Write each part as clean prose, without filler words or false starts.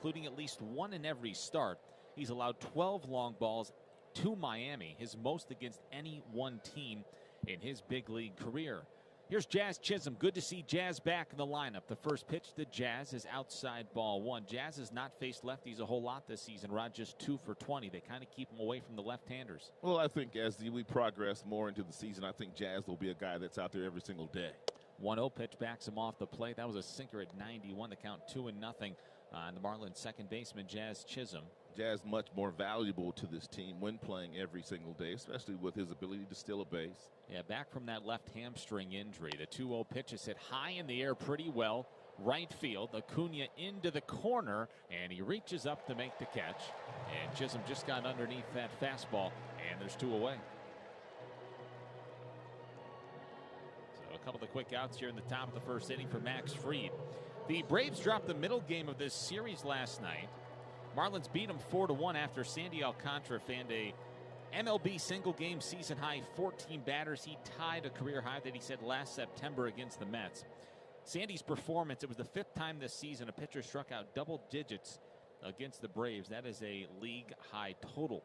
including at least one in every start. He's allowed 12 long balls to Miami, his most against any one team in his big league career. Here's Jazz Chisholm. Good to see Jazz back in the lineup. The first pitch to Jazz is outside ball one. Jazz has not faced lefties a whole lot this season, Rod, just 2 for 20. They kind of keep him away from the left-handers. Well, I think as we progress more into the season, I think Jazz will be a guy that's out there every single day. 1-0 pitch backs him off the plate. That was a sinker at 91. The count 2-0 on the Marlins second baseman, Jazz Chisholm. Jazz much more valuable to this team when playing every single day, especially with his ability to steal a base. Yeah, back from that left hamstring injury. The 2-0 pitch is hit high in the air pretty well. Right field, Acuna into the corner, and he reaches up to make the catch. And Chisholm just got underneath that fastball, and there's 2 away. So a couple of quick outs here in the top of the first inning for Max Fried. The Braves dropped the middle game of this series last night. Marlins beat them 4-1 after Sandy Alcantara fanned a MLB single-game season-high 14 batters. He tied a career high that he set last September against the Mets. Sandy's performance, it was the 5th time this season a pitcher struck out double digits against the Braves. That is a league-high total.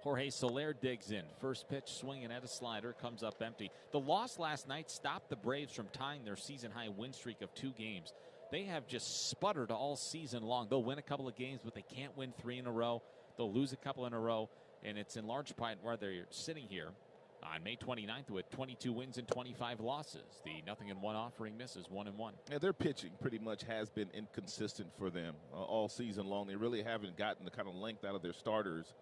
Jorge Soler digs in. First pitch swinging at a slider, comes up empty. The loss last night stopped the Braves from tying their season-high win streak of 2 games. They have just sputtered all season long. They'll win a couple of games, but they can't win 3 in a row. They'll lose a couple in a row, and it's in large part where they're sitting here on May 29th with 22 wins and 25 losses. The 0-1 offering misses 1-1. Yeah, their pitching pretty much has been inconsistent for them all season long. They really haven't gotten the kind of length out of their starters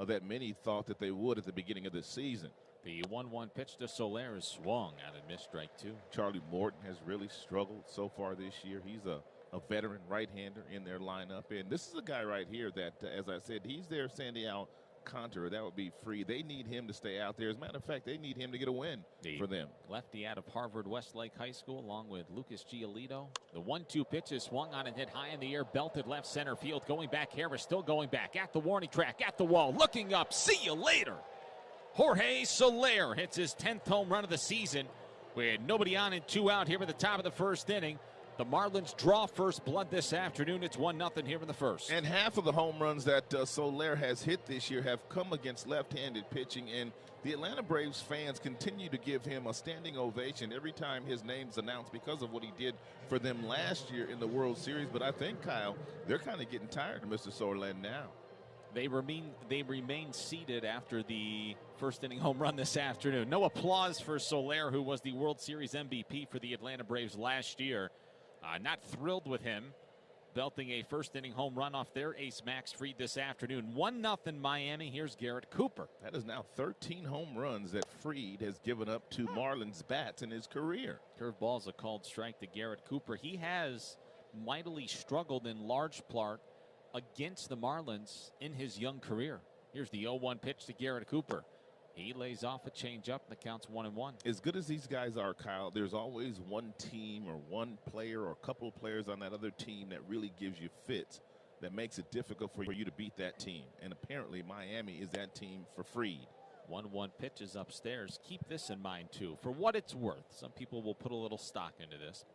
that many thought that they would at the beginning of this season. The 1-1 pitch to Soler is swung out and missed, strike 2. Charlie Morton has really struggled so far this year. He's a veteran right-hander in their lineup. And this is a guy right here that, as I said, he's their Sandy Alcantara. That would be free. They need him to stay out there. As a matter of fact, they need him to get a win for them. Lefty out of Harvard Westlake High School along with Lucas Giolito. The 1-2 pitch is swung on and hit high in the air, belted left center field. Going back, Harris still going back at the warning track, at the wall, looking up. See you later. Jorge Soler hits his 10th home run of the season with nobody on and 2 out here at the top of the first inning. The Marlins draw first blood this afternoon. It's 1-0 here in the first. And half of the home runs that Soler has hit this year have come against left-handed pitching, and the Atlanta Braves fans continue to give him a standing ovation every time his name's announced because of what he did for them last year in the World Series. But I think, Kyle, they're kind of getting tired of Mr. Soler now. They remain seated after the first inning home run this afternoon. No applause for Soler, who was the World Series MVP for the Atlanta Braves last year. Not thrilled with him belting a first inning home run off their ace Max Fried this afternoon. 1-0 Miami. Here's Garrett Cooper. That is now 13 home runs that Fried has given up to Marlins bats in his career. Curveball's a called strike to Garrett Cooper. He has mightily struggled in large part against the Marlins in his young career. Here's the 0-1 pitch to Garrett Cooper. He lays off a changeup, and the count's 1-1. As good as these guys are, Kyle, there's always one team or one player or a couple of players on that other team that really gives you fits, that makes it difficult for you to beat that team. And apparently Miami is that team for Fried. 1-1 pitch is upstairs. Keep this in mind, too. For what it's worth, some people will put a little stock into this.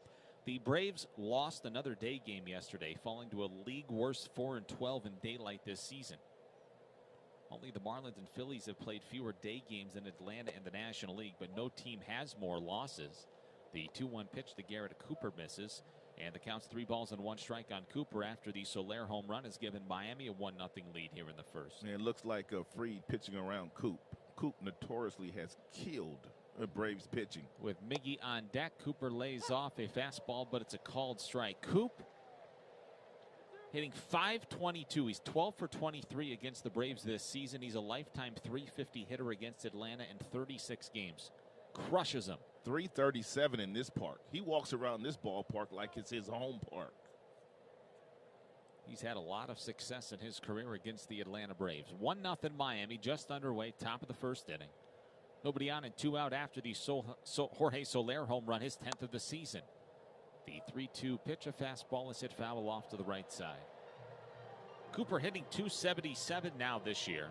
The Braves lost another day game yesterday, falling to a league-worst 4-12 in daylight this season. Only the Marlins and Phillies have played fewer day games than Atlanta in the National League, but no team has more losses. The 2-1 pitch to Garrett Cooper misses, and the count's 3 balls and 1 strike on Cooper after the Soler home run has given Miami a 1-0 lead here in the first. And it looks like Fried pitching around Coop. Coop notoriously has killed Braves pitching. With Miggy on deck, Cooper lays off a fastball, but it's a called strike. Coop hitting .522. He's 12 for 23 against the Braves this season. He's a lifetime .350 hitter against Atlanta in 36 games. Crushes them. .337 in this park. He walks around this ballpark like it's his home park. He's had a lot of success in his career against the Atlanta Braves. 1-0 Miami, just underway, top of the first inning. Nobody on and 2 out after the Jorge Soler home run, his 10th of the season. The 3-2 pitch, a fastball is hit foul off to the right side. Cooper hitting .277 now this year.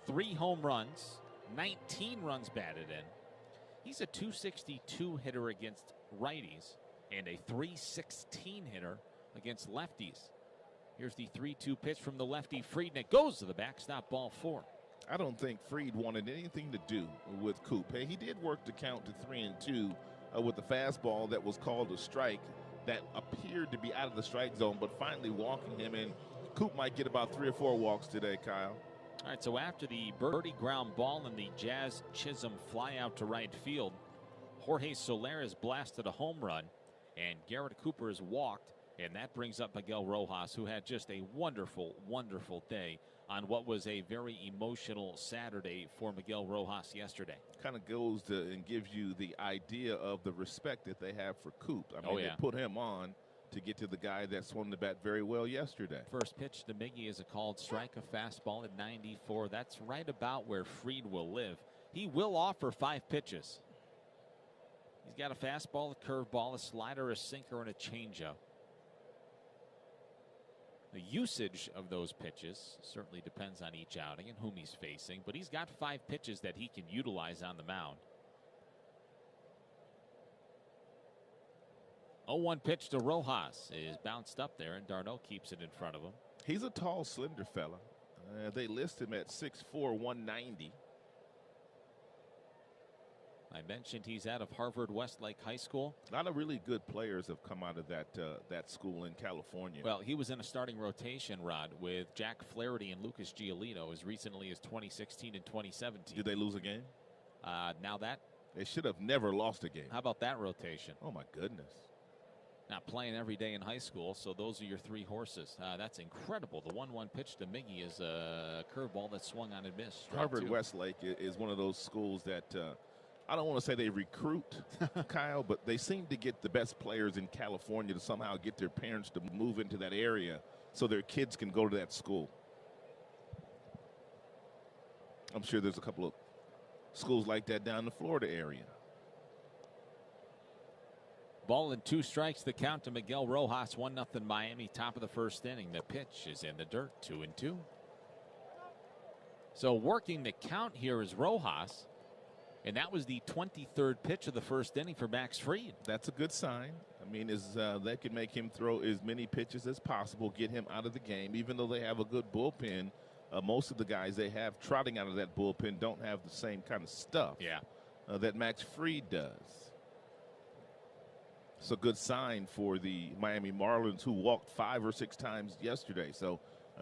3 home runs, 19 runs batted in. He's a .262 hitter against righties and a .316 hitter against lefties. Here's the 3-2 pitch from the lefty Fried, and it goes to the backstop, ball 4. I don't think Fried wanted anything to do with Coop. Hey, he did work the count to 3-2 with the fastball that was called a strike that appeared to be out of the strike zone, but finally walking him in. Coop might get about 3 or 4 walks today, Kyle. All right, so after the birdie ground ball and the Jazz Chisholm fly out to right field, Jorge Soler has blasted a home run, and Garrett Cooper has walked, and that brings up Miguel Rojas, who had just a wonderful, wonderful day on what was a very emotional Saturday for Miguel Rojas yesterday. Kind of goes to and gives you the idea of the respect that they have for Coop. I mean, they put him on to get to the guy that swung the bat very well yesterday. First pitch to Miggy is a called strike, a fastball at 94. That's right about where Fried will live. He will offer 5 pitches. He's got a fastball, a curveball, a slider, a sinker, and a changeup. The usage of those pitches certainly depends on each outing and whom he's facing, but he's got 5 pitches that he can utilize on the mound. 0-1 pitch to Rojas is bounced up there, and Darno keeps it in front of him. He's a tall, slender fella. They list him at 6'4", 190. I mentioned he's out of Harvard Westlake High School. A lot of really good players have come out of that school in California. Well, he was in a starting rotation, Rod, with Jack Flaherty and Lucas Giolito as recently as 2016 and 2017. Did they lose a game? Now that. They should have never lost a game. How about that rotation? Oh, my goodness. Not playing every day in high school, so those are your 3 horses. That's incredible. The 1-1 pitch to Miggy is a curveball that swung on and missed. Harvard Westlake is one of those schools that I don't want to say they recruit, Kyle, but they seem to get the best players in California to somehow get their parents to move into that area so their kids can go to that school. I'm sure there's a couple of schools like that down in the Florida area. Ball and 2 strikes, the count to Miguel Rojas. 1-0 Miami, top of the first inning. The pitch is in the dirt, 2-2. So working the count here is Rojas, and that was the 23rd pitch of the first inning for Max Fried. That's a good sign. I mean, they can make him throw as many pitches as possible, get him out of the game. Even though they have a good bullpen, most of the guys they have trotting out of that bullpen don't have the same kind of stuff that Max Fried does. It's a good sign for the Miami Marlins, who walked 5 or 6 times yesterday. So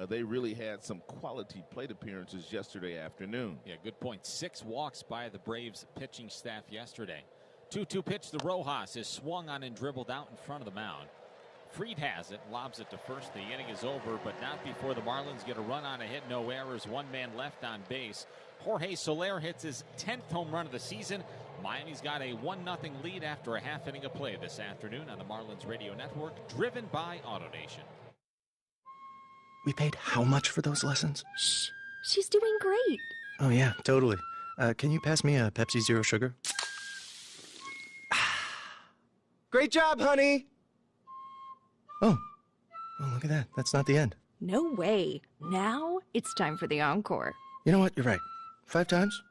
they really had some quality plate appearances yesterday afternoon. Yeah, good point. 6 walks by the Braves pitching staff yesterday. 2-2 pitch to Rojas is swung on and dribbled out in front of the mound. Fried has it, lobs it to first. The inning is over, but not before the Marlins get a run on a hit. No errors, 1 man left on base. Jorge Soler hits his 10th home run of the season. Miami's got a 1-0 lead after a half inning of play this afternoon on the Marlins Radio Network, driven by AutoNation. We paid how much for those lessons? Shh, she's doing great. Oh yeah, totally. Can you pass me a Pepsi Zero Sugar? Great job, honey! Oh, look at that. That's not the end. No way. Now it's time for the encore. You know what? You're right. 5 times?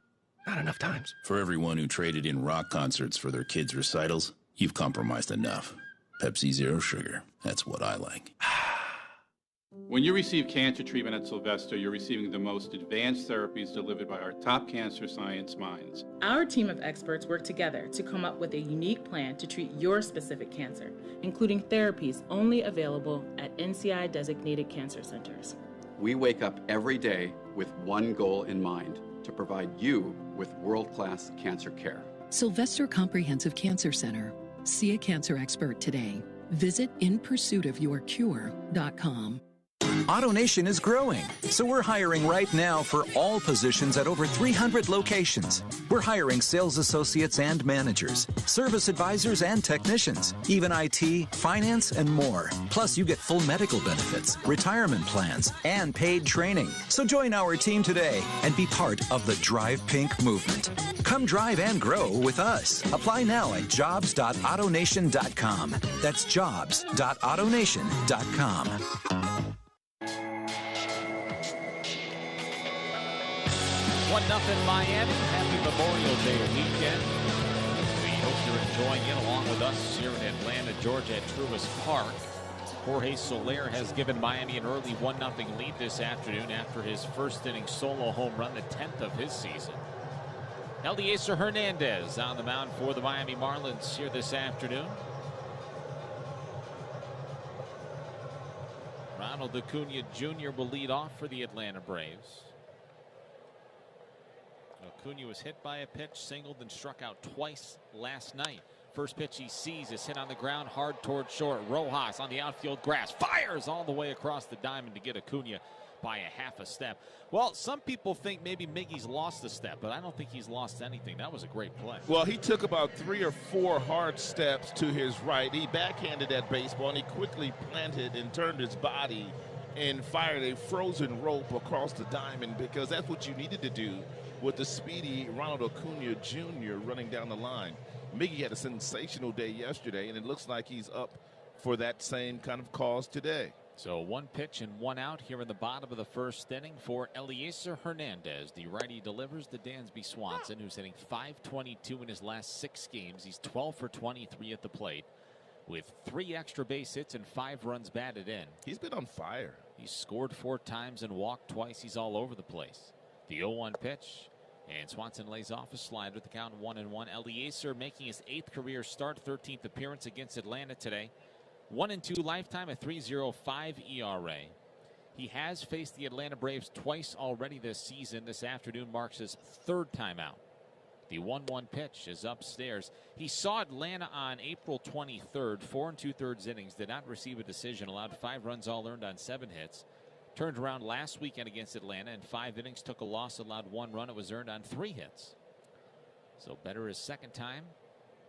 Not enough times. For everyone who traded in rock concerts for their kids' recitals, you've compromised enough. Pepsi Zero Sugar. That's what I like. When you receive cancer treatment at Sylvester, you're receiving the most advanced therapies delivered by our top cancer science minds. Our team of experts work together to come up with a unique plan to treat your specific cancer, including therapies only available at NCI-designated cancer centers. We wake up every day with one goal in mind: to provide you with world-class cancer care. Sylvester Comprehensive Cancer Center. See a cancer expert today. Visit inpursuitofyourcure.com. AutoNation is growing, so we're hiring right now for all positions at over 300 locations. We're hiring sales associates and managers, service advisors and technicians, even IT, finance, and more. Plus, you get full medical benefits, retirement plans, and paid training. So join our team today and be part of the Drive Pink movement. Come drive and grow with us. Apply now at jobs.autonation.com. That's jobs.autonation.com. 1-0 Miami. Happy Memorial Day weekend. We hope you're enjoying it along with us here in Atlanta, Georgia at Truist Park. Jorge Soler has given Miami an early 1-0 lead this afternoon after his first inning solo home run, the 10th of his season. Eliezer Hernandez on the mound for the Miami Marlins here this afternoon. Ronald Acuna Jr. will lead off for the Atlanta Braves. Acuna was hit by a pitch, singled, and struck out twice last night. First pitch he sees is hit on the ground, hard toward short. Rojas on the outfield grass fires all the way across the diamond to get Acuna by a half a step. Well, some people think maybe Miggy's lost a step, but I don't think he's lost anything. That was a great play. Well, he took about 3 or 4 hard steps to his right. He backhanded that baseball, and he quickly planted and turned his body and fired a frozen rope across the diamond, because that's what you needed to do with the speedy Ronald Acuna Jr. running down the line. Miggy had a sensational day yesterday, and it looks like he's up for that same kind of cause today. So 1 pitch and 1 out here in the bottom of the first inning for Eliezer Hernandez. The righty delivers to Dansby Swanson, who's hitting .522 in his last 6 games. He's 12 for 23 at the plate with 3 extra base hits and 5 runs batted in. He's been on fire. He's scored 4 times and walked twice. He's all over the place. The 0-1 pitch, and Swanson lays off a slider with the count 1-1. Eliezer making his 8th career start, 13th appearance against Atlanta today. 1-2 lifetime, a 3.05 ERA. He has faced the Atlanta Braves twice already this season. This afternoon marks his 3rd time out. The 1-1 pitch is upstairs. He saw Atlanta on April 23rd, 4 2/3 innings, did not receive a decision, allowed 5 runs all earned on 7 hits. Turned around last weekend against Atlanta in 5 innings, took a loss, allowed 1 run. It was earned on 3 hits. So better his 2nd time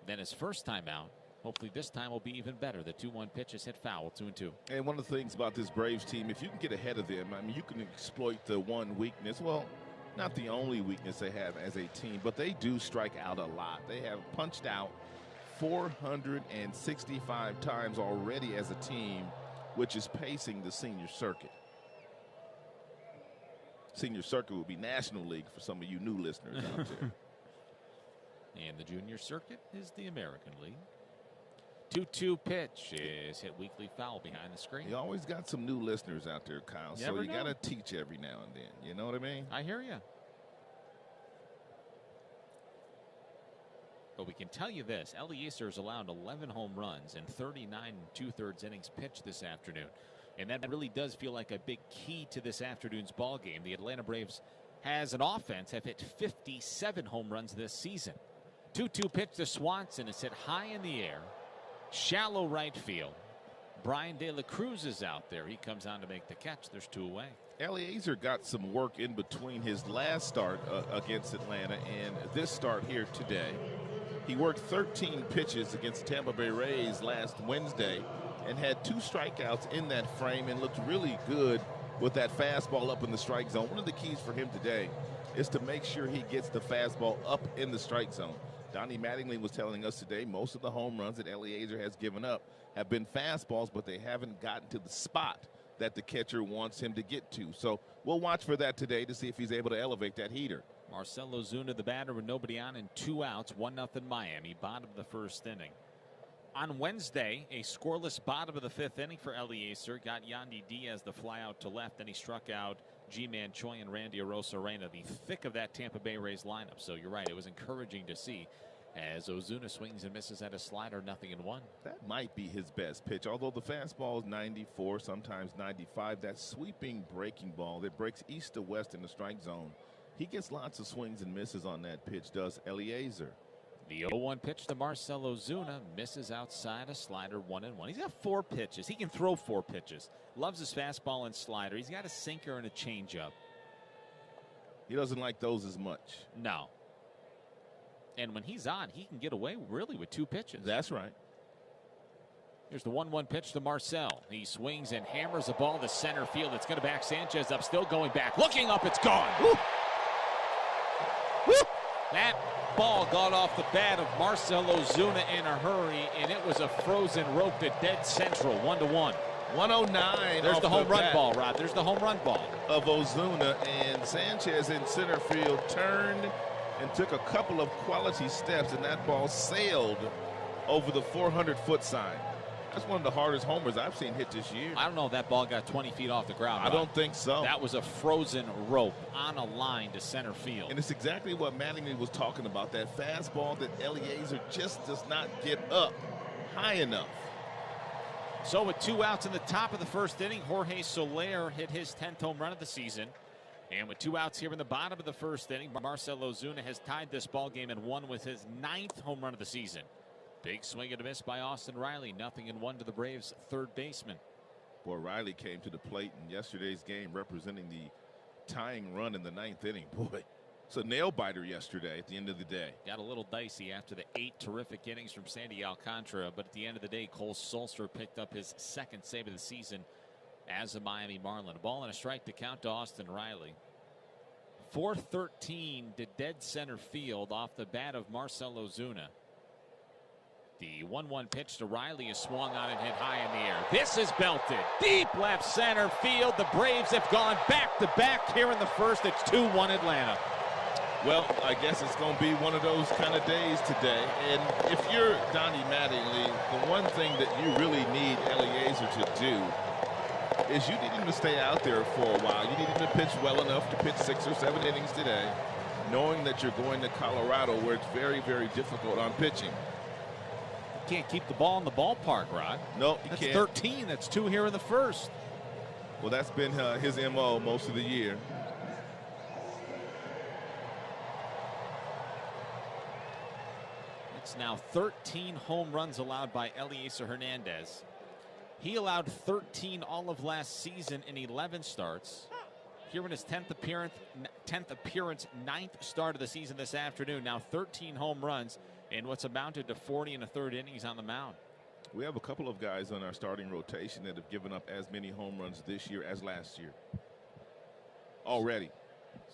than his 1st time out. Hopefully this time will be even better. The 2-1 pitch is hit foul, 2-2. And one of the things about this Braves team, if you can get ahead of them, I mean, you can exploit the one weakness. Well, not the only weakness they have as a team, but they do strike out a lot. They have punched out 465 times already as a team, which is pacing the senior circuit. Senior circuit would be National League for some of you new listeners out there. And the junior circuit is the American League. 2-2 pitch is hit weakly foul behind the screen. You always got some new listeners out there, Kyle, so you got to teach every now and then. You know what I mean? I hear you. But we can tell you this. Eliezer has allowed 11 home runs and 39 2/3 innings pitched this afternoon. And that really does feel like a big key to this afternoon's ball game. The Atlanta Braves, as an offense, have hit 57 home runs this season. 2-2 pitch to Swanson is hit high in the air. Shallow right field. Brian De La Cruz is out there. He comes on to make the catch. There's 2 away. Eliezer got some work in between his last start against Atlanta and this start here today. He worked 13 pitches against the Tampa Bay Rays last Wednesday and had 2 strikeouts in that frame and looked really good with that fastball up in the strike zone. One of the keys for him today is to make sure he gets the fastball up in the strike zone. Donnie Mattingly was telling us today most of the home runs that Eliezer has given up have been fastballs, but they haven't gotten to the spot that the catcher wants him to get to. So we'll watch for that today to see if he's able to elevate that heater. Marcell Ozuna, the batter, with nobody on and 2 outs, 1-0 Miami, bottom of the 1st inning. On Wednesday, a scoreless bottom of the 5th inning for Eliezer. Got Yandy Diaz the fly out to left, then he struck out G-Man Choi and Randy Arozarena, the thick of that Tampa Bay Rays lineup. So you're right, it was encouraging to see as Ozuna swings and misses at a slider, 0-1. That might be his best pitch, although the fastball is 94, sometimes 95. That sweeping breaking ball that breaks east to west in the strike zone. He gets lots of swings and misses on that pitch, does Eliezer. The 0-1 pitch to Marcell Ozuna, misses outside a slider, 1-1. He's got 4 pitches. He can throw 4 pitches. Loves his fastball and slider. He's got a sinker and a changeup. He doesn't like those as much. No. And when he's on, he can get away really with 2 pitches. That's right. Here's the 1-1 pitch to Marcell. He swings and hammers the ball to center field. It's going to back Sanchez up, still going back. Looking up, it's gone. Woo! Woo! That ball got off the bat of Marcell Ozuna in a hurry, and it was a frozen rope to dead central, 1-1. 109. There's the home run ball, Rod. There's the home run ball of Ozuna, and Sanchez in center field turned and took a couple of quality steps, and that ball sailed over the 400-foot sign. That's one of the hardest homers I've seen hit this year. I don't know if that ball got 20 feet off the ground. I don't think so. That was a frozen rope on a line to center field. And it's exactly what Mattingly was talking about, that fastball that Eliezer just does not get up high enough. So with 2 outs in the top of the first inning, Jorge Soler hit his 10th home run of the season. And with 2 outs here in the bottom of the first inning, Marcell Ozuna has tied this ball game and won with his 9th home run of the season. Big swing and a miss by Austin Riley. 0-1 to the Braves' third baseman. Boy, Riley came to the plate in yesterday's game representing the tying run in the 9th inning. Boy, it's a nail-biter yesterday at the end of the day. Got a little dicey after the 8 terrific innings from Sandy Alcantara, but at the end of the day, Cole Sulser picked up his 2nd save of the season as a Miami Marlin. A ball and a strike to count to Austin Riley. 4-13 to dead center field off the bat of Marcell Ozuna. The 1-1 pitch to Riley is swung on and hit high in the air. This is belted deep left center field. The Braves have gone back-to-back here in the first. It's 2-1 Atlanta. Well, I guess it's going to be one of those kind of days today. And if you're Donnie Mattingly, the one thing that you really need Eliezer to do is you need him to stay out there for a while. You need him to pitch well enough to pitch 6 or 7 innings today, knowing that you're going to Colorado where it's very, very difficult on pitching. Can't keep the ball in the ballpark, Rod. No, that's can't. 13. That's 2 here in the first. Well, that's been his MO most of the year. It's now 13 home runs allowed by Eliezer Hernandez. He allowed 13 all of last season in 11 starts. Here in his 10th appearance, 9th start of the season this afternoon. Now 13 home runs and what's amounted to 40 1/3 innings on the mound. We have a couple of guys on our starting rotation that have given up as many home runs this year as last year already.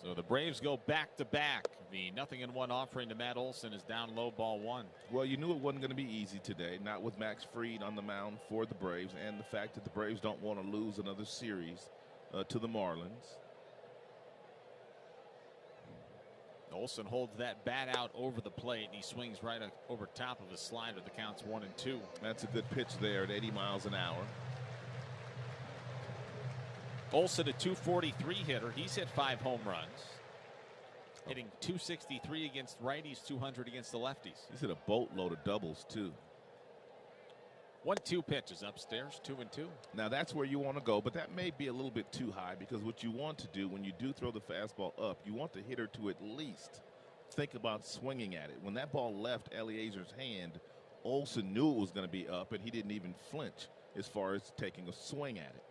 So the Braves go back-to-back. The 0-1 offering to Matt Olson is down low, ball 1. Well, you knew it wasn't going to be easy today, not with Max Fried on the mound for the Braves, and the fact that the Braves don't want to lose another series to the Marlins. Olson holds that bat out over the plate, and he swings right over top of a slider. The count's 1-2. That's a good pitch there at 80 miles an hour. Olson, a 243 hitter. He's hit 5 home runs. Hitting 263 against righties, 200 against the lefties. He's hit a boatload of doubles, too. 1-2 pitches upstairs, 2-2. Now that's where you want to go, but that may be a little bit too high because what you want to do when you do throw the fastball up, you want the hitter to at least think about swinging at it. When that ball left Eliezer's hand, Olson knew it was going to be up, and he didn't even flinch as far as taking a swing at it.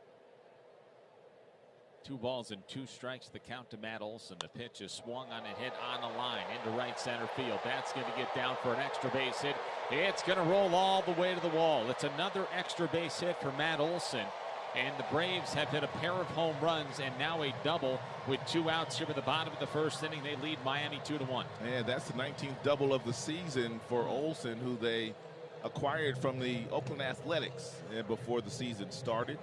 2 balls and 2 strikes. The count to Matt Olson. The pitch is swung on and hit on the line into right center field. That's going to get down for an extra base hit. It's going to roll all the way to the wall. It's another extra base hit for Matt Olson. And the Braves have hit a pair of home runs and now a double with 2 outs here at the bottom of the first inning. They lead Miami 2-1. And that's the 19th double of the season for Olson, who they acquired from the Oakland Athletics before the season started.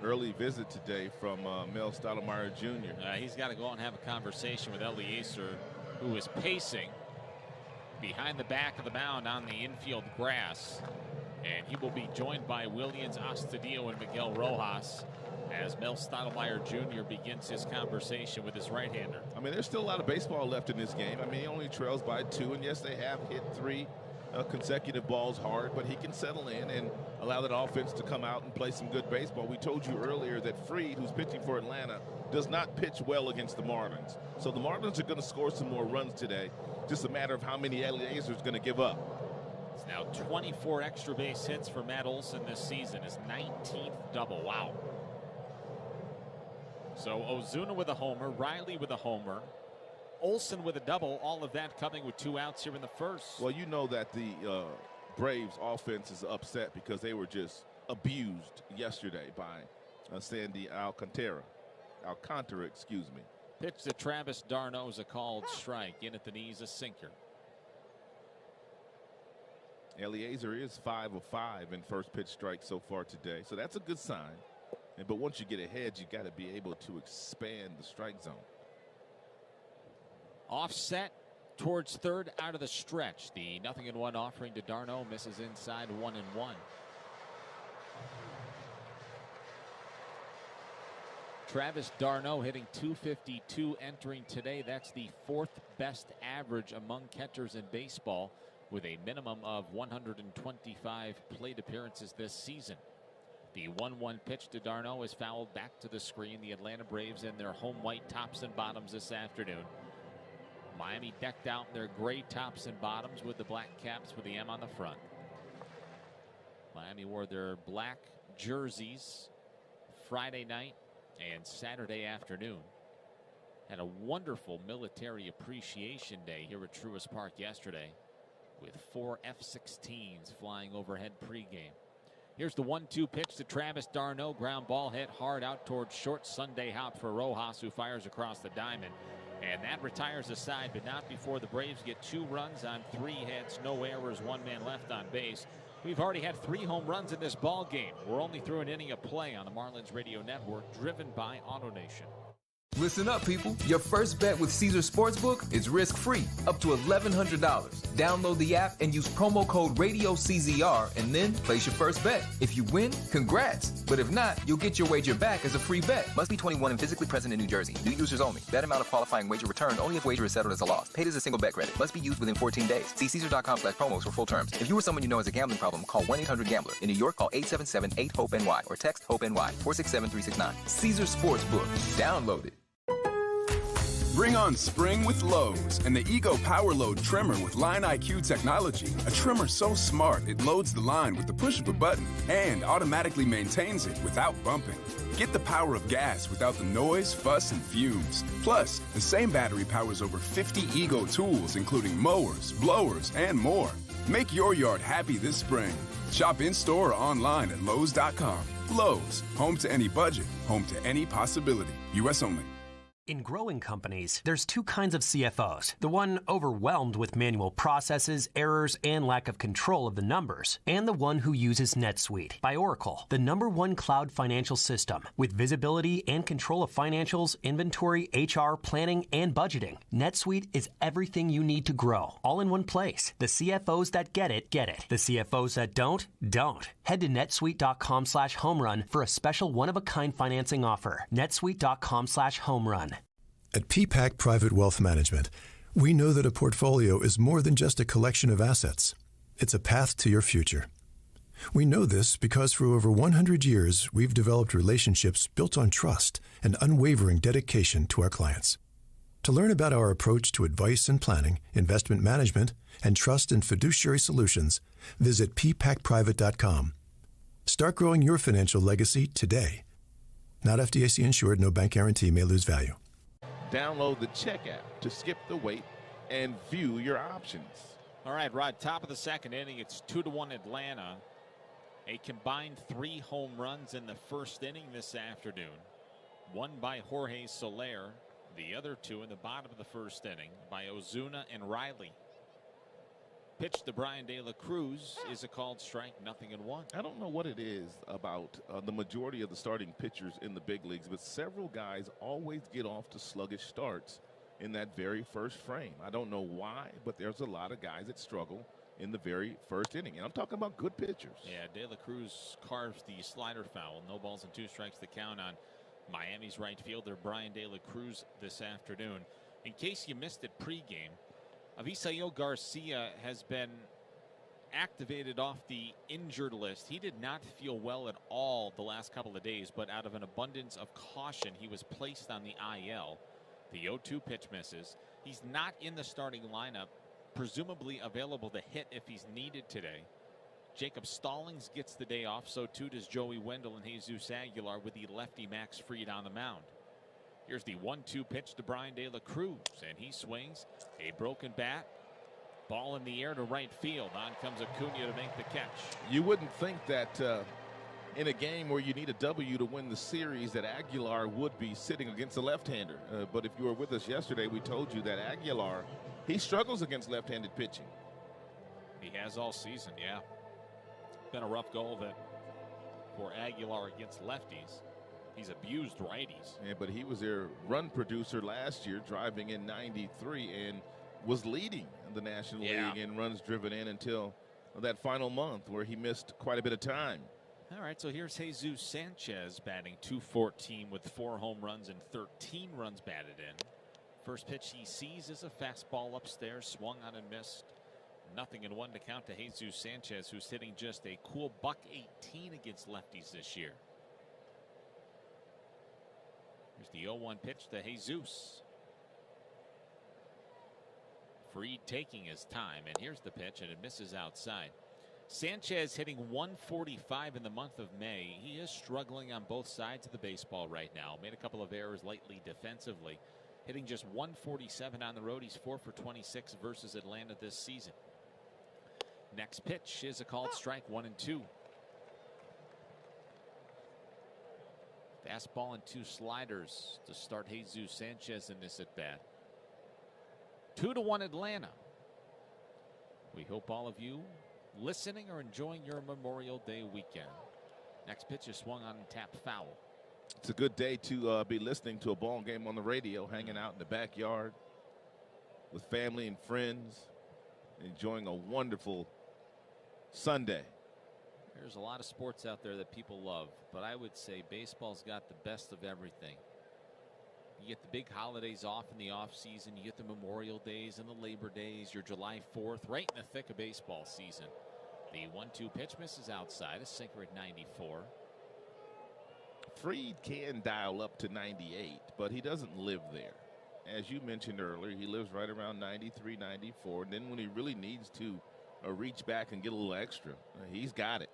Early visit today from Mel Stottlemyre Jr. He's got to go out and have a conversation with Eliezer, who is pacing behind the back of the mound on the infield grass. And he will be joined by Williams Astudillo and Miguel Rojas as Mel Stottlemyre Jr. begins his conversation with his right-hander. I mean, there's still a lot of baseball left in this game. I mean, he only trails by 2, and yes, they have hit 3 consecutive balls hard, but he can settle in and allow that offense to come out and play some good baseball. We told you earlier that Fried, who's pitching for Atlanta, does not pitch well against the Marlins. So the Marlins are going to score some more runs today. Just a matter of how many Eliezer is going to give up. It's now 24 extra base hits for Matt Olson this season. His 19th double. Wow. So Ozuna with a homer, Riley with a homer, Olson with a double, all of that coming with 2 outs here in the first. Well, you know that the Braves offense is upset because they were just abused yesterday by Sandy Alcantara, excuse me. Pitch to Travis d'Arnaud is a called strike. In at the knees, a sinker. Eliezer is 5 of 5 in first pitch strikes so far today, so that's a good sign. But once you get ahead, you got to be able to expand the strike zone. Offset towards third out of the stretch. The 0-1 offering to d'Arnaud misses inside 1-1. Travis d'Arnaud hitting .252 entering today. That's the 4th best average among catchers in baseball, with a minimum of 125 plate appearances this season. The 1-1 pitch to d'Arnaud is fouled back to the screen. The Atlanta Braves in their home white tops and bottoms this afternoon. Miami decked out in their gray tops and bottoms with the black caps with the M on the front. Miami wore their black jerseys Friday night and Saturday afternoon. Had a wonderful military appreciation day here at Truist Park yesterday, with 4 F-16s flying overhead pregame. Here's the 1-2 pitch to Travis d'Arnaud. Ground ball hit hard out towards short. Sunday hop for Rojas, who fires across the diamond. And that retires the side, but not before the Braves get 2 runs on 3 hits. No errors, 1 man left on base. We've already had 3 home runs in this ball game. We're only through an inning of play on the Marlins Radio Network, driven by AutoNation. Listen up, people. Your first bet with Caesars Sportsbook is risk-free, up to $1,100. Download the app and use promo code RADIOCZR and then place your first bet. If you win, congrats. But if not, you'll get your wager back as a free bet. Must be 21 and physically present in New Jersey. New users only. Bet amount of qualifying wager returned only if wager is settled as a loss. Paid as a single bet credit. Must be used within 14 days. See Caesars.com/promos for full terms. If you or someone you know has a gambling problem, call 1-800-GAMBLER. In New York, call 877-8-HOPE-NY or text HOPE-NY 467-369. Caesars Sportsbook. Download it. Bring on spring with Lowe's and the Ego Power Load Trimmer with Line IQ technology. A trimmer so smart it loads the line with the push of a button and automatically maintains it without bumping. Get the power of gas without the noise, fuss, and fumes. Plus, the same battery powers over 50 Ego tools, including mowers, blowers, and more. Make your yard happy this spring. Shop in-store or online at Lowe's.com. Lowe's, home to any budget, home to any possibility. U.S. only. In growing companies, there's 2 kinds of CFOs. The one overwhelmed with manual processes, errors, and lack of control of the numbers. And the one who uses NetSuite by Oracle, the #1 cloud financial system. With visibility and control of financials, inventory, HR, planning, and budgeting. NetSuite is everything you need to grow, all in one place. The CFOs that get it, get it. The CFOs that don't. Head to netsuite.com/homerun for a special one-of-a-kind financing offer. netsuite.com/homerun. At PPAC Private Wealth Management, we know that a portfolio is more than just a collection of assets. It's a path to your future. We know this because for over 100 years, we've developed relationships built on trust and unwavering dedication to our clients. To learn about our approach to advice and planning, investment management, and trust and fiduciary solutions, visit ppacprivate.com. Start growing your financial legacy today. Not FDIC insured, no bank guarantee, may lose value. Download the Check app to skip the wait and view your options. All right, Rod, top of the second inning. It's 2-1 Atlanta. A combined 3 home runs in the first inning this afternoon. One by Jorge Soler. The other 2 in the bottom of the first inning by Ozuna and Riley. Pitch to Brian De La Cruz is a called strike, 0-1. I don't know what it is about the majority of the starting pitchers in the big leagues, but several guys always get off to sluggish starts in that very first frame. I don't know why, but there's a lot of guys that struggle in the very first inning. And I'm talking about good pitchers. Yeah, De La Cruz carves the slider foul. No balls and 2 strikes to count on Miami's right fielder, Brian De La Cruz, this afternoon. In case you missed it pregame, Avisail Garcia has been activated off the injured list. He did not feel well at all the last couple of days, but out of an abundance of caution, he was placed on the IL. The 0-2 pitch misses. He's not in the starting lineup, presumably available to hit if he's needed today. Jacob Stallings gets the day off, so too does Joey Wendell and Jesus Aguilar, with the lefty Max Fried on the mound. Here's the 1-2 pitch to Brian De La Cruz, and he swings a broken bat. Ball in the air to right field. On comes Acuna to make the catch. You wouldn't think that in a game where you need a W to win the series that Aguilar would be sitting against a left-hander. But if you were with us yesterday, we told you that Aguilar, he struggles against left-handed pitching. He has all season, yeah. Been a rough go of it for Aguilar against lefties. He's abused righties. Yeah, but he was their run producer last year, driving in 93, and was leading the National League in runs driven in until that final month where he missed quite a bit of time. All right, so here's Jesus Sanchez batting .214 with 4 home runs and 13 runs batted in. First pitch he sees is a fastball upstairs, swung on and missed. 0-1 to count to Jesus Sanchez, who's hitting just a cool .118 against lefties this year. Here's the 0-1 pitch to Jesus. Fried taking his time, and here's the pitch, and it misses outside. Sanchez hitting .145 in the month of May. He is struggling on both sides of the baseball right now. Made a couple of errors lately defensively. Hitting just .147 on the road. He's 4 for 26 versus Atlanta this season. Next pitch is a called strike, 1-2. Fastball and 2 sliders to start Jesus Sanchez in this at bat. 2-1 Atlanta. We hope all of you listening or enjoying your Memorial Day weekend. Next pitch is swung on and tapped foul. It's a good day to be listening to a ball game on the radio, hanging out in the backyard with family and friends, enjoying a wonderful Sunday. There's a lot of sports out there that people love, but I would say baseball's got the best of everything. You get the big holidays off in the off season. You get the Memorial Days and the Labor Days, your July 4th, right in the thick of baseball season. The 1-2 pitch misses outside, a sinker at 94. Fried can dial up to 98, but he doesn't live there. As you mentioned earlier, he lives right around 93, 94. And then when he really needs to reach back and get a little extra, he's got it.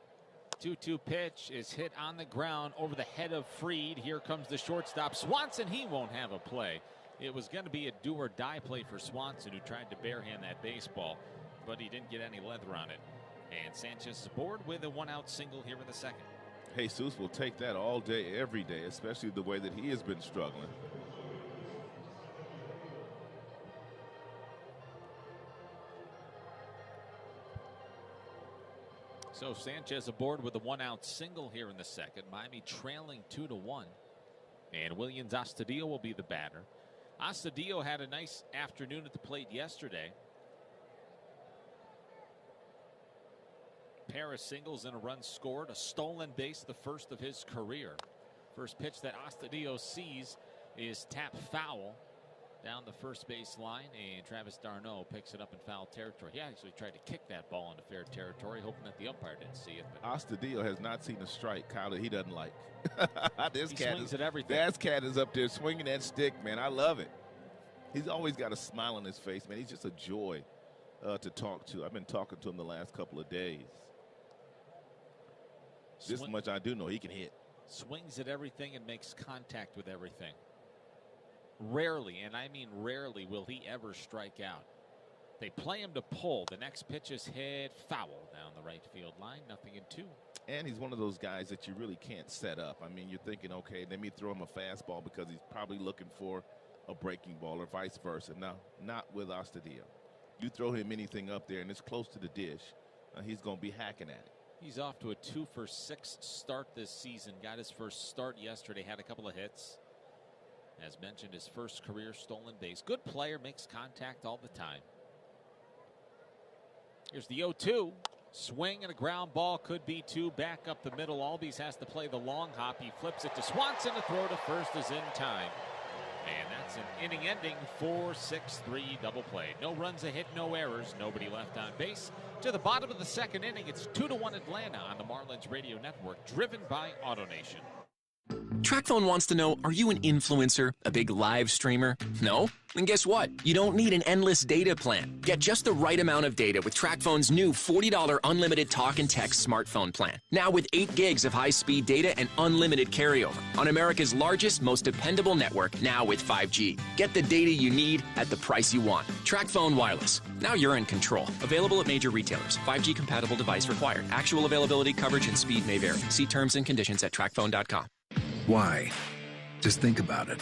2-2 pitch is hit on the ground over the head of Fried. Here comes the shortstop, Swanson. He won't have a play. It was going to be a do-or-die play for Swanson, who tried to barehand that baseball, but he didn't get any leather on it. And Sanchez is aboard with a 1-out single here in the second. Jesus will take that all day, every day, especially the way that he has been struggling. So Sanchez aboard with a 1-out single here in the second. Miami trailing 2-1. And Williams Astudillo will be the batter. Astudillo had a nice afternoon at the plate yesterday. Pair of singles and a run scored. A stolen base, the first of his career. First pitch that Astudillo sees is tapped foul down the first base line, and Travis d'Arnaud picks it up in foul territory. He actually tried to kick that ball into fair territory, hoping that the umpire didn't see it. But Astudillo has not seen a strike, Kyle, that he doesn't like. This he cat swings at everything. That cat is up there swinging that stick, man. I love it. He's always got a smile on his face, man. He's just a joy to talk to. I've been talking to him the last couple of days. This much I do know, he can hit. Swings at everything and makes contact with everything. Rarely, and I mean rarely, will he ever strike out. They play him to pull. The next pitch is hit foul down the right field line. 0-2. And he's one of those guys that you really can't set up. I mean, you're thinking, okay, let me throw him a fastball because he's probably looking for a breaking ball or vice versa. No, not with Astudillo. You throw him anything up there and it's close to the dish, he's going to be hacking at it. He's off to a 2-for-6 start this season. Got his first start yesterday, had a couple of hits. As mentioned, his first career stolen base. Good player, makes contact all the time. Here's the 0-2. Swing and a ground ball, could be 2. Back up the middle. Albies has to play the long hop. He flips it to Swanson. The throw to first is in time. And that's an inning-ending 4-6-3 double play. No runs, a hit, no errors, nobody left on base. To the bottom of the second inning, it's 2-1 Atlanta on the Marlins radio network, driven by AutoNation. TrackPhone wants to know, are you an influencer, a big live streamer? No? Then guess what? You don't need an endless data plan. Get just the right amount of data with TrackPhone's new $40 unlimited talk and text smartphone plan. Now with 8 gigs of high-speed data and unlimited carryover on America's largest, most dependable network, now with 5G. Get the data you need at the price you want. TrackPhone Wireless. Now you're in control. Available at major retailers. 5G compatible device required. Actual availability, coverage, and speed may vary. See terms and conditions at TrackPhone.com. Why? Just think about it.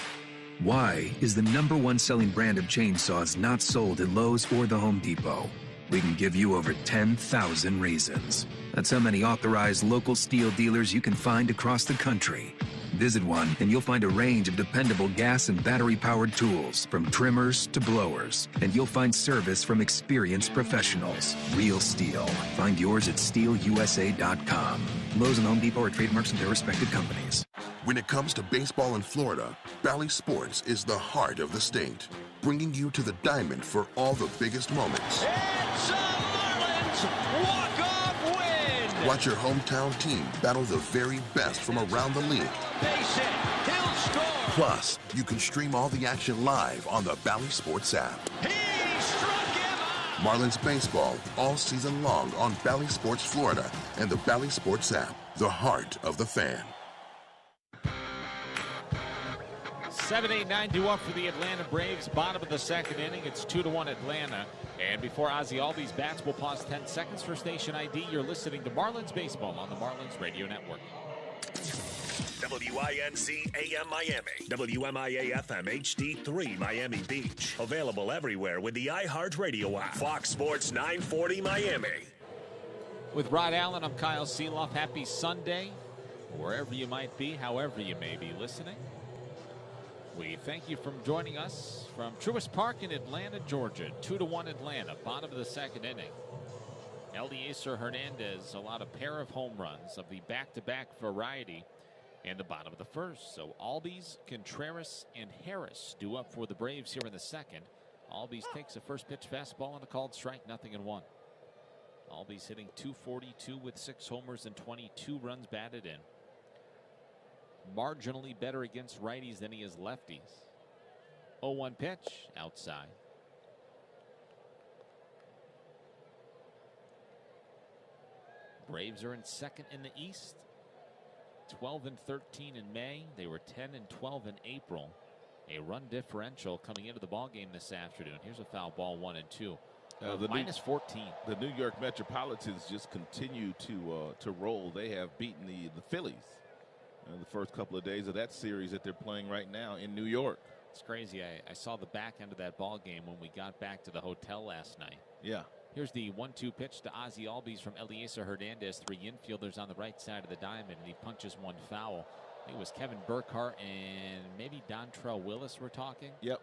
Why is the #1 selling brand of chainsaws not sold at Lowe's or the Home Depot? We can give you over 10,000 reasons. That's how many authorized local steel dealers you can find across the country. Visit one and you'll find a range of dependable gas and battery-powered tools, from trimmers to blowers. And you'll find service from experienced professionals. Real STIHL. Find yours at stihlusa.com. Lowe's and Home Depot are trademarks of their respective companies. When it comes to baseball in Florida, Bally Sports is the heart of the state, bringing you to the diamond for all the biggest moments. It's a Marlins walk-off win! Watch your hometown team battle the very best from around the league. Base hit, he'll score! Plus, you can stream all the action live on the Bally Sports app. He struck him out! Marlins baseball all season long on Bally Sports Florida and the Bally Sports app, the heart of the fan. 7-8-9 due up for the Atlanta Braves. Bottom of the second inning. It's 2-1 Atlanta. And before Ozzie Albies bats, we'll pause 10 seconds for station ID. You're listening to Marlins Baseball on the Marlins Radio Network. WINC AM Miami, WMIA FM HD3 Miami Beach. Available everywhere with the iHeartRadio app. Fox Sports 940 Miami. With Rod Allen, I'm Kyle Seeloff. Happy Sunday, wherever you might be, however you may be listening. We thank you for joining us from Truist Park in Atlanta, Georgia. 2-1 Atlanta, bottom of the second inning. Eliezer Hernandez allowed a pair of home runs of the back-to-back variety in the bottom of the first. So Albies, Contreras, and Harris due up for the Braves here in the second. Albies takes a first pitch fastball and a called strike, 0-1. Albies hitting .242 with 6 homers and 22 runs batted in. Marginally better against righties than he is lefties. 0-1 pitch outside. Braves are in second in the East. 12-13 in May. They were 10-12 in April. A run differential coming into the ball game this afternoon. Here's a foul ball, 1-2. Minus 14. The New York Metropolitans just continue to roll. They have beaten the Phillies in the first couple of days of that series that they're playing right now in New York. It's crazy. I saw the back end of that ball game when we got back to the hotel last night. Yeah. Here's the 1-2 pitch to Ozzie Albies from Eliezer Hernandez. 3 infielders on the right side of the diamond, and he punches one foul. I think it was Kevin Burkhardt and maybe Dontrell Willis were talking. Yep.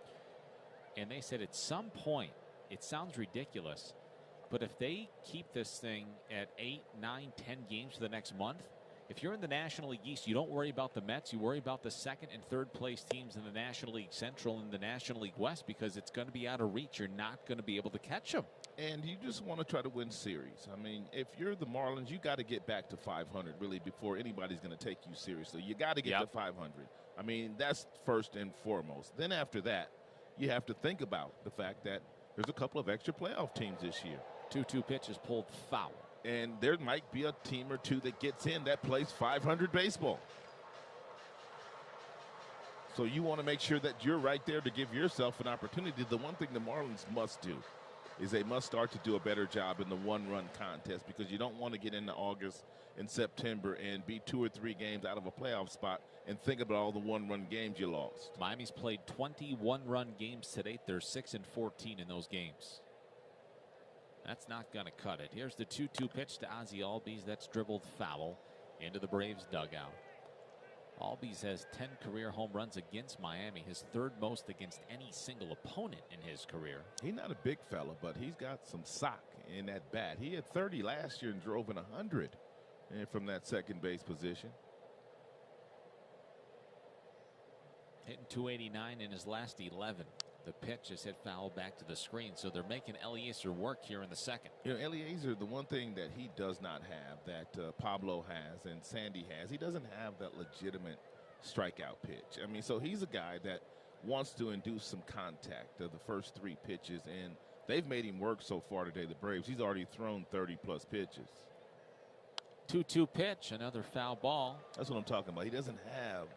And they said at some point, it sounds ridiculous, but if they keep this thing at 8, 9, 10 games for the next month, if you're in the National League East, you don't worry about the Mets. You worry about the second and third place teams in the National League Central and the National League West, because it's going to be out of reach. You're not going to be able to catch them. And you just want to try to win series. I mean, if you're the Marlins, you got to get back to 500 really before anybody's going to take you seriously. You got to get to 500. I mean, that's first and foremost. Then after that, you have to think about the fact that there's a couple of extra playoff teams this year. 2-2 pitch is pulled foul. And there might be a team or two that gets in that plays 500 baseball. So you want to make sure that you're right there to give yourself an opportunity. The one thing the Marlins must do is they must start to do a better job in the one-run contest, because you don't want to get into August and September and be 2 or 3 games out of a playoff spot and think about all the one-run games you lost. Miami's played 21 run games to date. They're 6-14 in those games. That's not going to cut it. Here's the 2-2 pitch to Ozzie Albies. That's dribbled foul into the Braves dugout. Albies has 10 career home runs against Miami, his third most against any single opponent in his career. He's not a big fella, but he's got some sock in that bat. He had 30 last year and drove in 100 from that second base position. Hitting .289 in his last 11. The pitch is hit foul back to the screen, so they're making Eliezer work here in the second. You know, Eliezer, the one thing that he does not have that Pablo has and Sandy has, he doesn't have that legitimate strikeout pitch. I mean, so he's a guy that wants to induce some contact of the first 3 pitches, and they've made him work so far today, the Braves. He's already thrown 30-plus pitches. 2-2 pitch, another foul ball. That's what I'm talking about. He doesn't have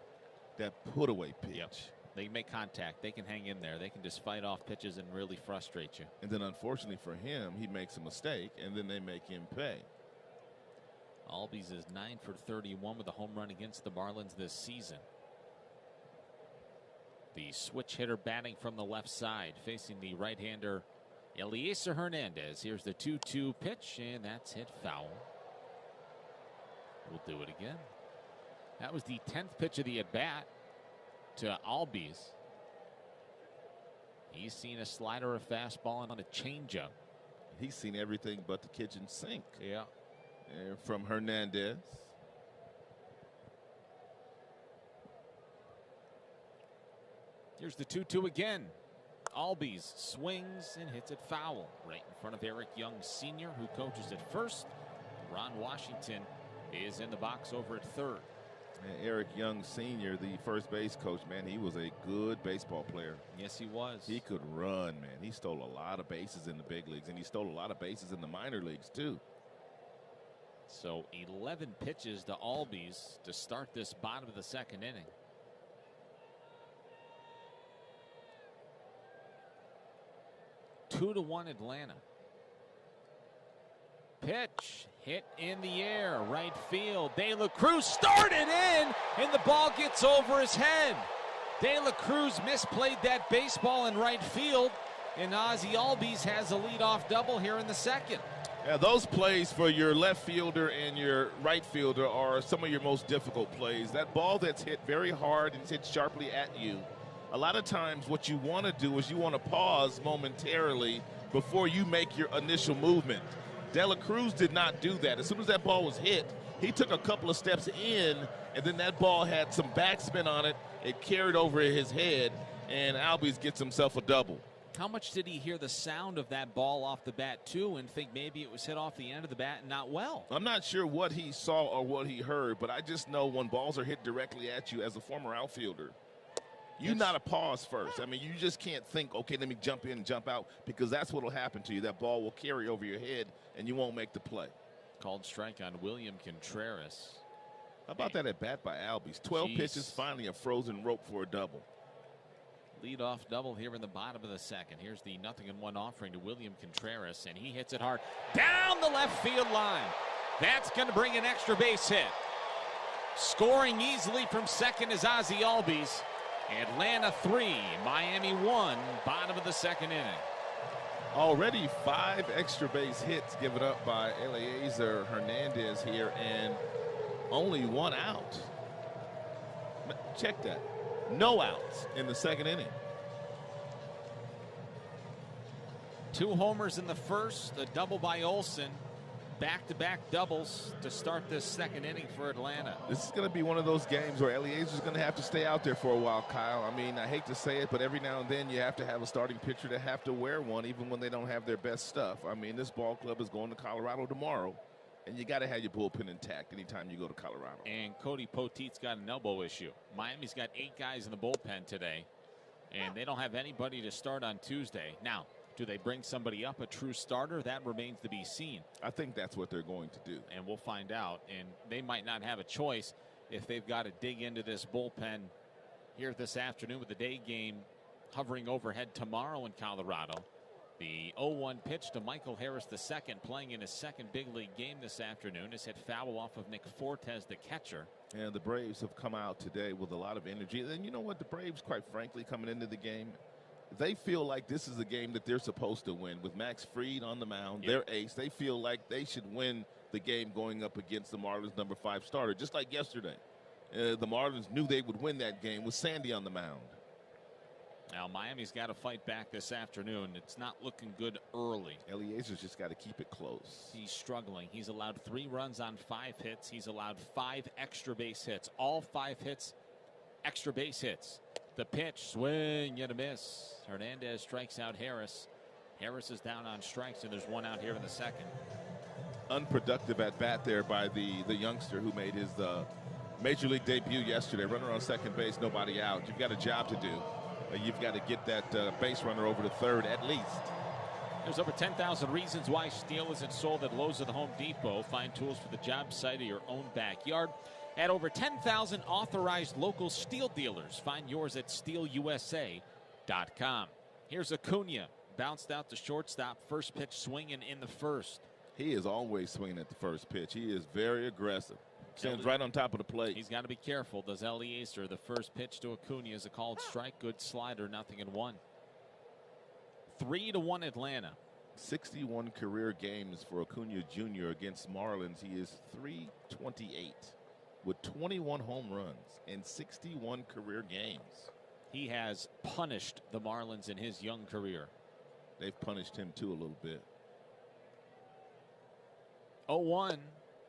that put-away pitch. Yep. They can make contact. They can hang in there. They can just fight off pitches and really frustrate you. And then, unfortunately for him, he makes a mistake, and then they make him pay. Albies is 9 for 31 with a home run against the Marlins this season. The switch hitter batting from the left side, facing the right-hander Eliezer Hernandez. Here's the 2-2 pitch, and that's hit foul. We'll do it again. That was the 10th pitch of the at-bat to Albies. He's seen a slider, a fastball, and on a changeup. He's seen everything but the kitchen sink. Yeah. And from Hernandez. Here's the 2-2 again. Albies swings and hits it foul right in front of Eric Young Sr., who coaches at first. Ron Washington is in the box over at third. And Eric Young Sr., the first base coach, man, he was a good baseball player. Yes, he was. He could run, man. He stole a lot of bases in the big leagues, and he stole a lot of bases in the minor leagues, too. So 11 pitches to Albies to start this bottom of the second inning. Two to one Atlanta. Pitch hit in the air, right field. De La Cruz started in, and the ball gets over his head. De La Cruz misplayed that baseball in right field, and Ozzie Albies has a leadoff double here in the second. Yeah, those plays for your left fielder and your right fielder are some of your most difficult plays. That ball that's hit very hard and hit sharply at you, a lot of times what you want to do is you want to pause momentarily before you make your initial movement. De La Cruz did not do that. As soon as that ball was hit, he took a couple of steps in, and then that ball had some backspin on it. It carried over his head, and Albies gets himself a double. How much did he hear the sound of that ball off the bat, too, and think maybe it was hit off the end of the bat and not well? I'm not sure what he saw or what he heard, but I just know when balls are hit directly at you as a former outfielder, you not a pause first. I mean, you just can't think, okay, let me jump in and jump out, because that's what will happen to you. That ball will carry over your head, and you won't make the play. Called strike on William Contreras. How about that at bat by Albies? 12 pitches, finally a frozen rope for a double. Leadoff double here in the bottom of the second. Here's the 0-1 offering to William Contreras, and he hits it hard down the left field line. That's going to bring an extra base hit. Scoring easily from second is Ozzie Albies. Atlanta 3, Miami 1, bottom of the second inning. Already 5 extra base hits given up by Eliezer Hernandez here, and only 1 out. Check that. No outs in the second inning. 2 homers in the first, a double by Olsen. Back-to-back doubles to start this second inning for Atlanta. This is going to be one of those games where Eliezer's going to have to stay out there for a while, Kyle. I mean, I hate to say it, but every now and then you have to have a starting pitcher that have to wear one, even when they don't have their best stuff. I mean, this ball club is going to Colorado tomorrow, and you got to have your bullpen intact anytime you go to Colorado. And Cody Poteet's got an elbow issue. Miami's got 8 guys in the bullpen today, and they don't have anybody to start on Tuesday. Now, do they bring somebody up, a true starter? That remains to be seen. I think that's what they're going to do. And we'll find out. And they might not have a choice if they've got to dig into this bullpen here this afternoon with the day game hovering overhead tomorrow in Colorado. The 0-1 pitch to Michael Harris II, playing in his second big league game this afternoon, has hit foul off of Nick Fortes, the catcher. And the Braves have come out today with a lot of energy. And you know what? The Braves, quite frankly, coming into the game, they feel like this is a game that they're supposed to win. With Max Fried on the mound, their ace, they feel like they should win the game going up against the Marlins' number 5 starter, just like yesterday. The Marlins knew they would win that game with Sandy on the mound. Now, Miami's got to fight back this afternoon. It's not looking good early. Eliezer's just got to keep it close. He's struggling. He's allowed 3 runs on 5 hits. He's allowed 5 extra base hits. All 5 hits, extra base hits. The pitch, swing, yet a miss. Hernandez strikes out Harris. Harris is down on strikes, and there's 1 out here in the second. Unproductive at bat there by the youngster who made his major league debut yesterday. Runner on second base, nobody out. You've got a job to do. You've got to get that base runner over to third at least. There's over 10,000 reasons why steel isn't sold at Lowe's or the Home Depot. Find tools for the job site or your own backyard at over 10,000 authorized local steel dealers. Find yours at steelusa.com. Here's Acuna. Bounced out to shortstop. First pitch swinging in the first. He is always swinging at the first pitch. He is very aggressive. Stands right on top of the plate. He's got to be careful. Does Eliezer. The first pitch to Acuna is a called strike. Good slider. 0-1. 3-1 Atlanta. 61 career games for Acuna Jr. against Marlins. He is .328. with 21 home runs in 61 career games. He has punished the Marlins in his young career. They've punished him too a little bit. 0-1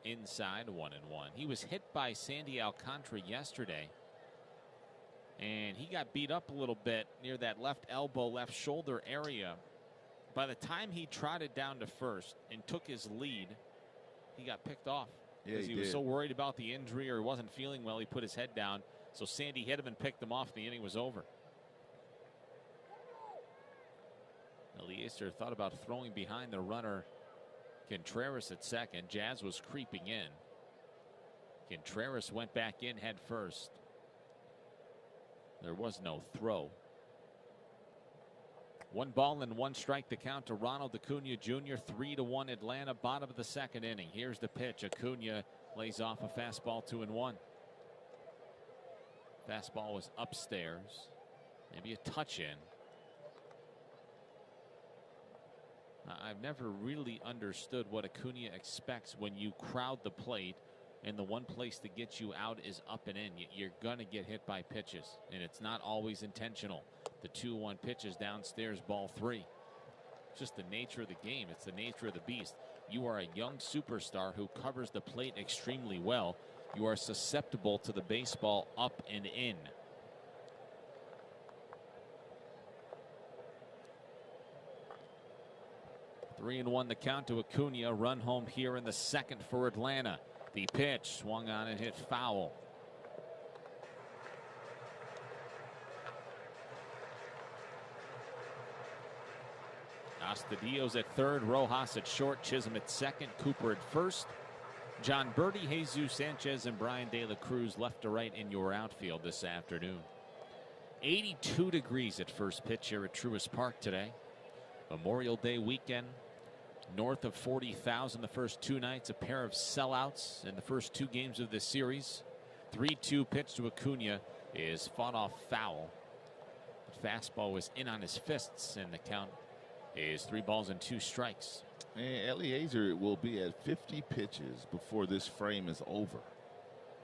inside, 1-1. He was hit by Sandy Alcantara yesterday, and he got beat up a little bit near that left elbow, left shoulder area. By the time he trotted down to first and took his lead, he got picked off. Because he was so worried about the injury or wasn't feeling well, he put his head down. So Sandy hit him and picked him off. The inning was over. Eliezer thought about throwing behind the runner Contreras at second. Jazz was creeping in. Contreras went back in head first. There was no throw. 1 ball and 1 strike to count to Ronald Acuna Jr. 3-1 Atlanta, bottom of the second inning. Here's the pitch. Acuna lays off a fastball, 2-1. Fastball was upstairs. Maybe a touch in. I've never really understood what Acuna expects when you crowd the plate and the one place to get you out is up and in. You're going to get hit by pitches, and it's not always intentional. The 2-1 pitch is downstairs, ball 3. It's just the nature of the game. It's the nature of the beast. You are a young superstar who covers the plate extremely well. You are susceptible to the baseball up and in. Three and 1 the count to Acuna. Run home here in the second for Atlanta. The pitch swung on and hit foul. Astudillo's at third, Rojas at short, Chisholm at second, Cooper at first. John Birdie, Jesus Sanchez, and Brian De La Cruz left to right in your outfield this afternoon. 82 degrees at first pitch here at Truist Park today. Memorial Day weekend. North of 40,000 the first 2 nights. A pair of sellouts in the first 2 games of this series. 3-2 pitch to Acuna is fought off foul. The fastball was in on his fists, and the count is 3 balls and 2 strikes. And Eliezer will be at 50 pitches before this frame is over.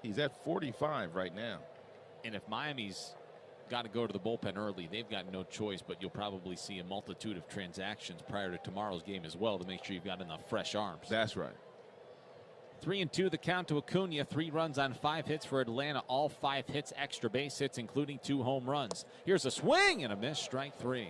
He's at 45 right now. And if Miami's got to go to the bullpen early, they've got no choice, but you'll probably see a multitude of transactions prior to tomorrow's game as well to make sure you've got enough fresh arms. That's right. 3-2 the count to Acuna. 3 runs on 5 hits for Atlanta. All 5 hits, extra base hits, including 2 home runs. Here's a swing and a miss, strike 3.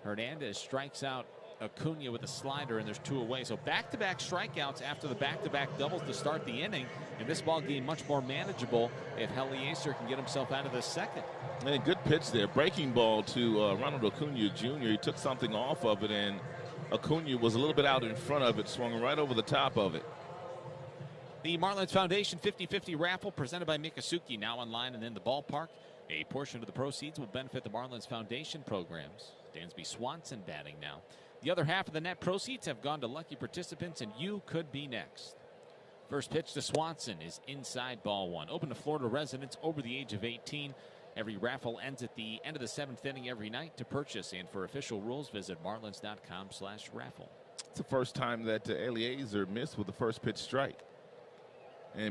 Hernandez strikes out Acuna with a slider, and there's 2 away. So back-to-back strikeouts after the back-to-back doubles to start the inning, and this ball game much more manageable if Eliezer can get himself out of the second. And good pitch there. Breaking ball to Ronald Acuna Jr. He took something off of it, and Acuna was a little bit out in front of it, swung right over the top of it. The Marlins Foundation 50-50 raffle presented by Mikasuki, now online and in the ballpark. A portion of the proceeds will benefit the Marlins Foundation programs. Dansby Swanson batting now. The other half of the net proceeds have gone to lucky participants, and you could be next. First pitch to Swanson is inside, ball 1. Open to Florida residents over the age of 18. Every raffle ends at the end of the 7th inning every night. To purchase and for official rules, visit marlins.com/raffle. It's the first time that Eliezer missed with the first pitch strike.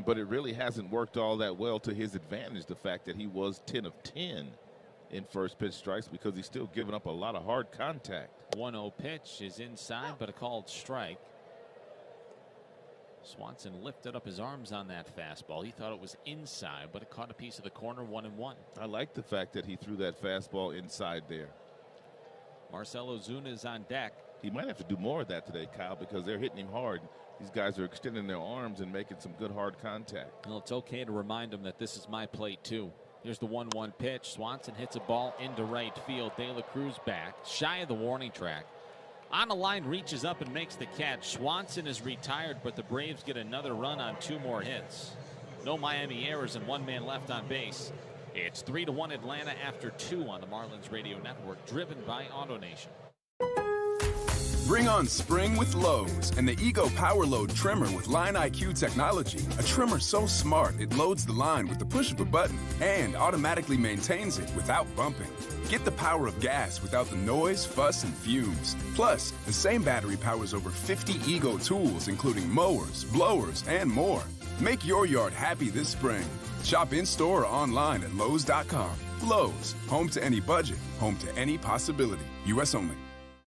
But it really hasn't worked all that well to his advantage, the fact that he was 10 of 10 in first pitch strikes, because he's still giving up a lot of hard contact. 1-0 pitch is inside, but a called strike. Swanson lifted up his arms on that fastball. He thought it was inside, but it caught a piece of the corner, 1-1. I like the fact that he threw that fastball inside there. Marcell Ozuna is on deck. He might have to do more of that today, Kyle, because they're hitting him hard. These guys are extending their arms and making some good hard contact. Well, it's okay to remind them that this is my plate, too. Here's the 1-1 pitch. Swanson hits a ball into right field. De La Cruz back, shy of the warning track. On the line, reaches up and makes the catch. Swanson is retired, but the Braves get another run on 2 more hits. No Miami errors and 1 man left on base. It's 3-1 Atlanta after 2 on the Marlins Radio Network, driven by AutoNation. Bring on spring with Lowe's and the Ego Power Load Trimmer with Line IQ technology. A trimmer so smart it loads the line with the push of a button and automatically maintains it without bumping. Get the power of gas without the noise, fuss, and fumes. Plus, the same battery powers over 50 Ego tools, including mowers, blowers, and more. Make your yard happy this spring. Shop in-store or online at Lowe's.com. Lowe's, home to any budget, home to any possibility. U.S. only.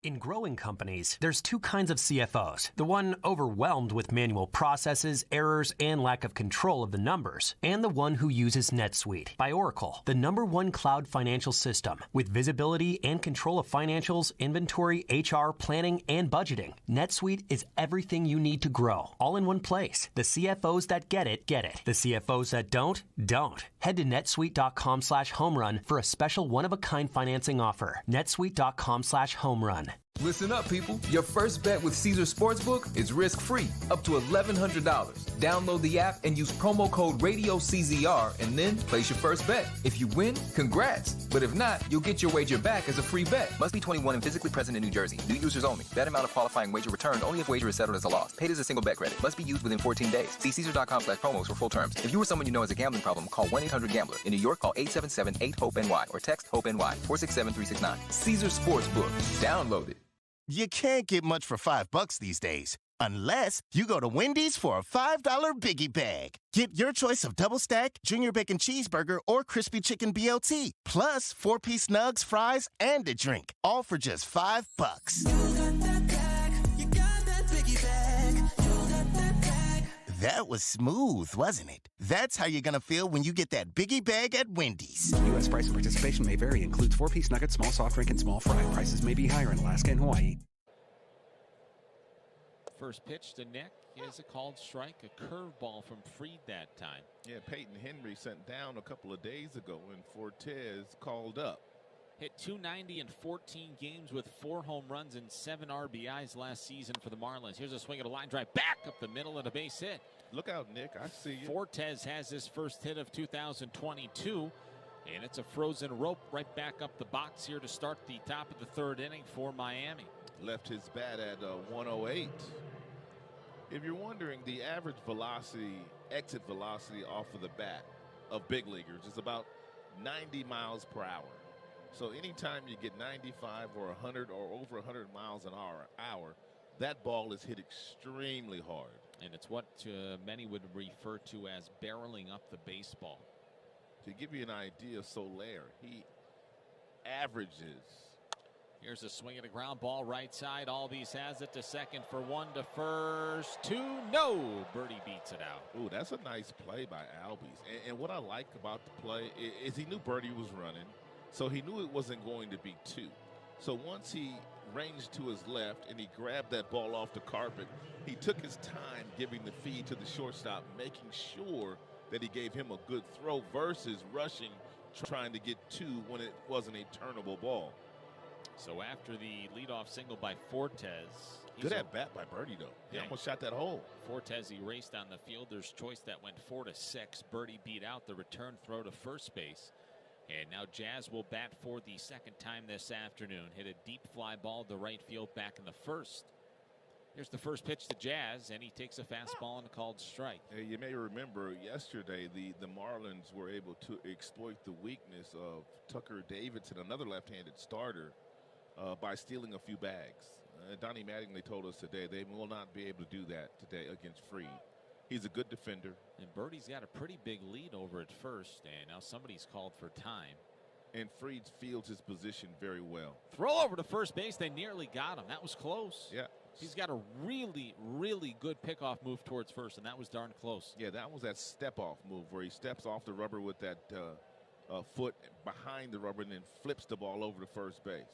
In growing companies, there's two kinds of CFOs. The one overwhelmed with manual processes, errors, and lack of control of the numbers. And the one who uses NetSuite by Oracle, the #1 cloud financial system. With visibility and control of financials, inventory, HR, planning, and budgeting. NetSuite is everything you need to grow, all in one place. The CFOs that get it, get it. The CFOs that don't. Head to netsuite.com/homerun for a special one-of-a-kind financing offer. netsuite.com/homerun. Listen up, people. Your first bet with Caesar Sportsbook is risk-free, up to $1,100. Download the app and use promo code RADIOCZR and then place your first bet. If you win, congrats. But if not, you'll get your wager back as a free bet. Must be 21 and physically present in New Jersey. New users only. Bet amount of qualifying wager returned only if wager is settled as a loss. Paid as a single bet credit. Must be used within 14 days. See Caesar.com/promos for full terms. If you or someone you know has a gambling problem, call 1-800-GAMBLER. In New York, call 877-8-HOPE-NY or text HOPE-NY 467-369. Caesar Sportsbook. Download it. You can't get much for $5 these days. Unless you go to Wendy's for a $5 Biggie Bag. Get your choice of double stack, junior bacon cheeseburger, or crispy chicken BLT. Plus 4-piece nugs, fries, and a drink. All for just $5. That was smooth, wasn't it? That's how you're gonna feel when you get that Biggie Bag at Wendy's. U.S. price and participation may vary. Includes 4-piece nuggets, small soft drink, and small fry. Prices may be higher in Alaska and Hawaii. First pitch to Nick is a called strike, a curveball from Fried that time. Yeah, Peyton Henry sent down a couple of days ago, and Fortes called up. Hit .290 in 14 games with 4 home runs and 7 RBIs last season for the Marlins. Here's a swing at a line drive back up the middle and a base hit. Look out, Nick. I see you. Fortes has his first hit of 2022, and it's a frozen rope right back up the box here to start the top of the 3rd inning for Miami. Left his bat at 108. If you're wondering, the average velocity, exit velocity off of the bat of big leaguers is about 90 miles per hour. So anytime you get 95 or 100 or over 100 miles an hour, that ball is hit extremely hard. And it's what many would refer to as barreling up the baseball. To give you an idea, Soler, he averages. Here's a swing at a ground ball right side. Albies has it to second for 1 to first. 2, no. Birdie beats it out. Ooh, that's a nice play by Albies. And what I like about the play is he knew Birdie was running, so he knew it wasn't going to be 2. So once he ranged to his left and he grabbed that ball off the carpet, he took his time giving the feed to the shortstop, making sure that he gave him a good throw versus rushing, trying to get 2 when it wasn't a turnable ball. So after the leadoff single by Fortes. Good at bat by Birdie, though. He almost shot that hole. Fortes erased on the fielder's choice that went 4-6. Birdie beat out the return throw to first base. And now Jazz will bat for the 2nd time this afternoon. Hit a deep fly ball to right field back in the 1st. Here's the first pitch to Jazz, and he takes a fastball and a called strike. Hey, you may remember yesterday the Marlins were able to exploit the weakness of Tucker Davidson, another left-handed starter, by stealing a few bags. Donnie Mattingly told us today they will not be able to do that today against Fried. He's a good defender. And Birdie's got a pretty big lead over at first, and now somebody's called for time. And Fried fields his position very well. Throw over to first base. They nearly got him. That was close. Yeah. He's got a really, really good pickoff move towards first, and that was darn close. Yeah, that was that step-off move where he steps off the rubber with that foot behind the rubber and then flips the ball over to first base.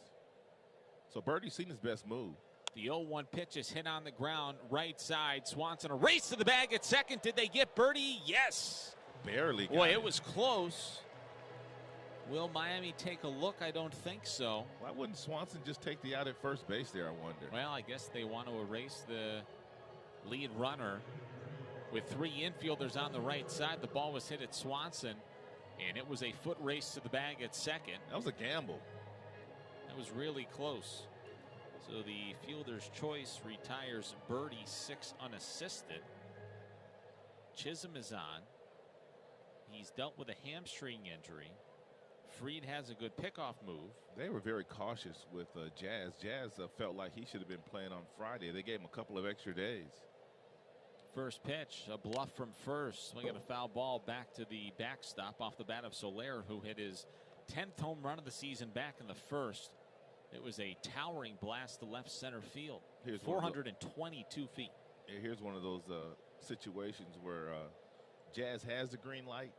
So Birdie's seen his best move. The 0-1 pitch is hit on the ground, right side. Swanson a race to the bag at second. Did they get Birdie? Yes. Barely. Boy, it was close. Will Miami take a look? I don't think so. Why wouldn't Swanson just take the out at first base there, I wonder? Well, I guess they want to erase the lead runner. With 3 infielders on the right side, the ball was hit at Swanson, and it was a foot race to the bag at second. That was a gamble. That was really close. So the fielder's choice retires Birdie 6 unassisted. Chisholm is on. He's dealt with a hamstring injury. Fried has a good pickoff move. They were very cautious with Jazz. Jazz felt like he should have been playing on Friday. They gave him a couple of extra days. First pitch, a bluff from first, swinging a foul ball back to the backstop off the bat of Soler, who hit his 10th home run of the season back in the first. It was a towering blast to left center field. Here's 422 feet. Here's one of those situations where Jazz has the green light,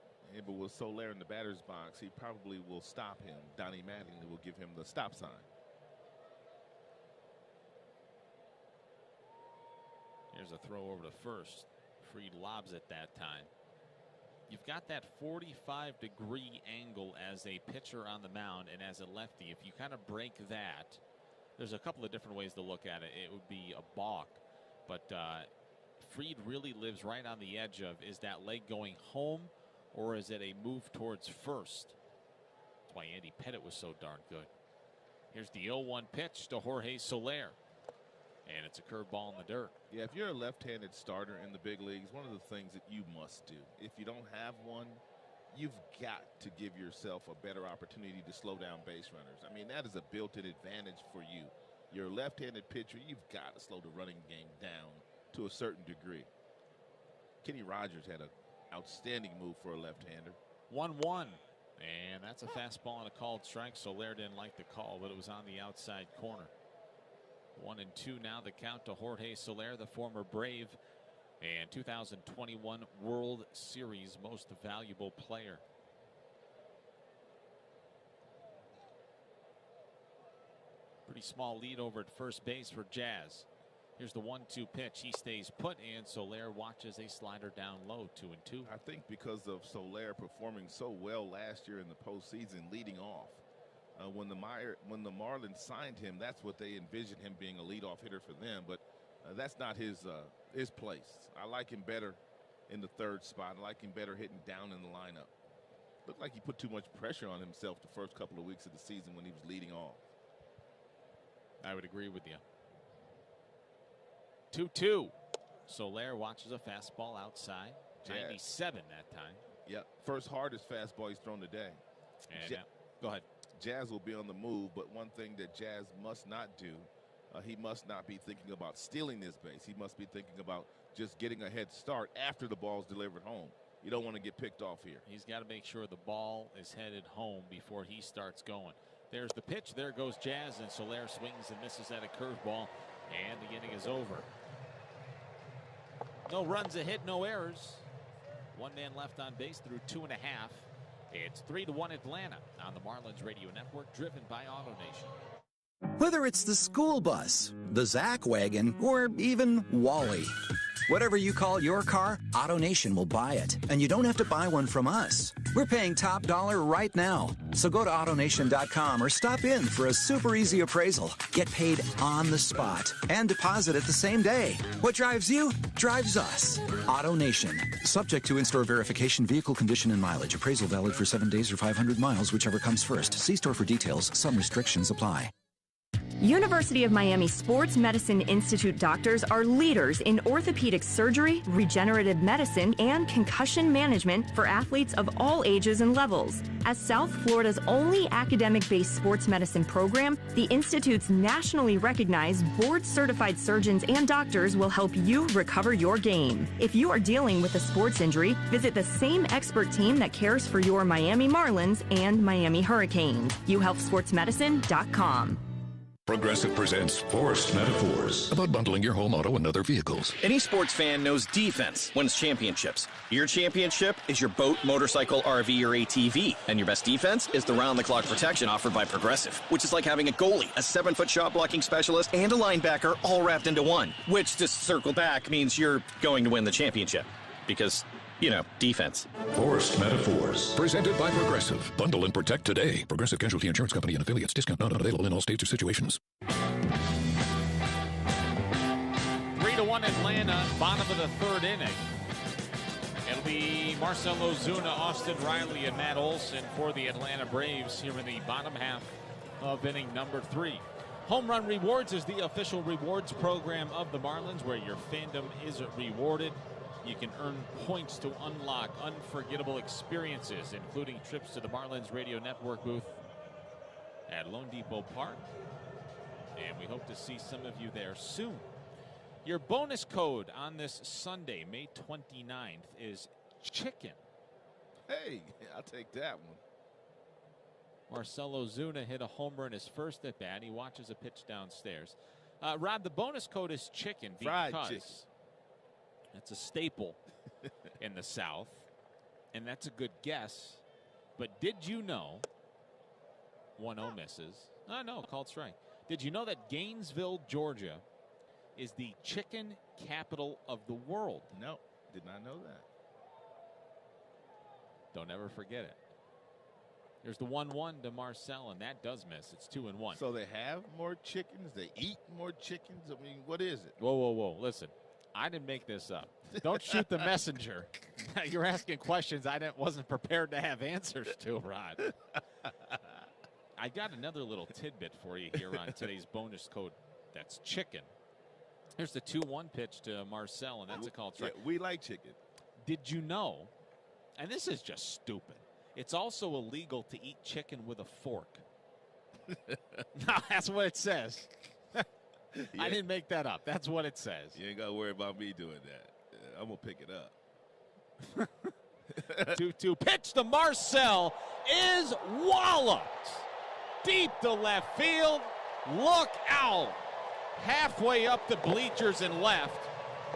but with Soler in the batter's box, he probably will stop him. Donnie Mattingly will give him the stop sign. Here's a throw over to first. Fried lobs at that time. You've got that 45-degree angle as a pitcher on the mound and as a lefty. If you kind of break that, there's a couple of different ways to look at it. It would be a balk, but Fried really lives right on the edge of, is that leg going home or is it a move towards first? That's why Andy Pettitte was so darn good. Here's the 0-1 pitch to Jorge Soler. And it's a curveball in the dirt. Yeah, if you're a left-handed starter in the big leagues, one of the things that you must do, if you don't have one, you've got to give yourself a better opportunity to slow down base runners. I mean, that is a built-in advantage for you. You're a left-handed pitcher, you've got to slow the running game down to a certain degree. Kenny Rogers had an outstanding move for a left-hander. 1-1. And that's a fastball and a called strike. Soler didn't like the call, but it was on the outside corner. 1-2 now the count to Jorge Soler, the former Brave and 2021 World Series most valuable player. Pretty small lead over at first base for Jazz. Here's the 1-2 pitch. He stays put, and Soler watches a slider down low. 2-2. I think because of Soler performing so well last year in the postseason, leading off. When the Marlins signed him, that's what they envisioned him being, a leadoff hitter for them. But that's not his place. I like him better in the third spot. I like him better hitting down in the lineup. Looked like he put too much pressure on himself the first couple of weeks of the season when he was leading off. I would agree with you. 2-2. Soler watches a fastball outside. 97 that time. Yeah, first hardest fastball he's thrown today. And go ahead. Jazz will be on the move, but one thing that Jazz must not do, he must not be thinking about stealing this base. He must be thinking about just getting a head start after the ball's delivered home. You don't want to get picked off here. He's got to make sure the ball is headed home before he starts going. There's the pitch. There goes Jazz, and Soler swings and misses at a curveball, and the inning is over. No runs, a hit, no errors. One man left on base through 2.5. It's 3-1 Atlanta on the Marlins Radio Network, driven by AutoNation. Whether it's the school bus, the Zach wagon, or even Wally. Whatever you call your car, AutoNation will buy it. And you don't have to buy one from us. We're paying top dollar right now. So go to AutoNation.com or stop in for a super easy appraisal. Get paid on the spot and deposit it the same day. What drives you, drives us. AutoNation. Subject to in-store verification, vehicle condition, and mileage. Appraisal valid for 7 days or 500 miles, whichever comes first. See store for details. Some restrictions apply. University of Miami Sports Medicine Institute doctors are leaders in orthopedic surgery, regenerative medicine, and concussion management for athletes of all ages and levels. As South Florida's only academic-based sports medicine program, the Institute's nationally recognized, board-certified surgeons and doctors will help you recover your game. If you are dealing with a sports injury, visit the same expert team that cares for your Miami Marlins and Miami Hurricanes. UHealthSportsMedicine.com. Progressive presents Forced Metaphors about bundling your home, auto, and other vehicles. Any sports fan knows defense wins championships. Your championship is your boat, motorcycle, RV, or ATV. And your best defense is the round-the-clock protection offered by Progressive, which is like having a goalie, a 7-foot shot-blocking specialist, and a linebacker all wrapped into one. Which, to circle back, means you're going to win the championship. Because, you know, defense. Forced Metaphors. Presented by Progressive. Bundle and protect today. Progressive Casualty Insurance Company and affiliates. Discount not available in all states or situations. 3-1 Atlanta, bottom of the third inning. It'll be Marcell Ozuna, Austin Riley, and Matt Olson for the Atlanta Braves here in the bottom half of inning number 3. Home Run Rewards is the official rewards program of the Marlins, where your fandom is rewarded. You can earn points to unlock unforgettable experiences, including trips to the Marlins Radio Network booth at Lone Depot Park. And we hope to see some of you there soon. Your bonus code on this Sunday, May 29th, is chicken. Hey, I'll take that one. Marcell Ozuna hit a homer in his first at bat. He watches a pitch downstairs. Rob, the bonus code is chicken because Fried chicken. That's a staple in the South, and that's a good guess. But did you know? 1-0 misses. No, called strike. Did you know that Gainesville, Georgia, is the chicken capital of the world? No, did not know that. Don't ever forget it. There's the 1-1 to Marcell, and that does miss. It's 2-1. So they have more chickens? They eat more chickens? I mean, what is it? Whoa. Listen, I didn't make this up. Don't shoot the messenger. You're asking questions I wasn't prepared to have answers to, Rod. I got another little tidbit for you here on today's bonus code. That's chicken. Here's the 2-1 pitch to Marcell, and that's a called strike. Yeah, we like chicken. Did you know, and this is just stupid, it's also illegal to eat chicken with a fork. No, that's what it says. I didn't make that up. That's what it says. You ain't got to worry about me doing that. I'm going to pick it up. 2-2 pitch to Marcell is walloped. Deep to left field. Look out. Halfway up the bleachers and left.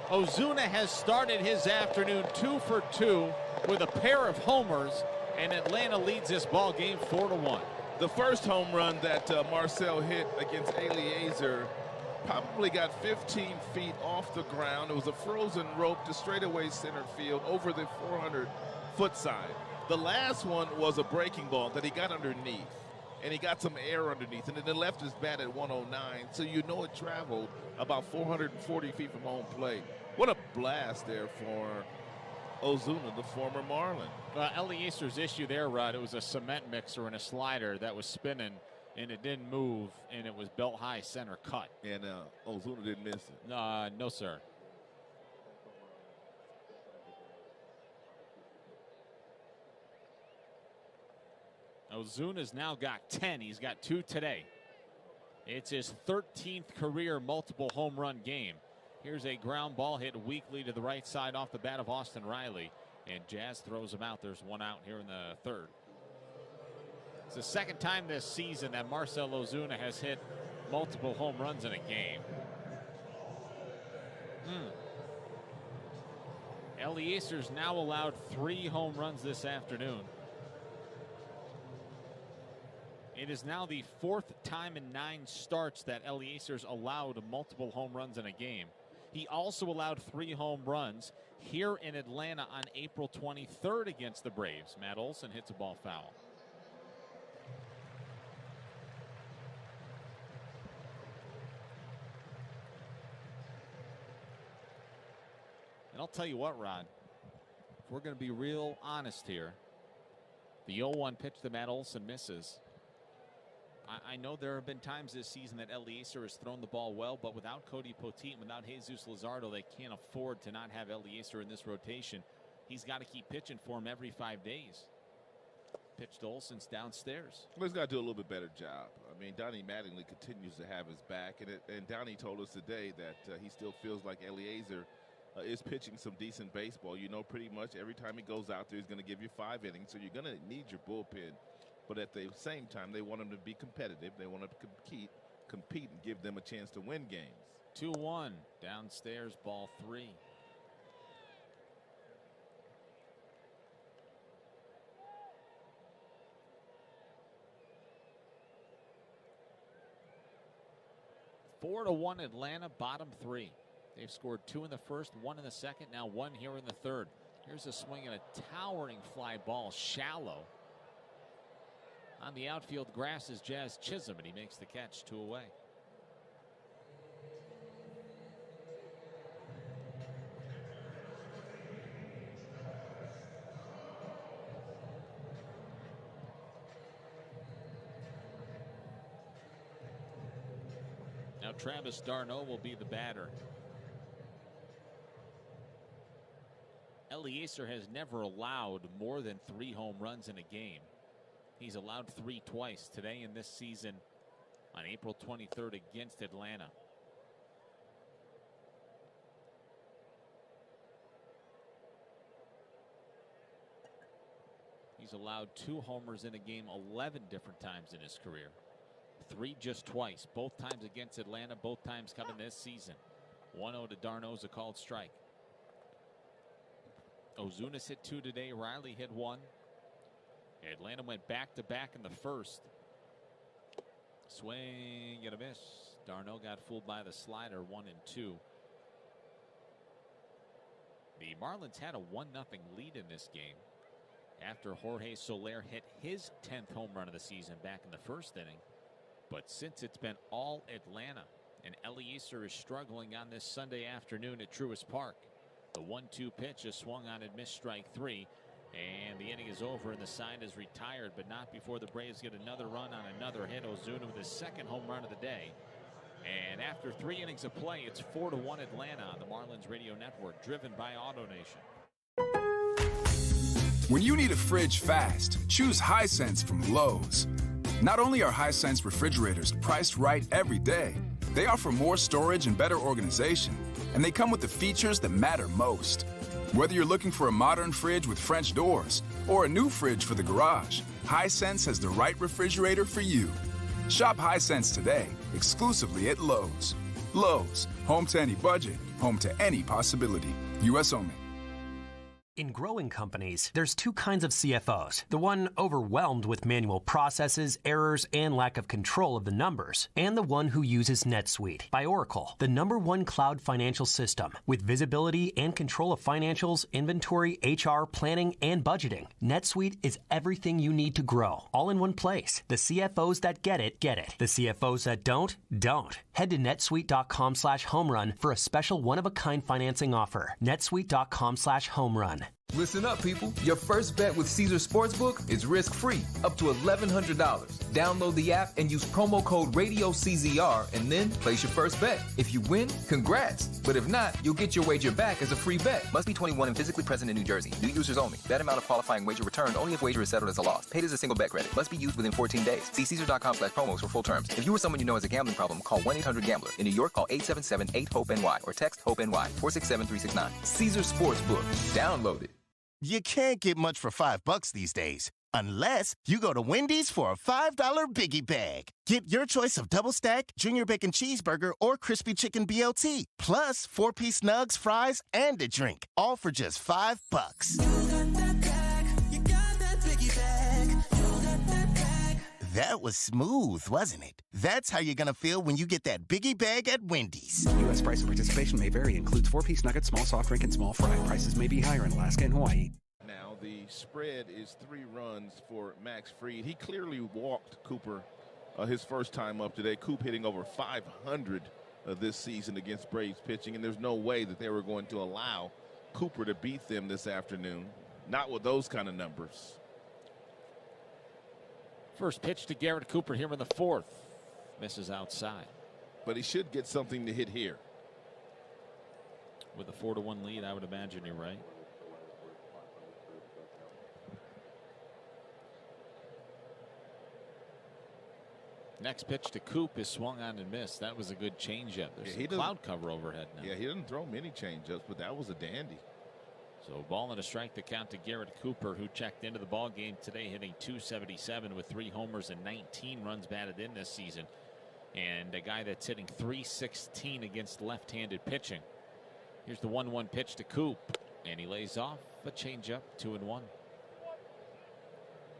Ozuna has started his afternoon 2 for 2 with a pair of homers, and Atlanta leads this ball game 4-1. The first home run that Marcell hit against Eliezer probably got 15 feet off the ground. It was a frozen rope to straightaway center field over the 400-foot side. The last one was a breaking ball that he got underneath, and he got some air underneath, and then he left his bat at 109, so you know it traveled about 440 feet from home plate. What a blast there for Ozuna, the former Marlin. Eliezer's issue there, Rod, it was a cement mixer and a slider that was spinning, and it didn't move, and it was belt high center cut. And Ozuna didn't miss it. No, sir. Ozuna's now got 10. He's got 2 today. It's his 13th career multiple home run game. Here's a ground ball hit weakly to the right side off the bat of Austin Riley. And Jazz throws him out. There's one out here in the third. It's the second time this season that Marcell Ozuna has hit multiple home runs in a game. Eliezer's now allowed 3 home runs this afternoon. It is now the 4th time in 9 starts that Eliezer's allowed multiple home runs in a game. He also allowed 3 home runs here in Atlanta on April 23rd against the Braves. Matt Olson hits a ball foul. And I'll tell you what, Rod, if we're going to be real honest here, the 0-1 pitch to Matt Olson misses. I know there have been times this season that Eliezer has thrown the ball well, but without Cody Poteet and without Jesus Luzardo, they can't afford to not have Eliezer in this rotation. He's got to keep pitching for him every 5 days. Pitch to Olson's downstairs. Well, he's got to do a little bit better job. I mean, Donnie Mattingly continues to have his back, and Donnie told us today that he still feels like Eliezer is pitching some decent baseball. You know, pretty much every time he goes out there, he's going to give you 5 innings, so you're going to need your bullpen. But at the same time, they want him to be competitive. They want to compete and give them a chance to win games. 2-1 downstairs, ball 3. Four to 1 Atlanta, bottom 3. They've scored 2 in the first, 1 in the second, now 1 here in the third. Here's a swing and a towering fly ball, shallow. On the outfield grass is Jazz Chisholm, and he makes the catch, 2 away. Now Travis d'Arnaud will be the batter. Eliezer has never allowed more than 3 home runs in a game. He's allowed 3 twice, today in this season on April 23rd against Atlanta. He's allowed 2 homers in a game 11 different times in his career. 3 just twice, both times against Atlanta, both times coming this season. 1-0 to d'Arnaud's a called strike. Ozuna's hit 2 today. Riley hit 1. Atlanta went back-to-back in the first. Swing and a miss. d'Arnaud got fooled by the slider, 1-2. The Marlins had a 1-0 lead in this game after Jorge Soler hit his 10th home run of the season back in the first inning. But since it's been all Atlanta, and Eliezer is struggling on this Sunday afternoon at Truist Park. The 1-2 pitch is swung on and missed, strike 3. And the inning is over and the sign is retired, but not before the Braves get another run on another hit. Ozuna with his 2nd home run of the day. And after 3 innings of play, it's 4-1 Atlanta on the Marlins Radio Network, driven by AutoNation. When you need a fridge fast, choose Hisense from Lowe's. Not only are Hisense refrigerators priced right every day, they offer more storage and better organization, and they come with the features that matter most. Whether you're looking for a modern fridge with French doors or a new fridge for the garage, Hisense has the right refrigerator for you. Shop Hisense today, exclusively at Lowe's. Lowe's, home to any budget, home to any possibility. U.S. only. In growing companies, there's 2 kinds of CFOs. The one overwhelmed with manual processes, errors, and lack of control of the numbers. And the one who uses NetSuite by Oracle, the #1 cloud financial system. With visibility and control of financials, inventory, HR, planning, and budgeting. NetSuite is everything you need to grow, all in one place. The CFOs that get it, get it. The CFOs that don't. Head to netsuite.com/homerun for a special one-of-a-kind financing offer. netsuite.com/homerun. Listen up, people. Your first bet with Caesar Sportsbook is risk-free, up to $1,100. Download the app and use promo code RADIOCZR and then place your first bet. If you win, congrats. But if not, you'll get your wager back as a free bet. Must be 21 and physically present in New Jersey. New users only. Bet amount of qualifying wager returned only if wager is settled as a loss. Paid as a single bet credit. Must be used within 14 days. See Caesar.com/promos for full terms. If you or someone you know has a gambling problem, call 1-800-GAMBLER. In New York, call 877-8-HOPE-NY or text HOPE-NY 467-369. Caesar Sportsbook. Download it. You can't get much for $5 these days. Unless you go to Wendy's for a $5 Biggie Bag. Get your choice of double stack, junior bacon cheeseburger, or crispy chicken BLT. Plus 4-piece nugs, fries, and a drink. All for just $5. That was smooth, wasn't it? That's how you're going to feel when you get that Biggie Bag at Wendy's. U.S. price and participation may vary. Includes 4-piece nuggets, small soft drink, and small fry. Prices may be higher in Alaska and Hawaii. Now the spread is 3 runs for Max Fried. He clearly walked Cooper his first time up today. Coop hitting over 500 this season against Braves pitching, and there's no way that they were going to allow Cooper to beat them this afternoon. Not with those kind of numbers. First pitch to Garrett Cooper here in the 4th. Misses outside. But he should get something to hit here. With a 4-1 lead, I would imagine you're right. Next pitch to Coop is swung on and missed. That was a good changeup. There's some cloud cover overhead now. Yeah, he doesn't throw many changeups, but that was a dandy. So ball and a strike to count to Garrett Cooper, who checked into the ball game today, hitting .277 with 3 homers and 19 runs batted in this season, and a guy that's hitting .316 against left-handed pitching. Here's the 1-1 pitch to Coop, and he lays off a changeup, 2-1.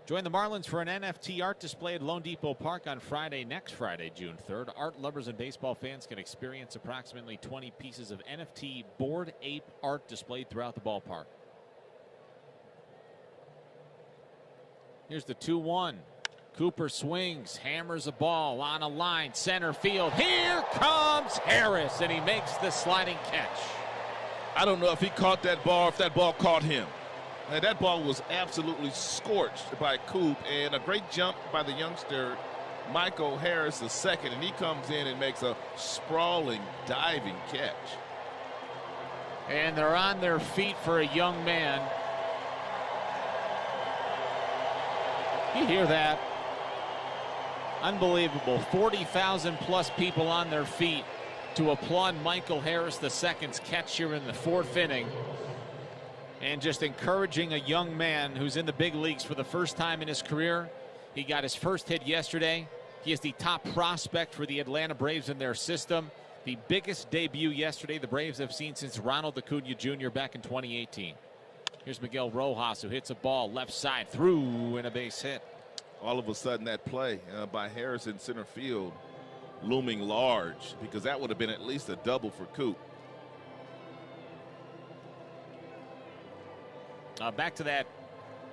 Join the Marlins for an NFT art display at Lone Depot Park on Friday, next Friday, June 3rd. Art lovers and baseball fans can experience approximately 20 pieces of NFT Bored Ape art displayed throughout the ballpark. Here's the 2-1. Cooper swings, hammers a ball on a line, center field. Here comes Harris, and he makes the sliding catch. I don't know if he caught that ball, if that ball caught him. And that ball was absolutely scorched by Coop, and a great jump by the youngster Michael Harris II, and he comes in and makes a sprawling diving catch. And they're on their feet for a young man. You hear that? Unbelievable. 40,000 plus people on their feet to applaud Michael Harris II's catch here in the 4th inning. And just encouraging a young man who's in the big leagues for the first time in his career. He got his first hit yesterday. He is the top prospect for the Atlanta Braves in their system. The biggest debut yesterday the Braves have seen since Ronald Acuna Jr. back in 2018. Here's Miguel Rojas, who hits a ball left side through and a base hit. All of a sudden that play by Harris in center field looming large, because that would have been at least a double for Coop. Back to that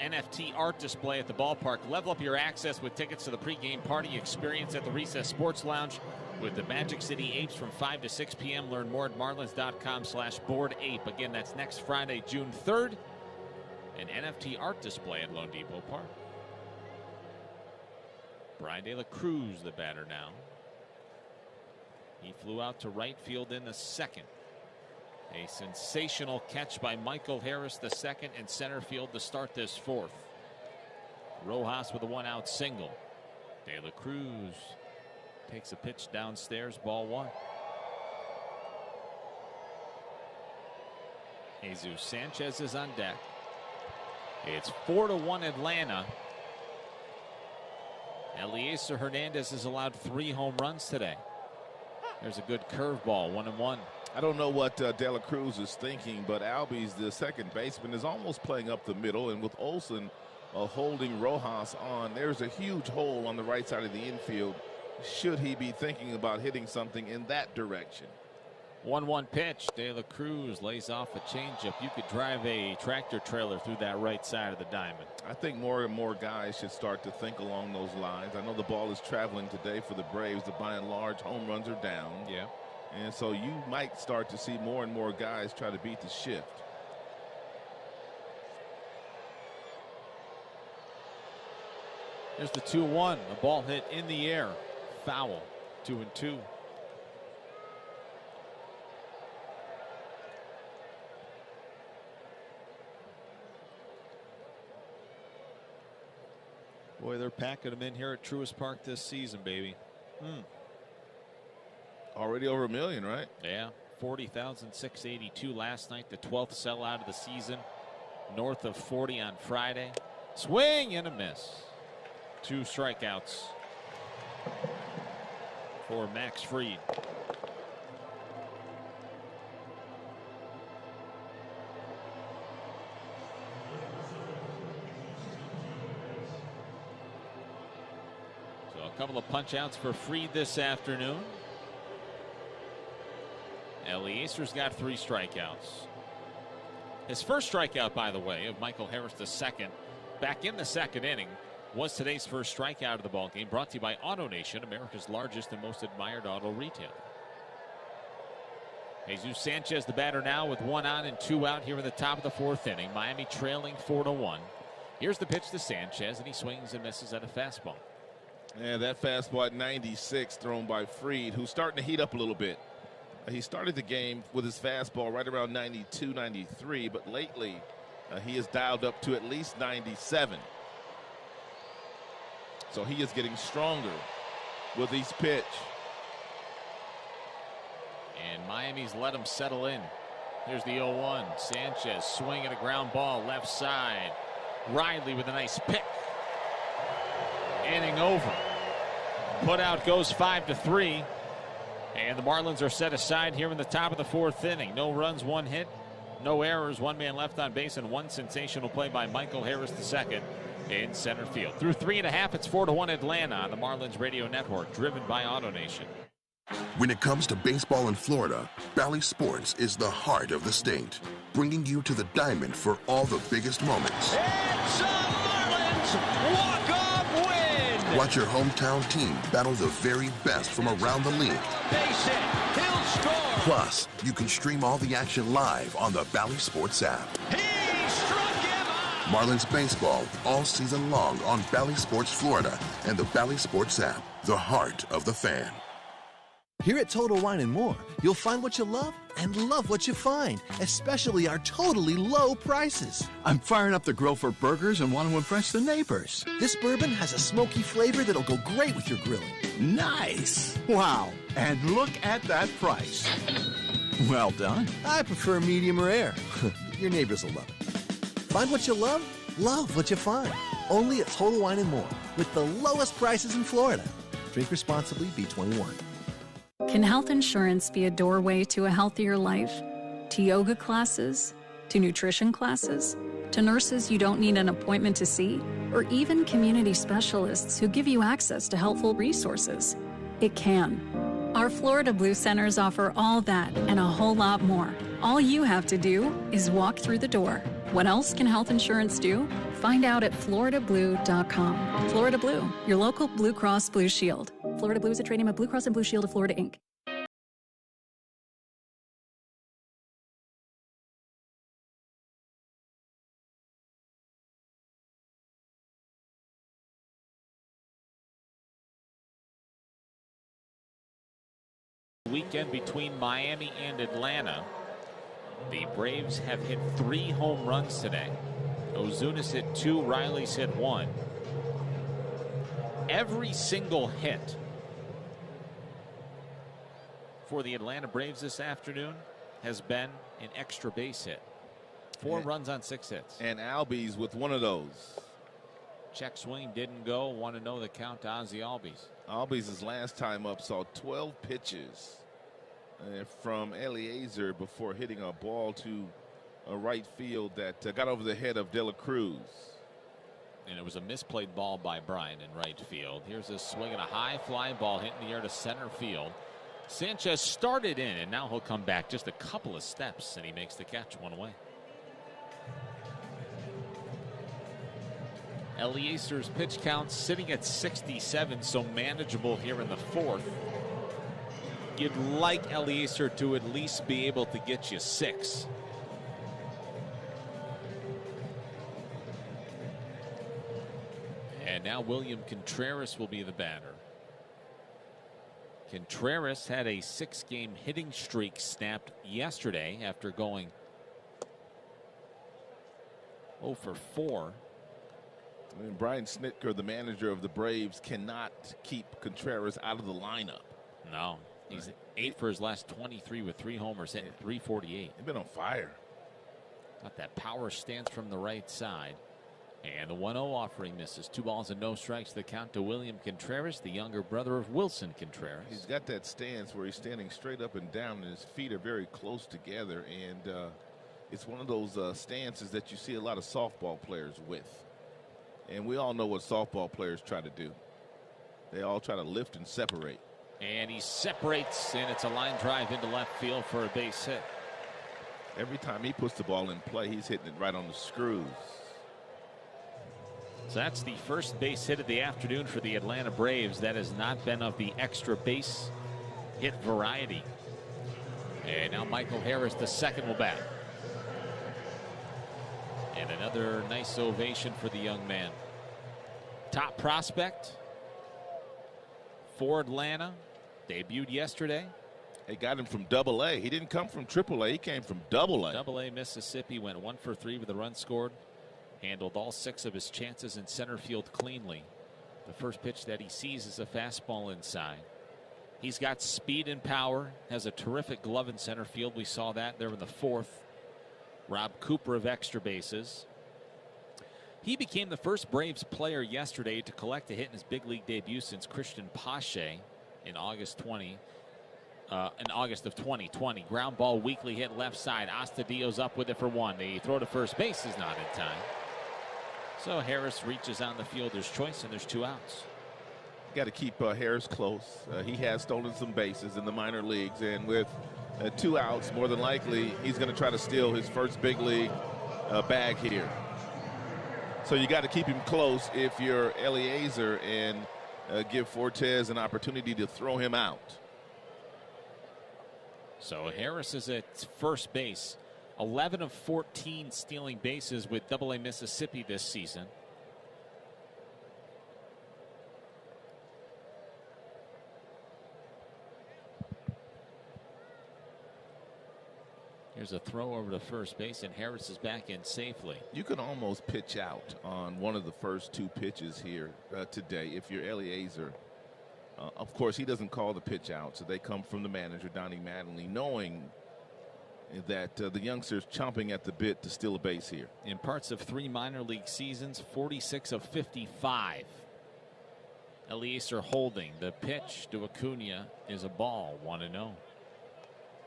NFT art display at the ballpark. Level up your access with tickets to the pregame party experience at the Recess Sports Lounge with the Magic City Apes from 5 to 6 p.m. Learn more at marlins.com/boardape. Again, that's next Friday, June 3rd. An NFT art display at Lone Depot Park. Brian De La Cruz, the batter now. He flew out to right field in the second. A sensational catch by Michael Harris, the second, in center field to start this fourth. Rojas with a one-out single. De La Cruz takes a pitch downstairs, ball one. Jesus Sanchez is on deck. It's 4-1 Atlanta. Eliezer Hernandez has allowed 3 home runs today. There's a good curveball, 1-1. I don't know what De La Cruz is thinking, but Albies, the second baseman, is almost playing up the middle, and with Olsen holding Rojas on, there's a huge hole on the right side of the infield. Should he be thinking about hitting something in that direction? 1-1 pitch. De La Cruz lays off a changeup. You could drive a tractor trailer through that right side of the diamond. I think more and more guys should start to think along those lines. I know the ball is traveling today for the Braves, but by and large, home runs are down. Yeah. And so you might start to see more and more guys try to beat the shift. Here's the 2-1. A ball hit in the air. Foul. 2-2. Boy, they're packing them in here at Truist Park this season, baby. Already over 1 million, right? Yeah, 40,682 last night, the 12th sellout of the season. North of 40 on Friday. Swing and a miss. 2 strikeouts for Max Fried. So a couple of punch outs for Fried this afternoon. Eliezer's got 3 strikeouts. His first strikeout, by the way, of Michael Harris II, back in the second inning, was today's first strikeout of the ballgame, brought to you by AutoNation, America's largest and most admired auto retailer. Jesus Sanchez, the batter now, with 1 on and 2 out here in the top of the 4th inning. Miami trailing 4-1. Here's the pitch to Sanchez, and he swings and misses at a fastball. Yeah, that fastball at 96 thrown by Fried, who's starting to heat up a little bit. He started the game with his fastball right around 92, 93, but lately he has dialed up to at least 97. So he is getting stronger with each pitch. And Miami's let him settle in. Here's the 0-1. Sanchez swinging a ground ball left side. Riley with a nice pick. Inning over. Put out goes 5-3. And the Marlins are set aside here in the top of the 4th inning. No runs, 1 hit, no errors, 1 man left on base, and 1 sensational play by Michael Harris II in center field. Through 3.5, it's 4-1 Atlanta on the Marlins Radio Network, driven by AutoNation. When it comes to baseball in Florida, Bally Sports is the heart of the state, bringing you to the diamond for all the biggest moments. It's a Marlins walk-off win! Watch your hometown team battle the very best from around the league. Base hit, he'll score! Plus, you can stream all the action live on the Bally Sports app. He struck him out! Marlins baseball all season long on Bally Sports Florida and the Bally Sports app, the heart of the fan. Here at Total Wine & More, you'll find what you love and love what you find, especially our totally low prices. I'm firing up the grill for burgers and want to impress the neighbors. This bourbon has a smoky flavor that'll go great with your grilling. Nice. Wow. And look at that price. Well done. I prefer medium rare. Your neighbors will love it. Find what you love what you find. Only at Total Wine & More, with the lowest prices in Florida. Drink responsibly, B21. Can health insurance be a doorway to a healthier life? To yoga classes? To nutrition classes? To nurses you don't need an appointment to see? Or even community specialists who give you access to helpful resources? It can. Our Florida Blue Centers offer all that and a whole lot more. All you have to do is walk through the door. What else can health insurance do? Find out at floridablue.com. Florida Blue, your local Blue Cross Blue Shield. Florida Blue is a trade name of Blue Cross and Blue Shield of Florida, Inc. Weekend between Miami and Atlanta. The Braves have hit 3 home runs today. Ozuna's hit 2, Riley's hit 1. Every single hit for the Atlanta Braves this afternoon has been an extra base hit. 4 runs on 6 hits. And Albies with one of those. Check swing didn't go. Want to know the count to Ozzie Albies. Albies' last time up saw 12 pitches from Eliezer before hitting a ball to a right field that got over the head of De La Cruz. And it was a misplayed ball by Bryan in right field. Here's a swing and a high fly ball hitting the air to center field. Sanchez started in, and now he'll come back just a couple of steps, and he makes the catch, 1 away. Eliezer's pitch count sitting at 67, so manageable here in the 4th. You'd like Eliezer to at least be able to get you 6. And now William Contreras will be the batter. Contreras had a 6-game hitting streak snapped yesterday after going 0 for 4. I mean, Brian Snitker, the manager of the Braves, cannot keep Contreras out of the lineup. No. He's 8 for his last 23 with 3 homers, hitting .348. He's been on fire. Got that power stance from the right side. And the 1-0 offering misses. 2 balls and no strikes. The count to William Contreras, the younger brother of Wilson Contreras. He's got that stance where he's standing straight up and down, and his feet are very close together. And it's one of those stances that you see a lot of softball players with. And we all know what softball players try to do. They all try to lift and separate. And he separates, and it's a line drive into left field for a base hit. Every time he puts the ball in play, he's hitting it right on the screws. So that's the first base hit of the afternoon for the Atlanta Braves. That has not been of the extra base hit variety. And now Michael Harris, the second, will bat. And another nice ovation for the young man. Top prospect for Atlanta. Debuted yesterday. They got him from Double-A. He didn't come from Triple-A. He came from Double-A. Double-A Mississippi, went 1 for 3 with a run scored. Handled all 6 of his chances in center field cleanly. The first pitch that he sees is a fastball inside. He's got speed and power. Has a terrific glove in center field. We saw that there in the 4th. Rob Cooper of extra bases. He became the first Braves player yesterday to collect a hit in his big league debut since Christian Pache in August of 2020. Ground ball weakly hit left side. Astudillo's up with it for 1. The throw to first base is not in time. So Harris reaches on the fielder's choice, and there's 2 outs. Got to keep Harris close. He has stolen some bases in the minor leagues, and with 2 outs, more than likely he's going to try to steal his first big league bag here. So you got to keep him close if you're Eliezer, and give Fortes an opportunity to throw him out. So Harris is at first base. 11 of 14 stealing bases with Double-A Mississippi this season. Here's a throw over to first base, and Harris is back in safely. You can almost pitch out on one of the first 2 pitches here today if you're Eliezer. Of course, he doesn't call the pitch out, so they come from the manager, Donnie Mattingly, knowing that the youngster's chomping at the bit to steal a base here. In parts of 3 minor league seasons, 46 of 55. Eliezer holding. The pitch to Acuna is a ball, 1-0.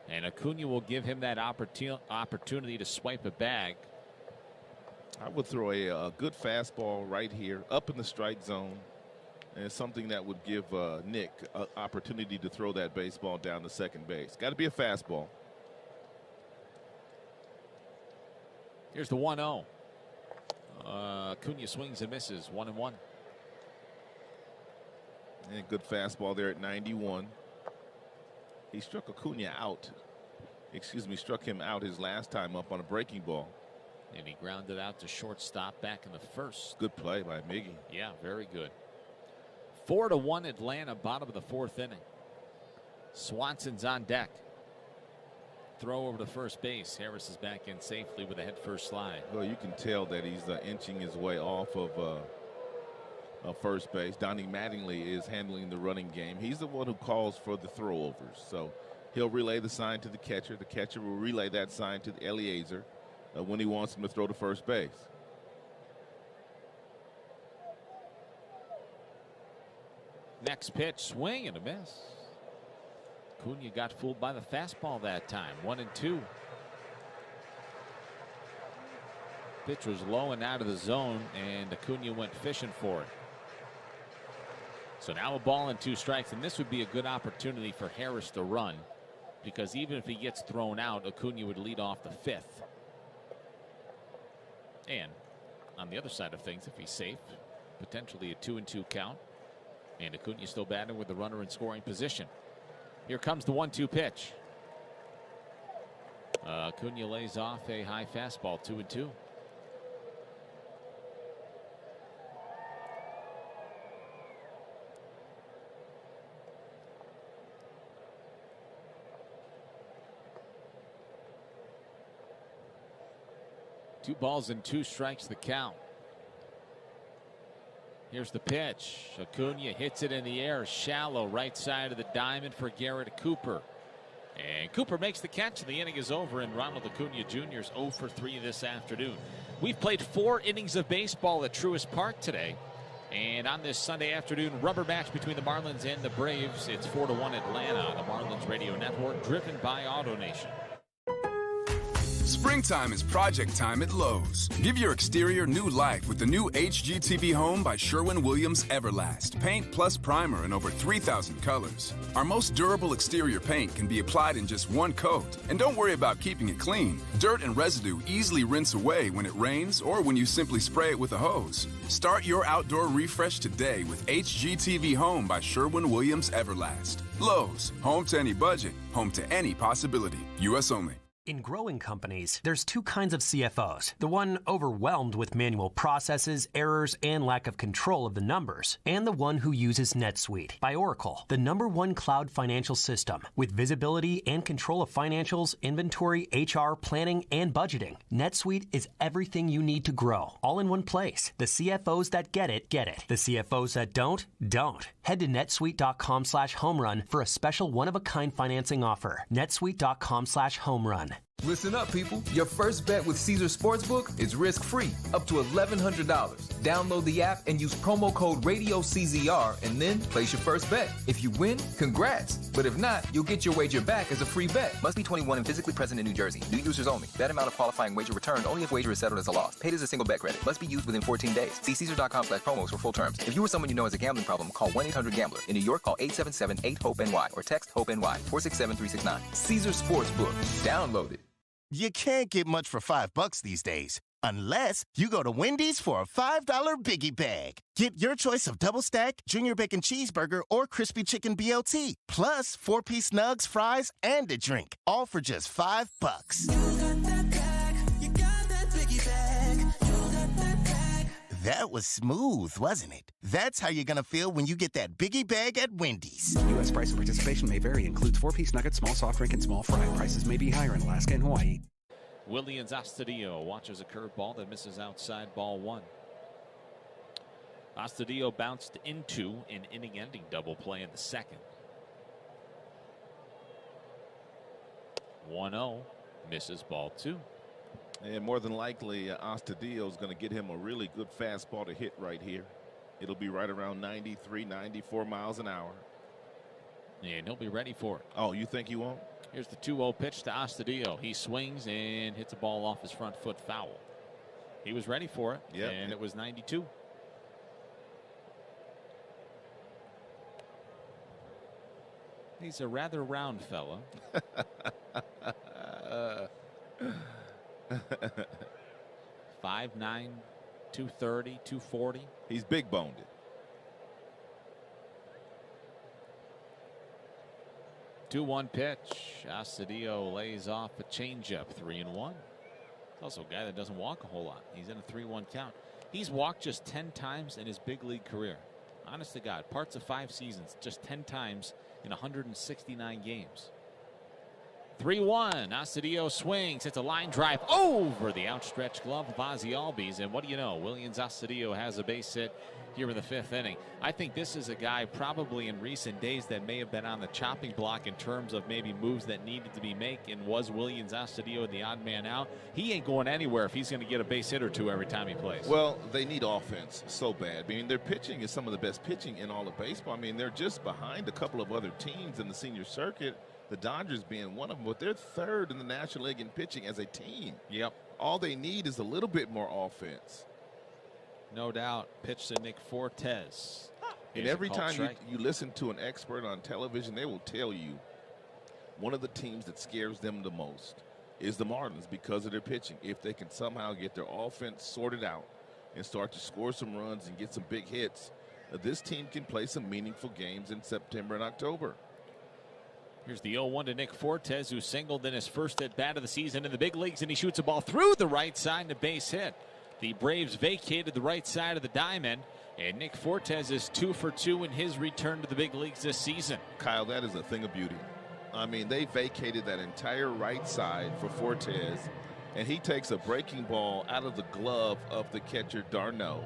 And Acuna will give him that opportunity to swipe a bag. I would throw a good fastball right here up in the strike zone. And it's something that would give Nick an opportunity to throw that baseball down to second base. Got to be a fastball. Here's the 1-0. Acuna swings and misses, 1-1. And good fastball there at 91. He struck Acuna out. Struck him out his last time up on a breaking ball. And he grounded out to shortstop back in the first. Good play by Miggy. Yeah, very good. 4-1 Atlanta, bottom of the 4th inning. Swanson's on deck. Throw over to first base. Harris is back in safely with a head-first slide. Well, you can tell that he's inching his way off of first base. Donnie Mattingly is handling the running game. He's the one who calls for the throwovers. So he'll relay the sign to the catcher. The catcher will relay that sign to the Eliezer when he wants him to throw to first base. Next pitch, swing and a miss. Acuna got fooled by the fastball that time. 1-2. Pitch was low and out of the zone, and Acuna went fishing for it. So now a ball and 2 strikes, and this would be a good opportunity for Harris to run, because even if he gets thrown out, Acuna would lead off the 5th. And on the other side of things, if he's safe, potentially a 2-2 count. And Acuna still batting with the runner in scoring position. Here comes the 1-2 pitch. Acuna lays off a high fastball, 2-2. Two balls and 2 strikes the count. Here's the pitch. Acuna hits it in the air, shallow, right side of the diamond for Garrett Cooper. And Cooper makes the catch, and the inning is over, and Ronald Acuna Jr. is 0 for 3 this afternoon. We've played 4 innings of baseball at Truist Park today. And on this Sunday afternoon rubber match between the Marlins and the Braves, it's 4-1 Atlanta on the Marlins Radio Network, driven by AutoNation. Springtime is project time at Lowe's. Give your exterior new life with the new HGTV Home by Sherwin-Williams Everlast. Paint plus primer in over 3,000 colors. Our most durable exterior paint can be applied in just 1 coat. And don't worry about keeping it clean. Dirt and residue easily rinse away when it rains or when you simply spray it with a hose. Start your outdoor refresh today with HGTV Home by Sherwin-Williams Everlast. Lowe's, home to any budget, home to any possibility. U.S. only. In growing companies, there's 2 kinds of CFOs. The one overwhelmed with manual processes, errors, and lack of control of the numbers. And the one who uses NetSuite by Oracle, the #1 cloud financial system. With visibility and control of financials, inventory, HR, planning, and budgeting. NetSuite is everything you need to grow, all in one place. The CFOs that get it, get it. The CFOs that don't. Head to netsuite.com/homerun for a special one-of-a-kind financing offer. netsuite.com/homerun. Listen up, people. Your first bet with Caesar Sportsbook is risk-free, up to $1,100. Download the app and use promo code RADIOCZR and then place your first bet. If you win, congrats. But if not, you'll get your wager back as a free bet. Must be 21 and physically present in New Jersey. New users only. Bet amount of qualifying wager returned only if wager is settled as a loss. Paid as a single bet credit. Must be used within 14 days. See Caesar.com/promos for full terms. If you or someone you know has a gambling problem, call 1-800-GAMBLER. In New York, call 877-8-HOPE-NY or text HOPE-NY 467-369. Caesar Sportsbook. Download it. You can't get much for $5 these days. Unless you go to Wendy's for a $5 Biggie Bag. Get your choice of double stack, junior bacon cheeseburger, or crispy chicken BLT. Plus 4-piece nugs, fries, and a drink. All for just $5. That was smooth, wasn't it? That's how you're going to feel when you get that Biggie Bag at Wendy's. U.S. price and participation may vary. Includes 4-piece nuggets, small soft drink, and small fry. Prices may be higher in Alaska and Hawaii. Willians Astudillo watches a curveball that misses outside, ball 1. Astudillo bounced into an inning-ending double play in the second. 1-0. Misses ball 2. And more than likely, Astudillo is going to get him a really good fastball to hit right here. It'll be right around 93, 94 miles an hour. And he'll be ready for it. Oh, you think he won't? Here's the 2-0 pitch to Astudillo. He swings and hits a ball off his front foot foul. He was ready for it, and it was 92. He's a rather round fella. 5'9", 230, 240. He's big boned it. 2-1 pitch. Astudillo lays off a changeup. 3-1. Also a guy that doesn't walk a whole lot. He's in a 3-1 count. He's walked just 10 times in his big league career. Honest to God, parts of 5 seasons, just 10 times in 169 games. 3-1. Astudillo swings. It's a line drive over the outstretched glove of Ozzie Albies. And what do you know? Willians Astudillo has a base hit here in the 5th inning. I think this is a guy probably in recent days that may have been on the chopping block in terms of maybe moves that needed to be made. And was Willians Astudillo the odd man out? He ain't going anywhere if he's going to get a base hit or 2 every time he plays. Well, they need offense so bad. I mean, their pitching is some of the best pitching in all of baseball. I mean, they're just behind a couple of other teams in the senior circuit. The Dodgers being one of them, but they're 3rd in the National League in pitching as a team. Yep. All they need is a little bit more offense. No doubt. Pitch to Nick Fortes. And every time you listen to an expert on television, they will tell you one of the teams that scares them the most is the Marlins because of their pitching. If they can somehow get their offense sorted out and start to score some runs and get some big hits, this team can play some meaningful games in September and October. Here's the 0-1 to Nick Fortes, who singled in his first at-bat of the season in the big leagues, and he shoots a ball through the right side and a base hit. The Braves vacated the right side of the diamond, and Nick Fortes is 2 for 2 in his return to the big leagues this season. Kyle, that is a thing of beauty. I mean, they vacated that entire right side for Fortes, and he takes a breaking ball out of the glove of the catcher Darno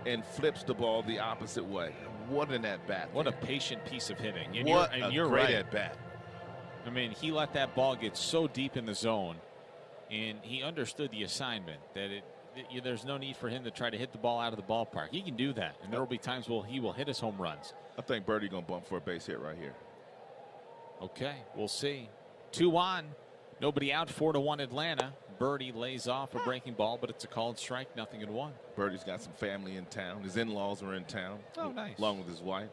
and flips the ball the opposite way. What an at-bat. What a patient piece of hitting. And you're great right. At-bat. I mean, he let that ball get so deep in the zone, and he understood the assignment that there's no need for him to try to hit the ball out of the ballpark. He can do that, and there will be times where he will hit his home runs. I think Birdie going to bump for a base hit right here. Okay, we'll see. 2-on. Nobody out. 4-1 Atlanta. Birdie lays off a breaking ball, but it's a called strike. 0-1. Birdie's got some family in town. His in-laws are in town. Oh, nice. Along with his wife.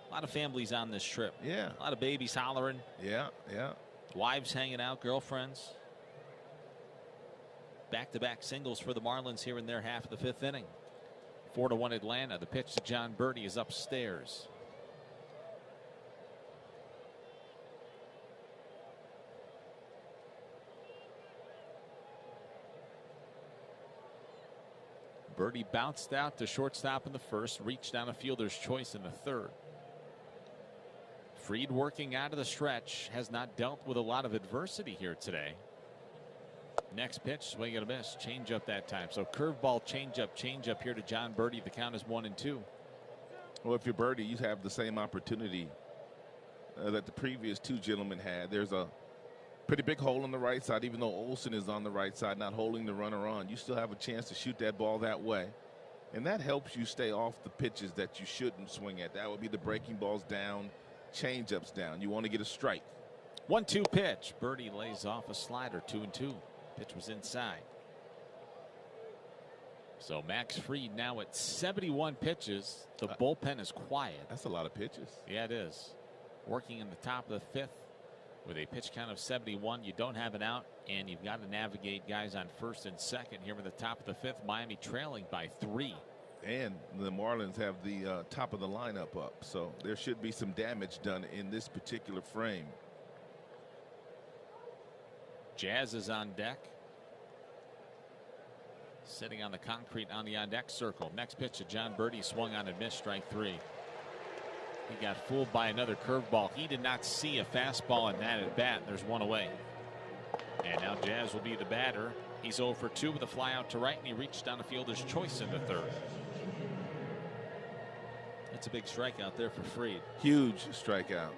A lot of families on this trip. Yeah. A lot of babies hollering. Yeah. Wives hanging out, girlfriends. Back-to-back singles for the Marlins here in their half of the 5th inning. 4-1 Atlanta. The pitch to John Birdie is upstairs. Birdie bounced out to shortstop in the 1st, reached down a fielder's choice in the 3rd. Fried working out of the stretch, has not dealt with a lot of adversity here today. Next pitch, swing and a miss, changeup that time. So curveball, changeup here to John Birdie. The count is 1-2. Well, if you're Birdie, you have the same opportunity that the previous 2 gentlemen had. There's a pretty big hole on the right side, even though Olsen is on the right side, not holding the runner on. You still have a chance to shoot that ball that way. And that helps you stay off the pitches that you shouldn't swing at. That would be the breaking balls down, changeups down. You want to get a strike. 1-2 pitch. Birdie lays off a slider. 2-2. Pitch was inside. So Max Fried now at 71 pitches. The bullpen is quiet. That's a lot of pitches. Yeah, it is. Working in the top of the 5th with a pitch count of 71. You don't have an out, and you've got to navigate guys on 1st and 2nd here in the top of the 5th. Miami trailing by 3. And the Marlins have the top of the lineup up, so there should be some damage done in this particular frame. Jazz is on deck. Sitting on the concrete on the on-deck circle. Next pitch to John Birdie, swung on and missed, strike 3. He got fooled by another curveball. He did not see a fastball in that at bat. There's one away. And now Jazz will be the batter. He's 0 for 2 with a fly out to right, and he reached down a fielder's choice in the 3rd. That's a big strikeout there for Fried. Huge strikeout.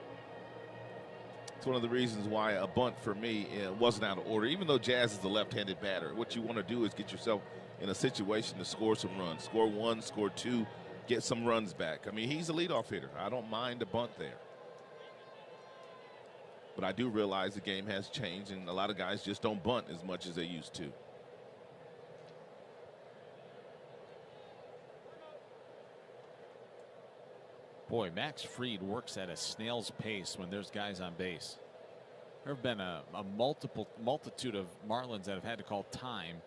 It's one of the reasons why a bunt for me wasn't out of order. Even though Jazz is a left-handed batter, what you want to do is get yourself in a situation to score some runs. Score one, score two, get some runs back. I mean, he's a leadoff hitter. I don't mind a bunt there. But I do realize the game has changed, and a lot of guys just don't bunt as much as they used to. Boy, Max Fried works at a snail's pace when there's guys on base. There have been a multitude of Marlins that have had to call time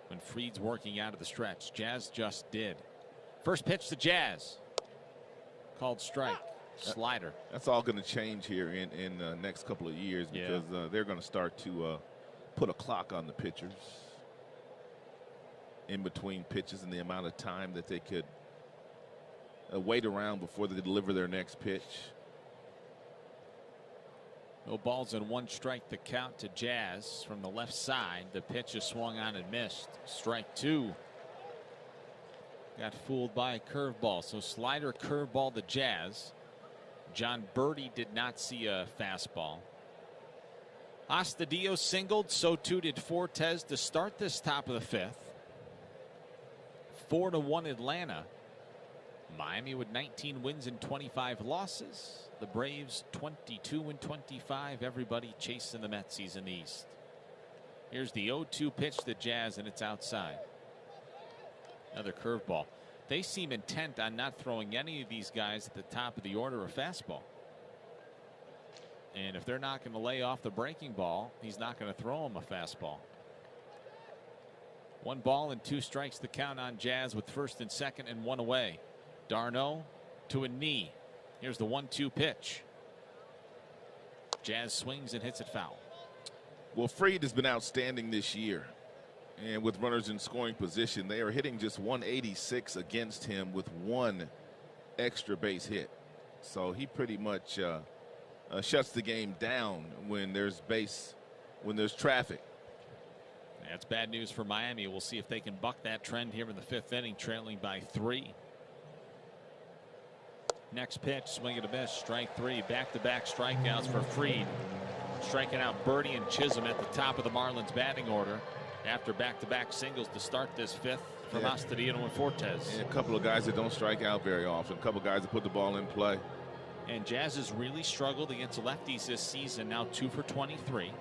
when Fried's working out of the stretch. Jazz just did. First pitch to Jazz. Called strike. Slider. That's all going to change here in the next couple of years because they're going to start to put a clock on the pitchers in between pitches and the amount of time that they could wait around before they deliver their next pitch. No balls and one strike to count to Jazz from the left side. The pitch is swung on and missed. Strike two. Got fooled by a curveball. So slider, curveball to Jazz. John Birdie did not see a fastball. Astudillo singled, so too did Fortes to start this top of the fifth. 4-1 Atlanta. Miami with 19 wins and 25 losses. The Braves 22 and 25. Everybody chasing the Mets in the East. Here's the 0-2 pitch to Jazz, and it's outside. Another curveball. They seem intent on not throwing any of these guys at the top of the order a fastball. And if they're not going to lay off the breaking ball, he's not going to throw him a fastball. 1 ball and 2 strikes to count on Jazz with first and second and 1 away. Darno to a knee. Here's the 1-2 pitch. Jazz swings and hits it foul. Well, Fried has been outstanding this year. And with runners in scoring position, they are hitting just 186 against him with 1 extra base hit. So he pretty much shuts the game down when there's traffic. That's bad news for Miami. We'll see if they can buck that trend here in the 5th inning, trailing by 3. Next pitch, swing and a miss, strike 3. Back-to-back strikeouts for Fried. Striking out Birdie and Chisholm at the top of the Marlins batting order after back-to-back singles to start this 5th from Astudillo and Fortes. And a couple of guys that don't strike out very often. A couple of guys that put the ball in play. And Jazz has really struggled against lefties this season, now 2 for 23.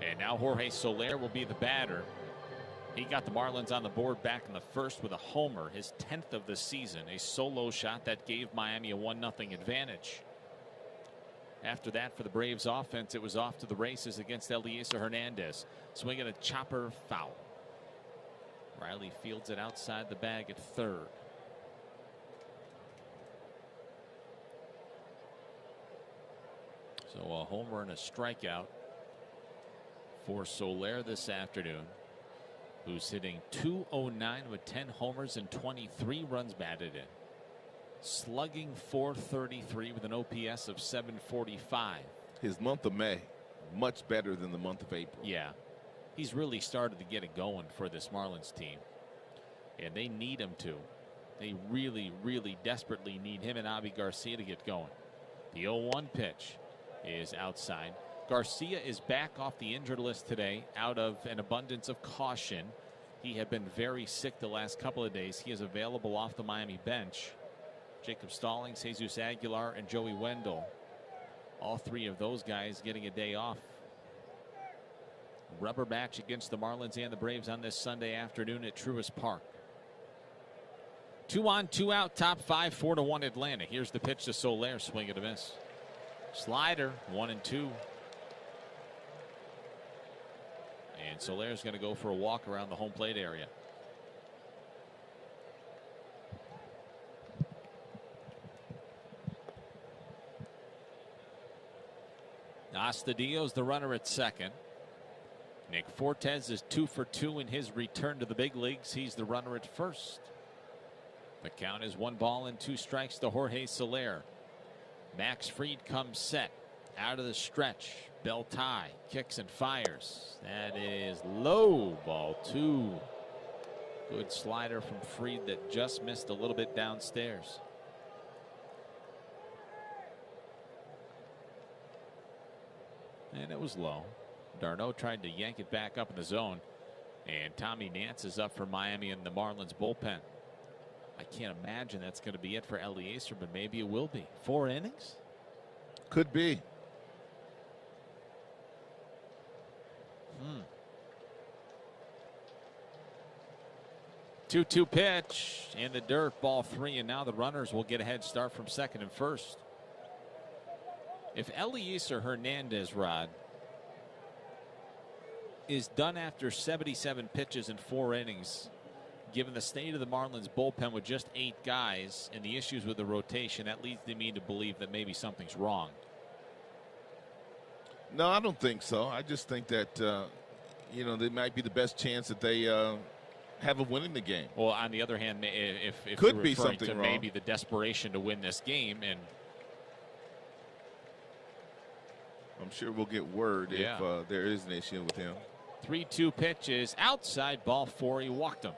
And now Jorge Soler will be the batter. He got the Marlins on the board back in the 1st with a homer, his 10th of the season, a solo shot that gave Miami a 1-0 advantage. After that, for the Braves offense, it was off to the races against Eliezer Hernandez. Swinging a chopper, foul. Riley fields it outside the bag at 3rd. So a homer and a strikeout for Soler this afternoon, who's hitting .209 with 10 homers and 23 runs batted in. Slugging .433 with an OPS of 745. His month of May, much better than the month of April. Yeah. He's really started to get it going for this Marlins team. And they need him to. They really, really desperately need him and Avi Garcia to get going. The 0-1 pitch is outside. Garcia is back off the injured list today out of an abundance of caution. He had been very sick the last couple of days. He is available off the Miami bench. Jacob Stallings, Jesus Aguilar, and Joey Wendell. All 3 of those guys getting a day off. Rubber match against the Marlins and the Braves on this Sunday afternoon at Truist Park. 2 on, 2 out, top 5, 4-1 Atlanta. Here's the pitch to Soler, swing and a miss. Slider, 1-2. And Soler's going to go for a walk around the home plate area. Astudillo's the runner at 2nd. Nick Fortes is 2 for 2 in his return to the big leagues. He's the runner at 1st. The count is 1 ball and 2 strikes to Jorge Soler. Max Fried comes set out of the stretch. Bell tie, kicks and fires. That is low, ball 2. Good slider from Fried that just missed a little bit downstairs. And it was low. Darno tried to yank it back up in the zone. And Tommy Nance is up for Miami in the Marlins bullpen. I can't imagine that's going to be it for Eliezer, but maybe it will be. 4 innings? Could be. 2-2 pitch in the dirt, ball 3, and now the runners will get a head start from second and first. If Eliezer Hernandez, Rod, is done after 77 pitches in 4 innings, given the state of the Marlins bullpen with just 8 guys and the issues with the rotation, that leads me to believe that maybe something's wrong. No, I don't think so. I just think that, they might be the best chance that they have of winning the game. Well, on the other hand, if could you're be referring something to wrong. maybe the desperation to win this game, and I'm sure we'll get word if there is an issue with him. 3-2 pitches outside, ball 4. He walked him.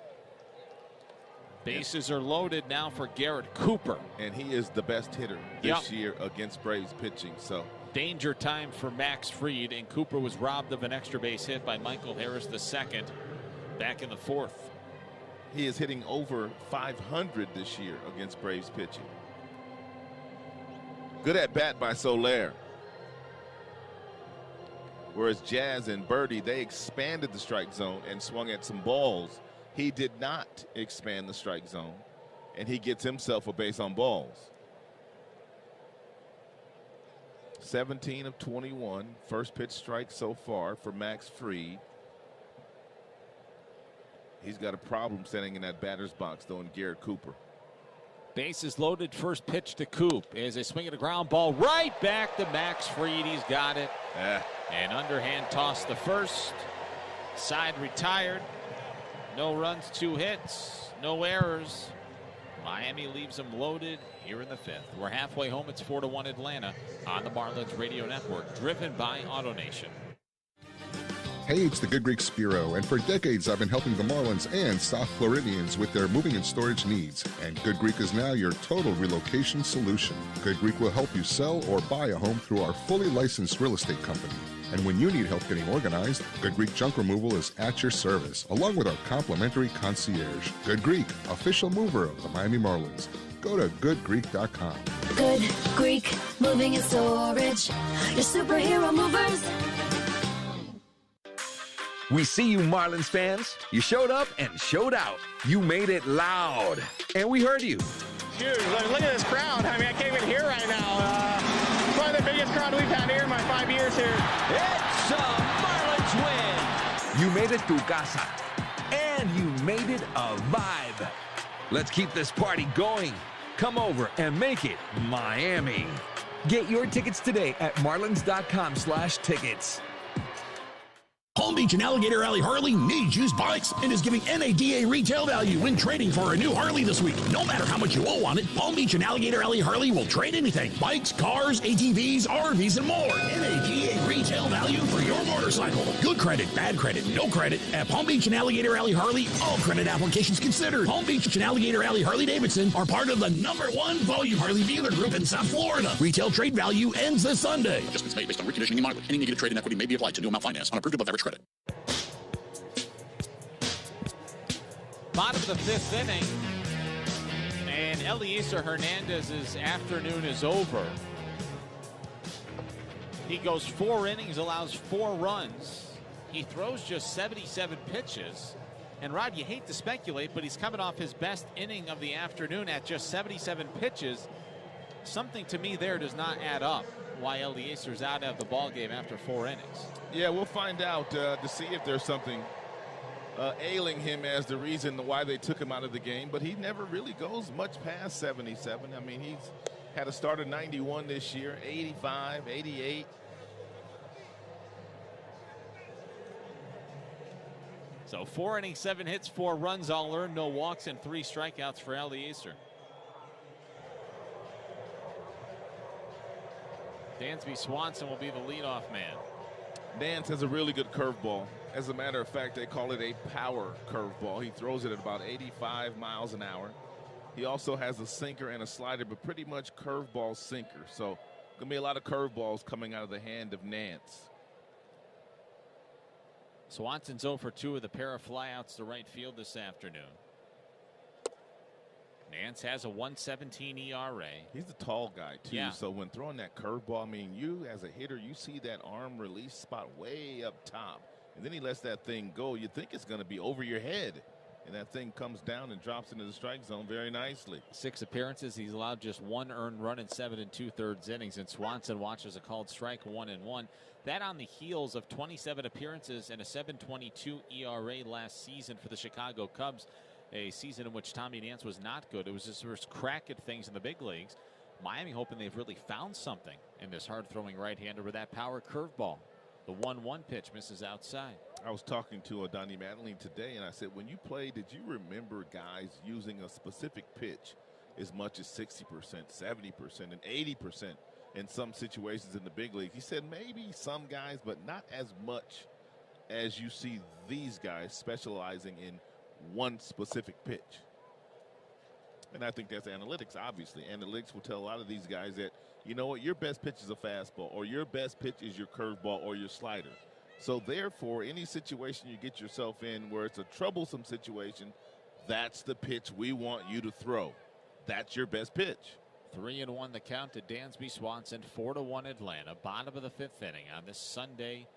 Bases are loaded now for Garrett Cooper. And he is the best hitter this year against Braves pitching. So danger time for Max Fried, and Cooper was robbed of an extra base hit by Michael Harris II back in the 4th. He is hitting over 500 this year against Braves pitching. Good at bat by Soler. Whereas Jazz and Birdie, they expanded the strike zone and swung at some balls. He did not expand the strike zone, and he gets himself a base on balls. 17 of 21, first pitch strike so far for Max Fried. He's got a problem standing in that batter's box, though, in Garrett Cooper. Bases loaded, first pitch to Coop as they swing at a ground ball right back to Max Fried. He's got it. And underhand toss the first. Side retired. No runs, 2 hits, no errors. Miami leaves them loaded here in the 5th. We're halfway home. It's 4-1 Atlanta on the Marlins Radio Network, driven by AutoNation. Hey, it's the Good Greek Spiro, and for decades I've been helping the Marlins and South Floridians with their moving and storage needs. And Good Greek is now your total relocation solution. Good Greek will help you sell or buy a home through our fully licensed real estate company. And when you need help getting organized, Good Greek Junk Removal is at your service, along with our complimentary concierge. Good Greek, official mover of the Miami Marlins. Go to goodgreek.com. Good Greek Moving and Storage, your superhero movers. We see you, Marlins fans. You showed up and showed out. You made it loud. And we heard you. Huge. Look at this crowd. I mean, I can't even hear right now. It's probably the biggest crowd we've had here in my 5 years here. It's a Marlins win. You made it tu casa. And you made it a vibe. Let's keep this party going. Come over and make it Miami. Get your tickets today at marlins.com/tickets. Palm Beach and Alligator Alley Harley needs used bikes and is giving NADA retail value when trading for a new Harley this week. No matter how much you owe on it, Palm Beach and Alligator Alley Harley will trade anything. Bikes, cars, ATVs, RVs, and more. NADA retail value for your motorcycle. Good credit, bad credit, no credit. At Palm Beach and Alligator Alley Harley, all credit applications considered. Palm Beach and Alligator Alley Harley-Davidson are part of the #1 volume Harley dealer group in South Florida. Retail trade value ends this Sunday. Adjustments made based on reconditioning and mileage. Any negative trade in equity may be applied to new amount finance on approved above average credit. Bottom of the 5th inning, and Eliezer Hernandez's afternoon is over. He goes 4 innings, allows 4 runs. He throws just 77 pitches. And Rod, you hate to speculate, but he's coming off his best inning of the afternoon at just 77 pitches. Something to me there does not add up. Why Eliezer's out of the ballgame after 4 innings. Yeah, we'll find out to see if there's something ailing him as the reason why they took him out of the game. But he never really goes much past 77. I mean, he's had a start of 91 this year, 85, 88. So 4 innings, 7 hits, 4 runs, all earned, no walks, and 3 strikeouts for Eliezer. Dansby Swanson will be the leadoff man. Nance has a really good curveball. As a matter of fact, they call it a power curveball. He throws it at about 85 miles an hour. He also has a sinker and a slider, but pretty much curveball sinker. So going to be a lot of curveballs coming out of the hand of Nance. Swanson's 0 for 2 with a pair of flyouts to right field this afternoon. Nance has a 1.17 ERA. He's a tall guy, too. Yeah. So when throwing that curveball, I mean, you as a hitter, you see that arm release spot way up top. And then he lets that thing go. You think it's going to be over your head. And that thing comes down and drops into the strike zone very nicely. 6 appearances. He's allowed just 1 earned run in 7 2/3 innings. And Swanson watches a called strike, 1-1. That on the heels of 27 appearances and a 7.22 ERA last season for the Chicago Cubs. A season in which Tommy Nance was not good. It was his first crack at things in the big leagues. Miami hoping they've really found something in this hard-throwing right-hander with that power curveball. The 1-1 pitch misses outside. I was talking to Donnie Madeline today, and I said, when you play, did you remember guys using a specific pitch as much as 60%, 70%, and 80% in some situations in the big league? He said maybe some guys, but not as much as you see these guys specializing in one specific pitch. And I think that's analytics, obviously. Analytics will tell a lot of these guys that, you know what, your best pitch is a fastball, or your best pitch is your curveball or your slider. So therefore, any situation you get yourself in where it's a troublesome situation, that's the pitch we want you to throw. That's your best pitch. 3-1 the count to Dansby Swanson. 4-1 Atlanta. Bottom of the 5th inning on this Sunday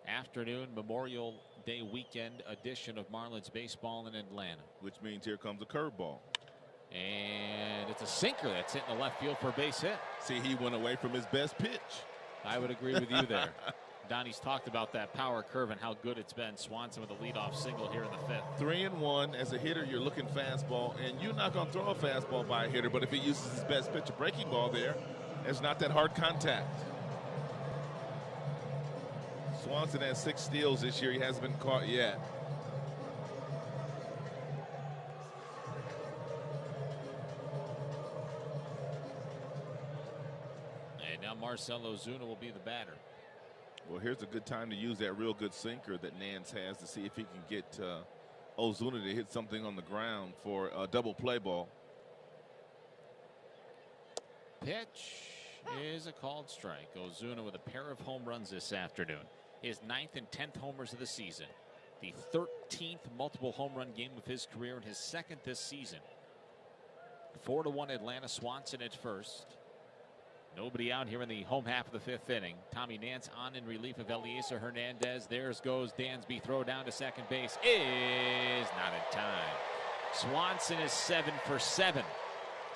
afternoon, Memorial Day weekend edition of Marlins baseball in Atlanta. Which means here comes a curveball. And it's a sinker that's hitting the left field for a base hit. See, he went away from his best pitch. I would agree with you there. Donnie's talked about that power curve and how good it's been. Swanson with a leadoff single here in the 5th. 3-1. As a hitter, you're looking fastball, and you're not going to throw a fastball by a hitter, but if he uses his best pitch, a breaking ball there, it's not that hard contact. Swanson has 6 steals this year. He hasn't been caught yet. And now Marcell Ozuna will be the batter. Well, here's a good time to use that real good sinker that Nance has to see if he can get Ozuna to hit something on the ground for a double play ball. Pitch is a called strike. Ozuna with a pair of home runs this afternoon. His 9th and 10th homers of the season. The 13th multiple home run game of his career and his 2nd this season. 4-1 Atlanta. Swanson at first. Nobody out here in the home half of the 5th inning. Tommy Nance on in relief of Eliezer Hernandez. There's goes Dansby. Throw down to second base. Is not in time. Swanson is 7 for 7.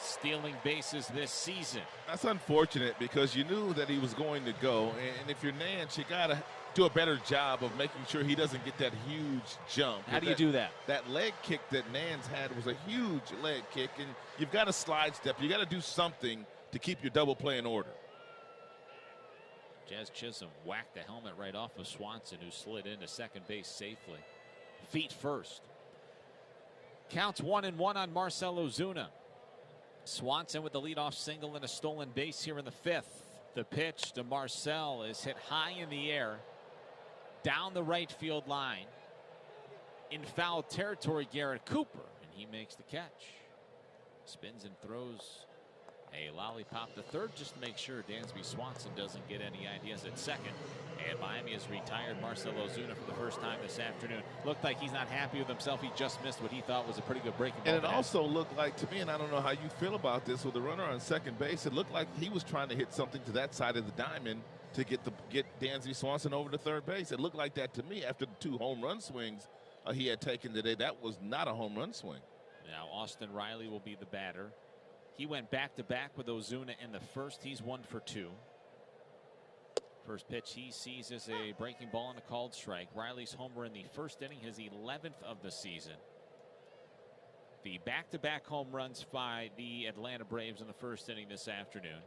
Stealing bases this season. That's unfortunate because you knew that he was going to go. And if you're Nance, you got to do a better job of making sure he doesn't get that huge jump. How do you do that? That leg kick that Nance had was a huge leg kick, and you've got to slide step. You got to do something to keep your double play in order. Jazz Chisholm whacked the helmet right off of Swanson, who slid into second base safely. Feet first. Counts 1-1 on Marcell Ozuna. Swanson with the leadoff single and a stolen base here in the 5th. The pitch to Marcell is hit high in the air, down the right field line. In foul territory, Garrett Cooper, and he makes the catch. Spins and throws a lollipop to third just to make sure Dansby Swanson doesn't get any ideas at second. And Miami has retired Marcell Ozuna for the first time this afternoon. Looked like he's not happy with himself. He just missed what he thought was a pretty good breaking ball. And it also looked like to me, and I don't know how you feel about this, with the runner on second base, it looked like he was trying to hit something to that side of the diamond to get Dansby Swanson over to third base. It looked like that to me after the 2 home run swings he had taken today. That was not a home run swing. Now Austin Riley will be the batter. He went back-to-back with Ozuna in the 1st. He's 1 for 2. First pitch he sees is a breaking ball and a called strike. Riley's homer in the 1st inning, his 11th of the season. The back-to-back home runs by the Atlanta Braves in the 1st inning this afternoon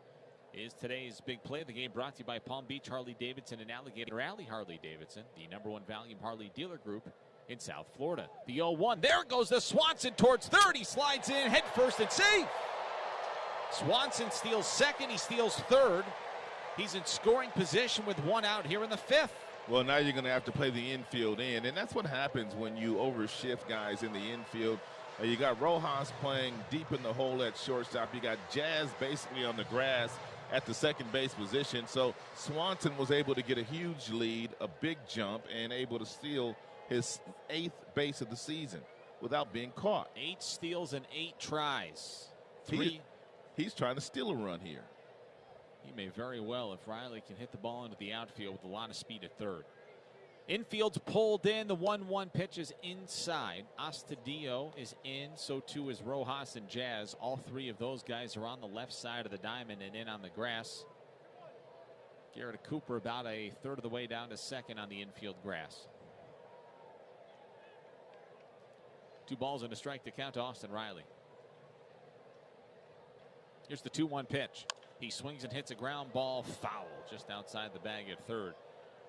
is today's big play of the game, brought to you by Palm Beach Harley-Davidson and Alligator Alley Harley-Davidson, the #1 Valium Harley dealer group in South Florida. The 0-1. There goes the Swanson towards third. He slides in head first and safe. Swanson steals second. He steals third. He's in scoring position with 1 out here in the 5th. Well, now you're going to have to play the infield in, and that's what happens when you overshift guys in the infield. You got Rojas playing deep in the hole at shortstop. You got Jazz basically on the grass at the second base position. So Swanson was able to get a huge lead, a big jump, and able to steal his 8th base of the season without being caught. 8 steals and 8 tries. He's trying to steal a run here. He may very well if Riley can hit the ball into the outfield with a lot of speed at third. Infield's pulled in. The 1-1 pitch is inside. Astudillo is in. So too is Rojas and Jazz. All 3 of those guys are on the left side of the diamond and in on the grass. Garrett Cooper about a third of the way down to second on the infield grass. 2 balls and a strike to count to Austin Riley. Here's the 2-1 pitch. He swings and hits a ground ball foul just outside the bag at third.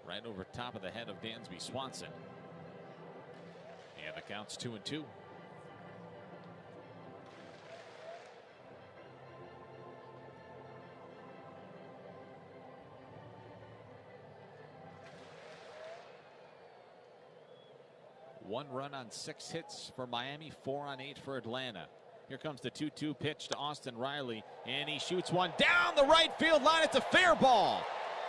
Right over top of the head of Dansby Swanson. And the count's 2-2. One run on 6 hits for Miami, 4 on 8 for Atlanta. Here comes the 2-2 pitch to Austin Riley, and he shoots one down the right field line. It's a fair ball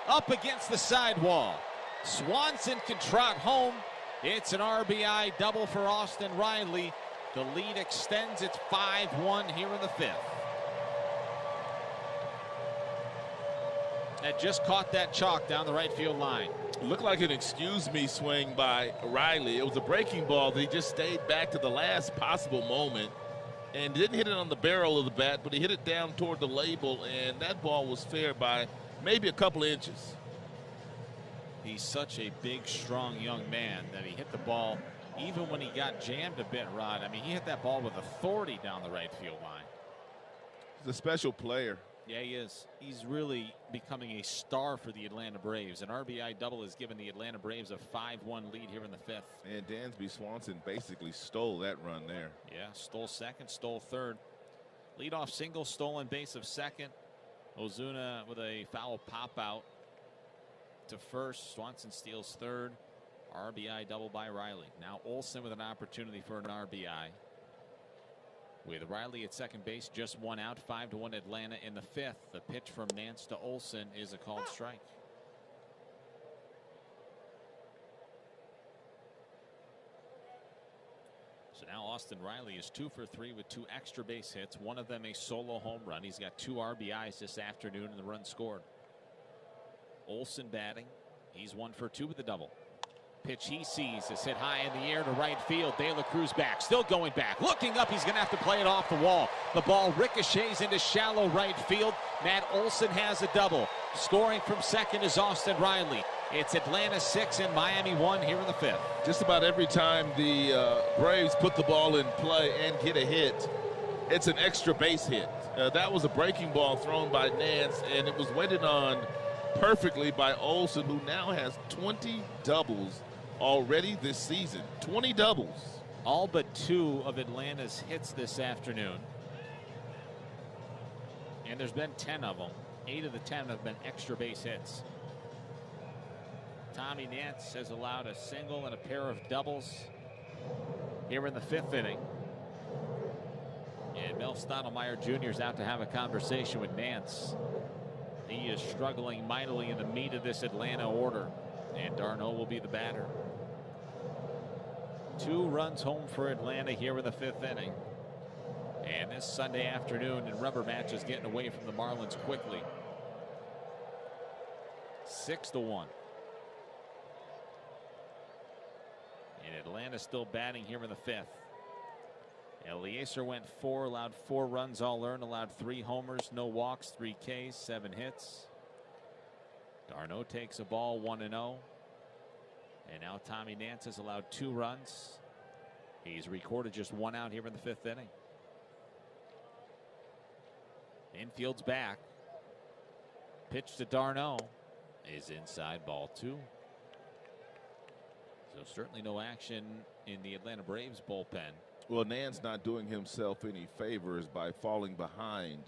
up against the sidewall. Swanson can trot home. It's an RBI double for Austin Riley. The lead extends. It's 5-1 here in the 5th. That just caught that chalk down the right field line. Looked like an excuse me swing by Riley. It was a breaking ball that he just stayed back to the last possible moment and didn't hit it on the barrel of the bat, but he hit it down toward the label, and that ball was fair by maybe a couple of inches. He's such a big, strong young man that he hit the ball even when he got jammed a bit, Rod. I mean, he hit that ball with authority down the right field line. He's a special player. Yeah, he is. He's really becoming a star for the Atlanta Braves. An RBI double has given the Atlanta Braves a 5-1 lead here in the 5th. And Dansby Swanson basically stole that run there. Yeah, stole second, stole third. Leadoff single, stolen base of second. Ozuna with a foul pop out to first. Swanson steals third. RBI double by Riley. Now Olsen with an opportunity for an RBI. With Riley at second base, just 1 out, 5-1 Atlanta in the 5th. The pitch from Nance to Olsen is a called strike. So now Austin Riley is 2 for 3 with 2 extra base hits. One of them a solo home run. He's got 2 RBIs this afternoon and the run scored. Olsen batting. He's 1 for 2 with the double. Pitch he sees is hit high in the air to right field. De La Cruz back, still going back, looking up. He's going to have to play it off the wall. The ball ricochets into shallow right field. Matt Olson has a double. Scoring from second is Austin Riley. It's Atlanta 6 and Miami 1 here in the 5th. Just about every time the Braves put the ball in play and get a hit, it's an extra base hit. That was a breaking ball thrown by Nance, and it was waited on perfectly by Olsen, who now has 20 doubles already this season. 20 doubles. All but 2 of Atlanta's hits this afternoon. And there's been 10 of them. 8 of the 10 have been extra base hits. Tommy Nance has allowed a single and a pair of doubles here in the 5th inning. And Mel Stottlemyre Jr. is out to have a conversation with Nance. He is struggling mightily in the meat of this Atlanta order. And d'Arnaud will be the batter. 2 runs home for Atlanta here in the 5th inning. And this Sunday afternoon in rubber matches getting away from the Marlins quickly. 6-1. And Atlanta still batting here in the 5th. Eliezer went 4, allowed 4 runs all earned, allowed 3 homers, no walks, 3 Ks, 7 hits. d'Arnaud takes a ball 1-0. And now Tommy Nance has allowed 2 runs. He's recorded just 1 out here in the 5th inning. Infield's back. Pitch to d'Arnaud is inside, ball 2. So certainly no action in the Atlanta Braves bullpen. Well, Nance not doing himself any favors by falling behind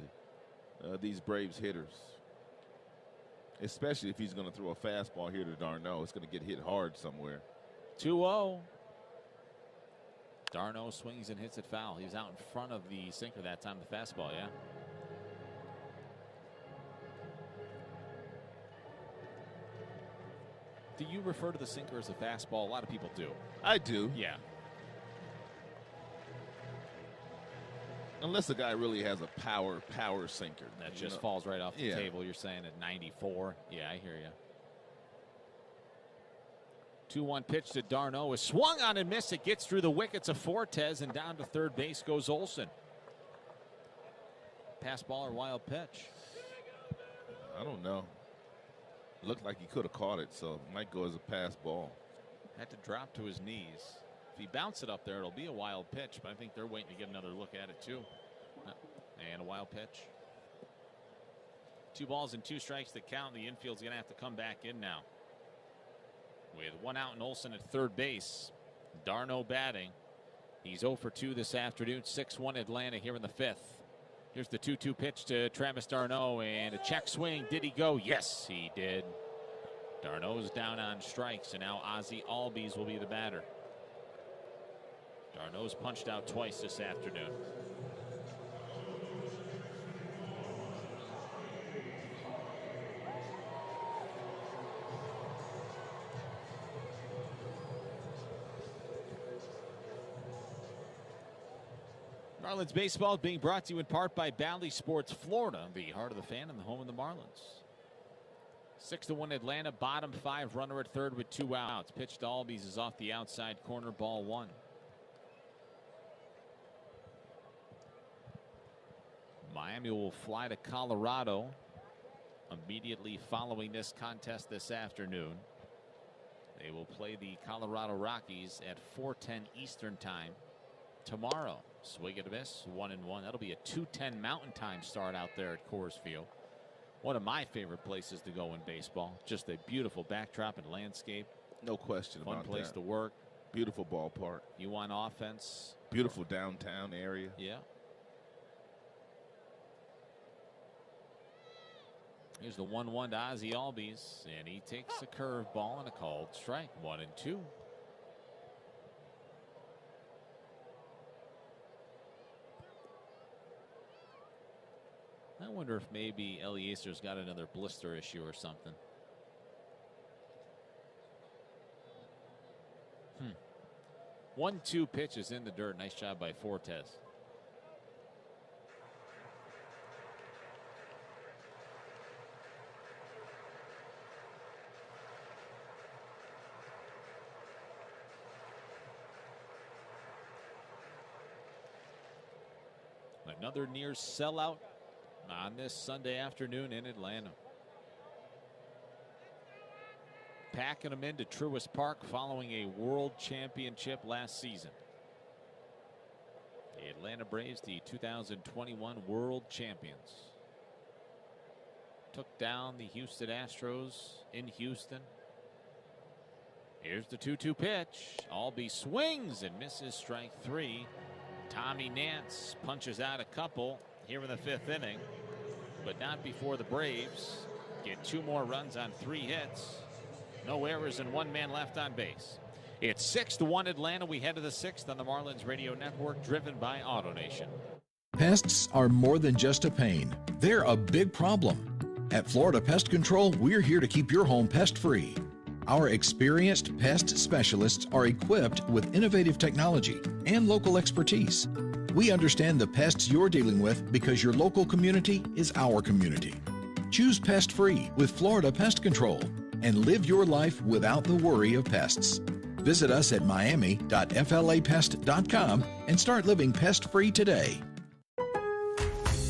these Braves hitters. Especially if he's going to throw a fastball here to d'Arnaud. It's going to get hit hard somewhere. 2-0. Darno swings and hits it foul. He was out in front of the sinker that time, the fastball, yeah. Do you refer to the sinker as a fastball? A lot of people do. I do. Yeah. Unless the guy really has a power sinker. That just falls right off the table. You're saying at 94. Yeah, I hear you. 2-1 pitch to Darno is swung on and missed. It gets through the wickets of Fortes, and down to third base goes Olson. Pass ball or wild pitch? I don't know. Looked like he could have caught it, so it might go as a pass ball. Had to drop to his knees. If he bounces it up there, it'll be a wild pitch, but I think they're waiting to get another look at it too. And a wild pitch. 2 balls and 2 strikes to count. The infield's going to have to come back in now. With 1 out and Olson at third base. Darno batting. He's 0 for 2 this afternoon. 6-1 Atlanta here in the 5th. Here's the 2-2 pitch to Travis d'Arnaud, and a check swing. Did he go? Yes, he did. Darno's down on strikes, and now Ozzie Albies will be the batter. Darno's punched out twice this afternoon. Marlins baseball being brought to you in part by Bally Sports Florida, the heart of the fan and the home of the Marlins. 6-1 Atlanta, bottom 5, runner at third with 2 outs. Pitch to Albies is off the outside corner, ball 1. Miami will fly to Colorado immediately following this contest this afternoon. They will play the Colorado Rockies at 4:10 Eastern time tomorrow. Swing and a miss, 1-1. That'll be a 2:10 Mountain Time start out there at Coors Field. One of my favorite places to go in baseball. Just a beautiful backdrop and landscape. No question about that. Fun place to work. Beautiful ballpark. You want offense. Beautiful downtown area. Yeah. Here's the 1-1 to Ozzie Albies, and he takes a curveball and a called strike. 1-2. I wonder if maybe Eliezer's got another blister issue or something. 1-2 pitch is in the dirt. Nice job by Fortes. Another near sellout on this Sunday afternoon in Atlanta. Packing them into Truist Park following a world championship last season. The Atlanta Braves, the 2021 world champions, took down the Houston Astros in Houston. Here's the 2-2 pitch. Albies swings and misses, strike 3. Tommy Nance punches out a couple here in the 5th inning, but not before the Braves get 2 more runs on 3 hits. No errors and 1 man left on base. It's 6-1 Atlanta. We head to the 6th on the Marlins Radio Network, driven by AutoNation. Pests are more than just a pain. They're a big problem. At Florida Pest Control, we're here to keep your home pest-free. Our experienced pest specialists are equipped with innovative technology and local expertise. We understand the pests you're dealing with because your local community is our community. Choose pest-free with Florida Pest Control and live your life without the worry of pests. Visit us at miami.flapest.com and start living pest-free today.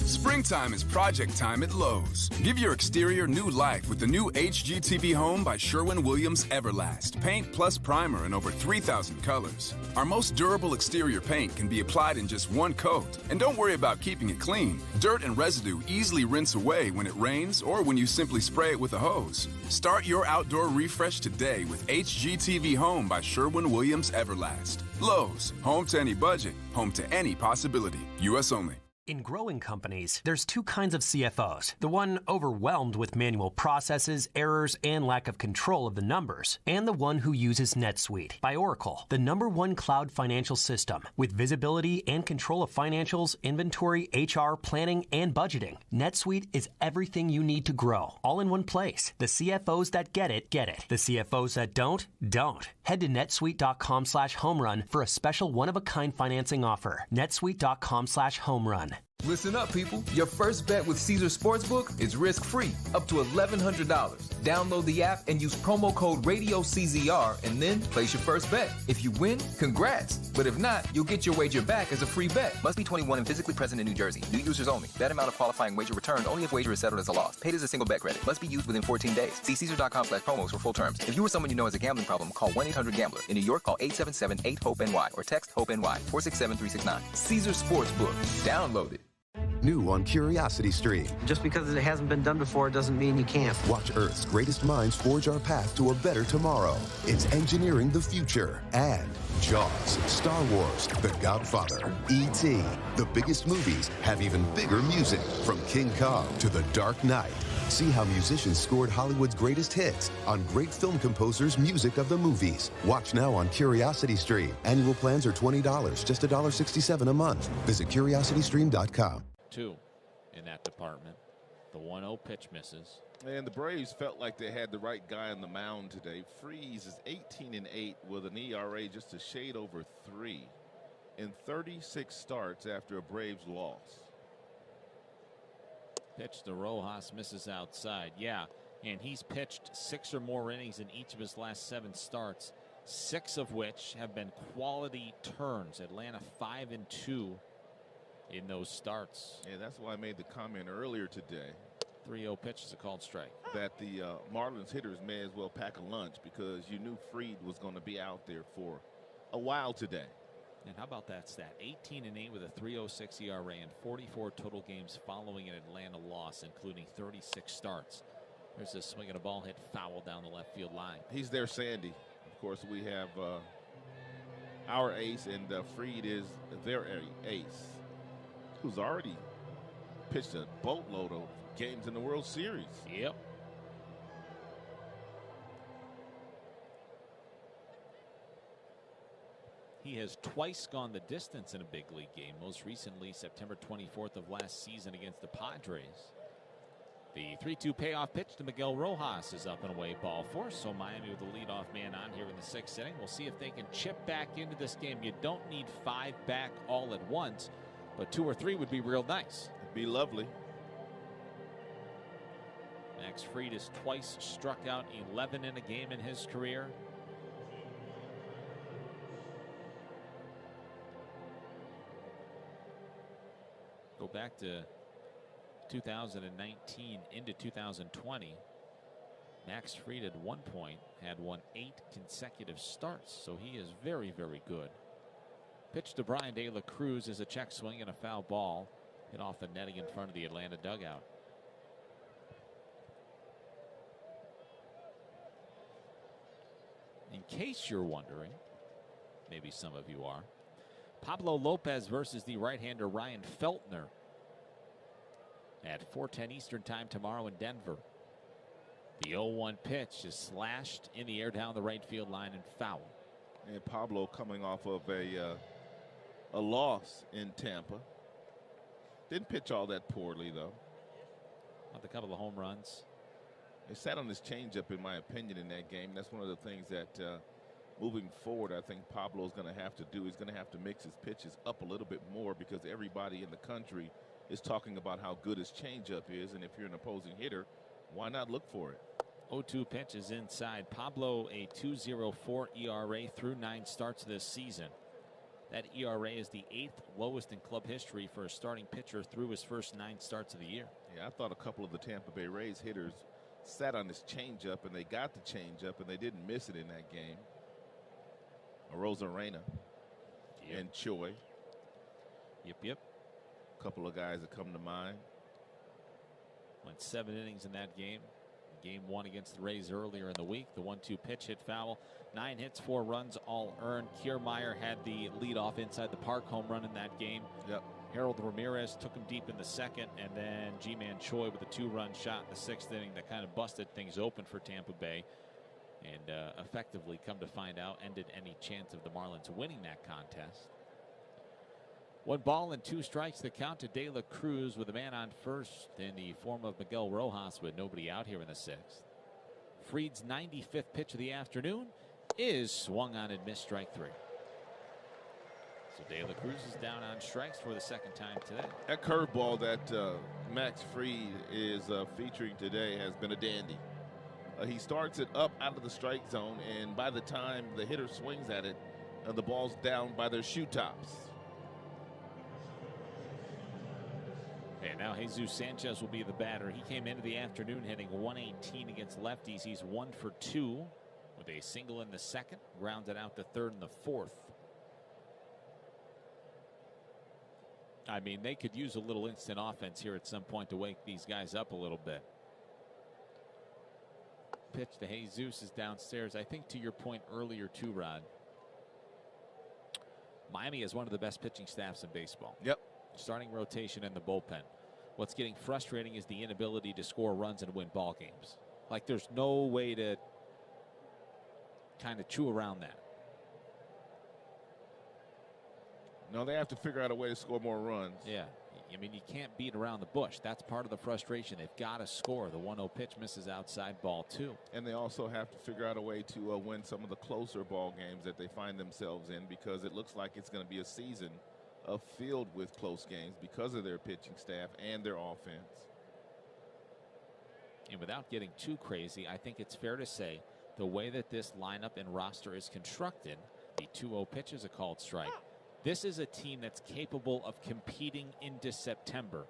Springtime is project time at Lowe's. Give your exterior new life with the new HGTV Home by Sherwin-Williams Everlast. Paint plus primer in over 3,000 colors. Our most durable exterior paint can be applied in just 1 coat. And don't worry about keeping it clean. Dirt and residue easily rinse away when it rains or when you simply spray it with a hose. Start your outdoor refresh today with HGTV Home by Sherwin-Williams Everlast. Lowe's, home to any budget, home to any possibility. U.S. only. In growing companies, there's two kinds of CFOs. The one overwhelmed with manual processes, errors, and lack of control of the numbers. And the one who uses NetSuite by Oracle, the #1 cloud financial system. With visibility and control of financials, inventory, HR, planning, and budgeting. NetSuite is everything you need to grow, all in one place. The CFOs that get it, get it. The CFOs that don't. Head to netsuite.com/homerun for a special one-of-a-kind financing offer. netsuite.com/homerun. Listen up, people. Your first bet with Caesar Sportsbook is risk-free, up to $1,100. Download the app and use promo code RADIOCZR and then place your first bet. If you win, congrats. But if not, you'll get your wager back as a free bet. Must be 21 and physically present in New Jersey. New users only. Bet amount of qualifying wager returned only if wager is settled as a loss. Paid as a single bet credit. Must be used within 14 days. See Caesar.com/promos for full terms. If you or someone you know has a gambling problem, call 1-800-GAMBLER. In New York, call 877-8-HOPE-NY or text HOPE-NY 467-369. Caesar Sportsbook. Download it. New on Curiosity Stream. Just because it hasn't been done before doesn't mean you can't. Watch Earth's greatest minds forge our path to a better tomorrow. It's engineering the future. And Jaws, Star Wars, The Godfather, E.T. The biggest movies have even bigger music. From King Kong to The Dark Knight. See how musicians scored Hollywood's greatest hits on great film composers' music of the movies. Watch now on Curiosity Stream. Annual plans are $20, just $1.67 a month. Visit curiositystream.com. 2 in that department. The 1-0 pitch misses. And the Braves felt like they had the right guy on the mound today. Freese is 18-8 with an ERA just a shade over 3 in 36 starts after a Braves loss. Pitch to Rojas, misses outside. Yeah, and he's pitched 6 or more innings in each of his last 7 starts, 6 of which have been quality turns. Atlanta 5-2 in those starts. And that's why I made the comment earlier today. 3-0 pitch is a called strike. That the Marlins hitters may as well pack a lunch because you knew Fried was going to be out there for a while today. And how about that stat? 18-8 with a 3.06 ERA and 44 total games following an Atlanta loss, including 36 starts. There's a swing and a ball hit foul down the left field line. He's there, Sandy. Of course, we have our ace, and Fried is their ace, who's already pitched a boatload of games in the World Series. Yep. He has twice gone the distance in a big league game, most recently September 24th of last season against the Padres. The 3-2 payoff pitch to Miguel Rojas is up and away, ball 4. So Miami with the leadoff man on here in the 6th inning. We'll see if they can chip back into this game. You don't need 5 back all at once, but 2 or 3 would be real nice. It'd be lovely. Max Fried has twice struck out 11 in a game in his career. Go back to 2019 into 2020. Max Fried at one point had won 8 consecutive starts, so he is very, very good. Pitch to Brian De La Cruz is a check swing and a foul ball hit off the netting in front of the Atlanta dugout. In case you're wondering, maybe some of you are, Pablo Lopez versus the right-hander Ryan Feltner at 4:10 Eastern time tomorrow in Denver. The 0-1 pitch is slashed in the air down the right field line and foul. And Pablo coming off of a loss in Tampa. Didn't pitch all that poorly, though. With a couple of home runs. He sat on his changeup, in my opinion, in that game. That's one of the things that moving forward, I think Pablo's going to have to do. He's going to have to mix his pitches up a little bit more because everybody in the country is talking about how good his changeup is. And if you're an opposing hitter, why not look for it? 0-2 pitch is inside. Pablo, a 2.04 ERA through 9 starts this season. That ERA is the 8th lowest in club history for a starting pitcher through his first 9 starts of the year. Yeah, I thought a couple of the Tampa Bay Rays hitters sat on his changeup, and they got the changeup, and they didn't miss it in that game. Rosarena and Choi. Yep. A couple of guys that come to mind. Went 7 innings in that game. Game 1 against the Rays earlier in the week. The 1-2 pitch hit foul. 9 hits, 4 runs, all earned. Kiermaier had the leadoff inside the park home run in that game. Yep. Harold Ramirez took him deep in the second, and then G-Man Choi with a 2-run shot in the 6th inning that kind of busted things open for Tampa Bay, and effectively, come to find out, ended any chance of the Marlins winning that contest. 1 ball and 2 strikes the count to De La Cruz with a man on first in the form of Miguel Rojas with nobody out here in the 6th. Fried's 95th pitch of the afternoon is swung on and missed, strike 3. So De La Cruz is down on strikes for the 2nd time today. That curveball that Max Fried is featuring today has been a dandy. He starts it up out of the strike zone, and by the time the hitter swings at it, the ball's down by their shoe tops. And now Jesus Sanchez will be the batter. He came into the afternoon hitting 118 against lefties. He's 1 for 2 with a single in the 2nd, grounded out the 3rd and the 4th. I mean, they could use a little instant offense here at some point to wake these guys up a little bit. Pitch to Jesus is downstairs. I think to your point earlier too, Rod, Miami is one of the best pitching staffs in baseball. Yep. Starting rotation in the bullpen. What's getting frustrating is the inability to score runs and win ball games. Like, there's no way to kind of chew around that. No, they have to figure out a way to score more runs. Yeah. I mean, you can't beat around the bush. That's part of the frustration. They've got to score. The 1-0 pitch misses outside, ball 2. And they also have to figure out a way to win some of the closer ball games that they find themselves in, because it looks like it's going to be a season filled with close games because of their pitching staff and their offense. And without getting too crazy, I think it's fair to say the way that this lineup and roster is constructed, the 2-0 pitch is a called strike. This is a team that's capable of competing into September,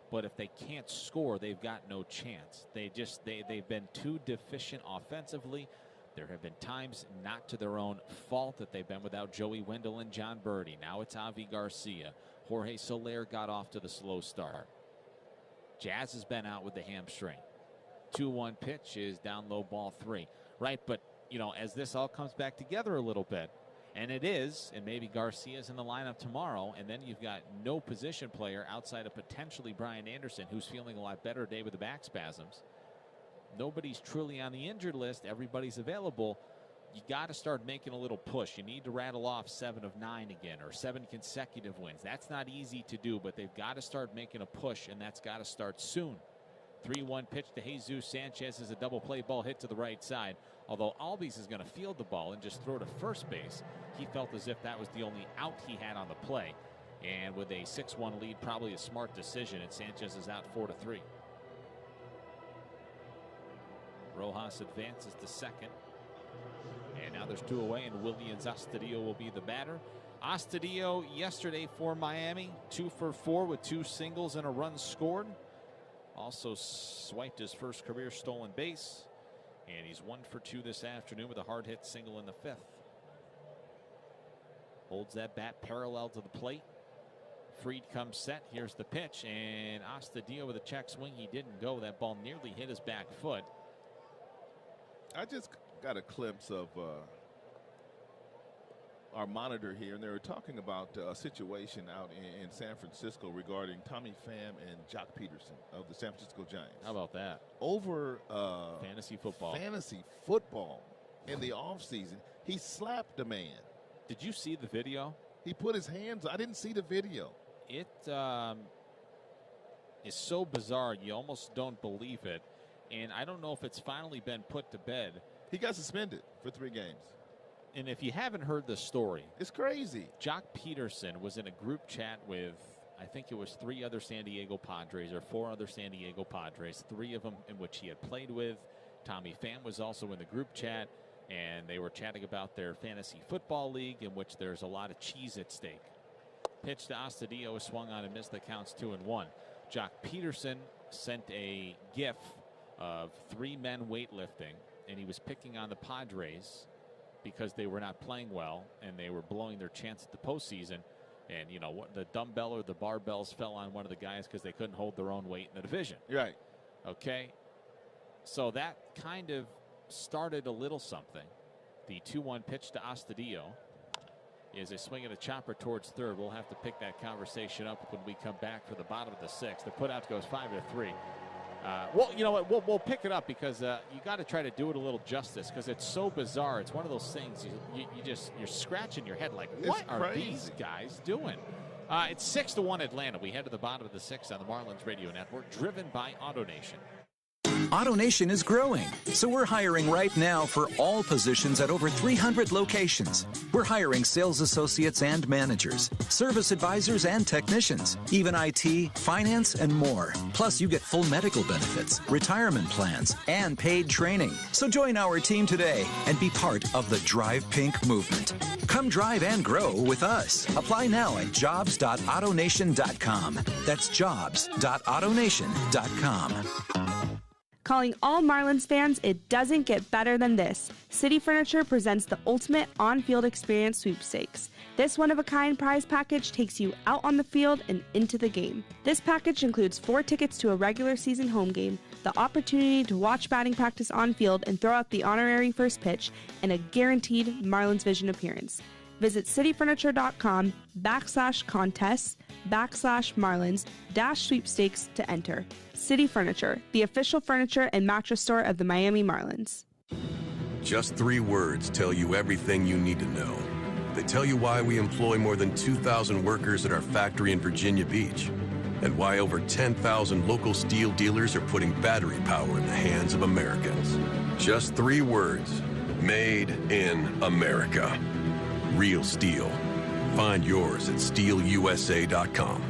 but if they can't score, they've got no chance. They've been too deficient offensively. There have been times, not to their own fault, that they've been without Joey Wendell and John Birdie. Now it's Avi Garcia. Jorge Soler got off to the slow start. Jazz has been out with the hamstring. 2-1 pitch is down low, ball 3. Right, but, you know, as this all comes back together a little bit, and it is, and maybe Garcia's in the lineup tomorrow, and then you've got no position player outside of potentially Brian Anderson, who's feeling a lot better today with the back spasms. Nobody's truly on the injured list. Everybody's available. You got to start making a little push. You need to rattle off 7 of 9 again, or 7 consecutive wins. That's not easy to do, but they've got to start making a push, and that's got to start soon. 3-1 pitch to Jesus Sanchez is a double play ball hit to the right side. Although Albies is going to field the ball and just throw to first base, he felt as if that was the only out he had on the play. And with a 6-1 lead, probably a smart decision, and Sanchez is out 4-3. Rojas advances to second. And now there's 2 away, and Williams Astudillo will be the batter. Astudillo yesterday for Miami, 2 for 4 with 2 singles and a run scored. Also swiped his first career stolen base. And he's 1 for 2 this afternoon with a hard hit single in the 5th. Holds that bat parallel to the plate. Fried comes set. Here's the pitch. And Astudillo with a check swing. He didn't go. That ball nearly hit his back foot. I just got a glimpse of our monitor here, and they were talking about a situation out in San Francisco regarding Tommy Pham and Jock Peterson of the San Francisco Giants. How about that? Over fantasy football. Fantasy football in the offseason. He slapped a man. Did you see the video? He put his hands. I didn't see the video. It is so bizarre, you almost don't believe it. And I don't know if it's finally been put to bed. He got suspended for 3 games. And if you haven't heard the story, it's crazy. Jock Peterson was in a group chat with, I think it was 3 other San Diego Padres or 4 other San Diego Padres, 3 of them in which he had played with. Tommy Pham was also in the group chat, and they were chatting about their fantasy football league in which there's a lot of cheese at stake. Pitch to Astudillo is swung on and missed. The count's 2-1. Jock Peterson sent a GIF of 3 men weightlifting, and he was picking on the Padres because they were not playing well and they were blowing their chance at the postseason. And, you know, what, the dumbbell or the barbells fell on one of the guys because they couldn't hold their own weight in the division. Right. Okay. So that kind of started a little something. The 2-1 pitch to Astudillo. is a swing and a chopper towards third. We'll have to pick that conversation up when we come back for the bottom of the sixth. The putout goes 5-3. Well, you know what? We'll pick it up because you got to try to do it a little justice because it's so bizarre. It's one of those things you're scratching your head like, what are these guys doing? It's 6-1 Atlanta. We head to the bottom of the sixth on the Marlins Radio Network, driven by AutoNation. AutoNation is growing, so we're hiring right now for all positions at over 300 locations. We're hiring sales associates and managers, service advisors and technicians, even IT, finance, and more. Plus, you get full medical benefits, retirement plans, and paid training. So join our team today and be part of the Drive Pink movement. Come drive and grow with us. Apply now at jobs.autonation.com. That's jobs.autonation.com. Calling all Marlins fans, it doesn't get better than this. City Furniture presents the ultimate on-field experience sweepstakes. This one-of-a-kind prize package takes you out on the field and into the game. This package includes 4 tickets to a regular season home game, the opportunity to watch batting practice on field and throw out the honorary first pitch, and a guaranteed Marlins Vision appearance. Visit cityfurniture.com/contests/Marlins-sweepstakes to enter. City Furniture, the official furniture and mattress store of the Miami Marlins. Just 3 words tell you everything you need to know. They tell you why we employ more than 2,000 workers at our factory in Virginia Beach, and why over 10,000 local steel dealers are putting battery power in the hands of Americans. Just 3 words. Made in America. Real steel. Find yours at steelusa.com.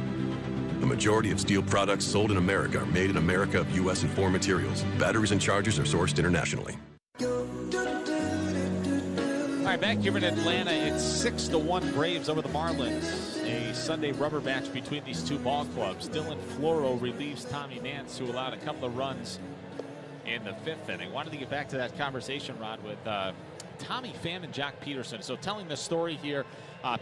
The majority of steel products sold in America are made in America of U.S. and foreign materials. Batteries and chargers are sourced internationally. All right, back here in Atlanta, it's 6-1 Braves over the Marlins. A Sunday rubber match between these two ball clubs. Dylan Floro relieves Tommy Nance, who allowed a couple of runs in the 5th inning. Wanted to get back to that conversation, Rod, with Tommy Pham and Jock Peterson. So telling the story here,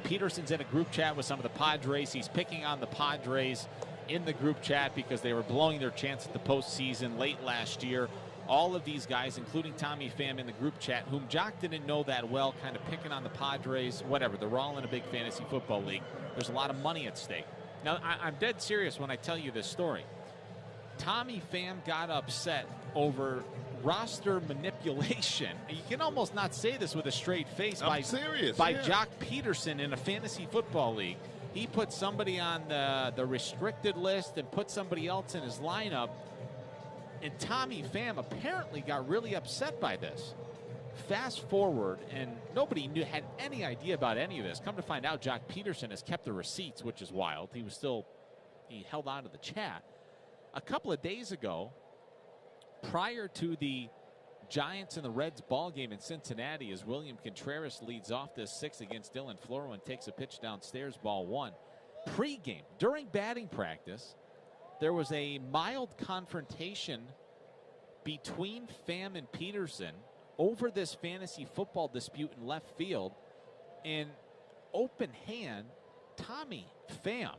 Peterson's in a group chat with some of the Padres. He's picking on the Padres in the group chat because they were blowing their chance at the postseason late last year. All of these guys, including Tommy Pham in the group chat, whom Jock didn't know that well, kind of picking on the Padres, whatever. They're all in a big fantasy football league. There's a lot of money at stake. Now, I'm dead serious when I tell you this story. Tommy Pham got upset over roster manipulation. You can almost not say this with a straight face. By Jock Peterson in a fantasy football league. He put somebody on the restricted list and put somebody else in his lineup. And Tommy Pham apparently got really upset by this. Fast forward, and nobody had any idea about any of this. Come to find out, Jock Peterson has kept the receipts, which is wild. He held on to the chat. A couple of days ago, prior to the Giants and the Reds ball game in Cincinnati, as William Contreras leads off this 6th against Dylan Floro and takes a pitch downstairs, ball 1. Pre-game, during batting practice, there was a mild confrontation between Pham and Peterson over this fantasy football dispute in left field. In open hand, Tommy Pham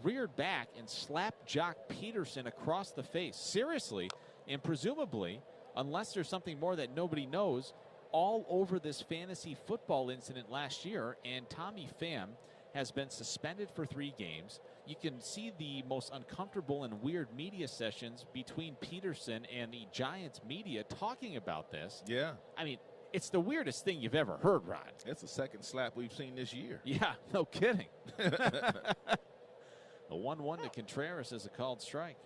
reared back and slapped Jock Peterson across the face. Seriously, and presumably, unless there's something more that nobody knows, all over this fantasy football incident last year. And Tommy Pham has been suspended for 3 games. You can see the most uncomfortable and weird media sessions between Peterson and the Giants media talking about this. Yeah. I mean, it's the weirdest thing you've ever heard, Rod. It's the second slap we've seen this year. Yeah, no kidding. A 1-1 to Contreras is a called strike.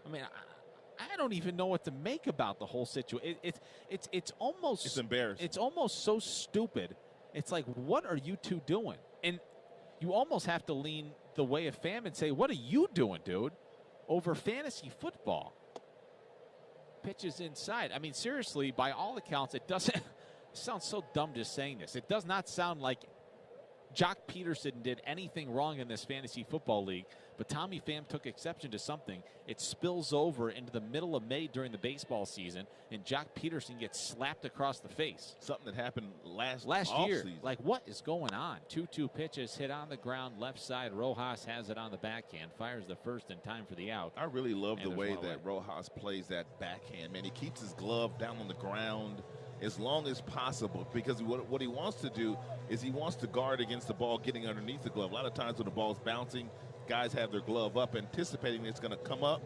I mean, I don't even know what to make about the whole situation. It's almost embarrassing. It's almost so stupid. It's like, what are you two doing? And you almost have to lean the way of Pham and say, what are you doing, dude, over fantasy football? Pitches inside. I mean, seriously, by all accounts, it doesn't it sounds so dumb just saying this. It does not sound like Jock Peterson did anything wrong in this fantasy football league, but Tommy Pham took exception to something. It spills over into the middle of May during the baseball season, and Jock Peterson gets slapped across the face. Something that happened last year. Season. Like, what is going on? 2-2 pitches hit on the ground, left side. Rojas has it on the backhand, fires the first in time for the out. I really love the way that Rojas plays that backhand. Man, he keeps his glove down on the ground. as long as possible, because what he wants to do is he wants to guard against the ball getting underneath the glove. A lot of times when the ball's bouncing, guys have their glove up anticipating it's going to come up,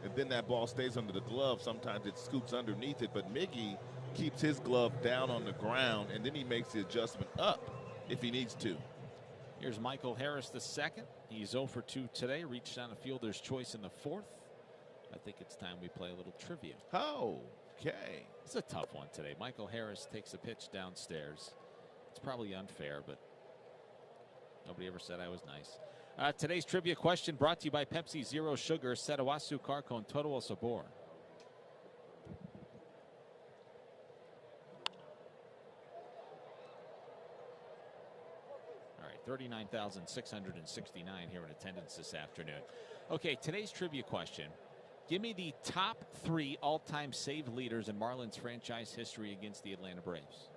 and then that ball stays under the glove. Sometimes it scoots underneath it, but Miggy keeps his glove down on the ground, and then he makes the adjustment up if he needs to. Here's Michael Harris the second. He's 0 for 2 today, reached on a fielder's choice in the fourth. I think it's time we play a little trivia. Oh, okay. It's a tough one today. Michael Harris takes a pitch downstairs. It's probably unfair, but nobody ever said I was nice. Today's trivia question brought to you by Pepsi Zero Sugar, Setawasu Car con todo el sabor. All right, 39,669 here in attendance this afternoon. Okay, today's trivia question. Give me the top 3 all-time save leaders in Marlins franchise history against the Atlanta Braves.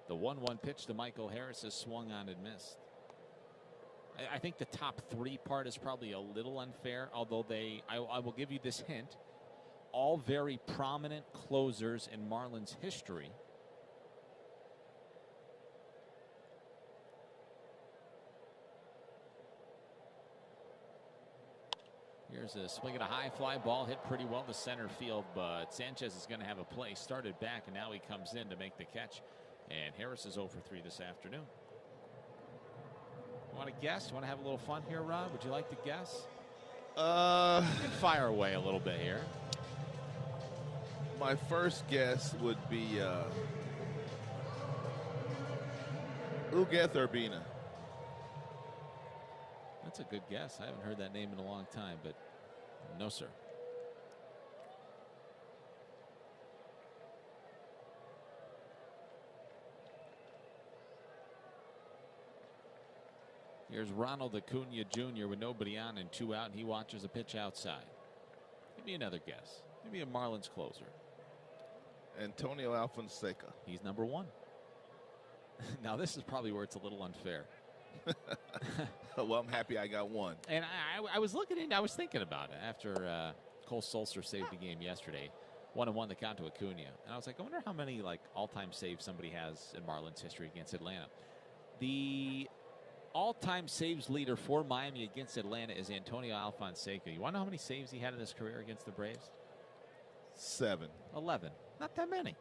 The 1-1 pitch to Michael Harris is swung on and missed. I think the top 3 part is probably a little unfair, although I will give you this hint. All very prominent closers in Marlins history. Here's a swing at a high fly ball, hit pretty well to center field, but Sanchez is going to have a play. Started back, and now he comes in to make the catch. And Harris is 0 for 3 this afternoon. You want to guess? You want to have a little fun here, Rod? Would you like to guess? You can fire away a little bit here. My first guess would be Ugueth Urbina. That's a good guess. I haven't heard that name in a long time, but no, sir. Here's Ronald Acuna Jr. with nobody on and 2 out, and he watches a pitch outside. Give me another guess. Maybe a Marlins closer. Antonio Alfonseca. He's number 1. Now, this is probably where it's a little unfair. Well, I'm happy I got 1. And I was looking in, I was thinking about it after Cole Sulcer saved the game yesterday. 1-1 the count to Acuna. And I was like, I wonder how many all-time saves somebody has in Marlins history against Atlanta. The all-time saves leader for Miami against Atlanta is Antonio Alfonseca. You want to know how many saves he had in his career against the Braves? 7. 11. Not that many.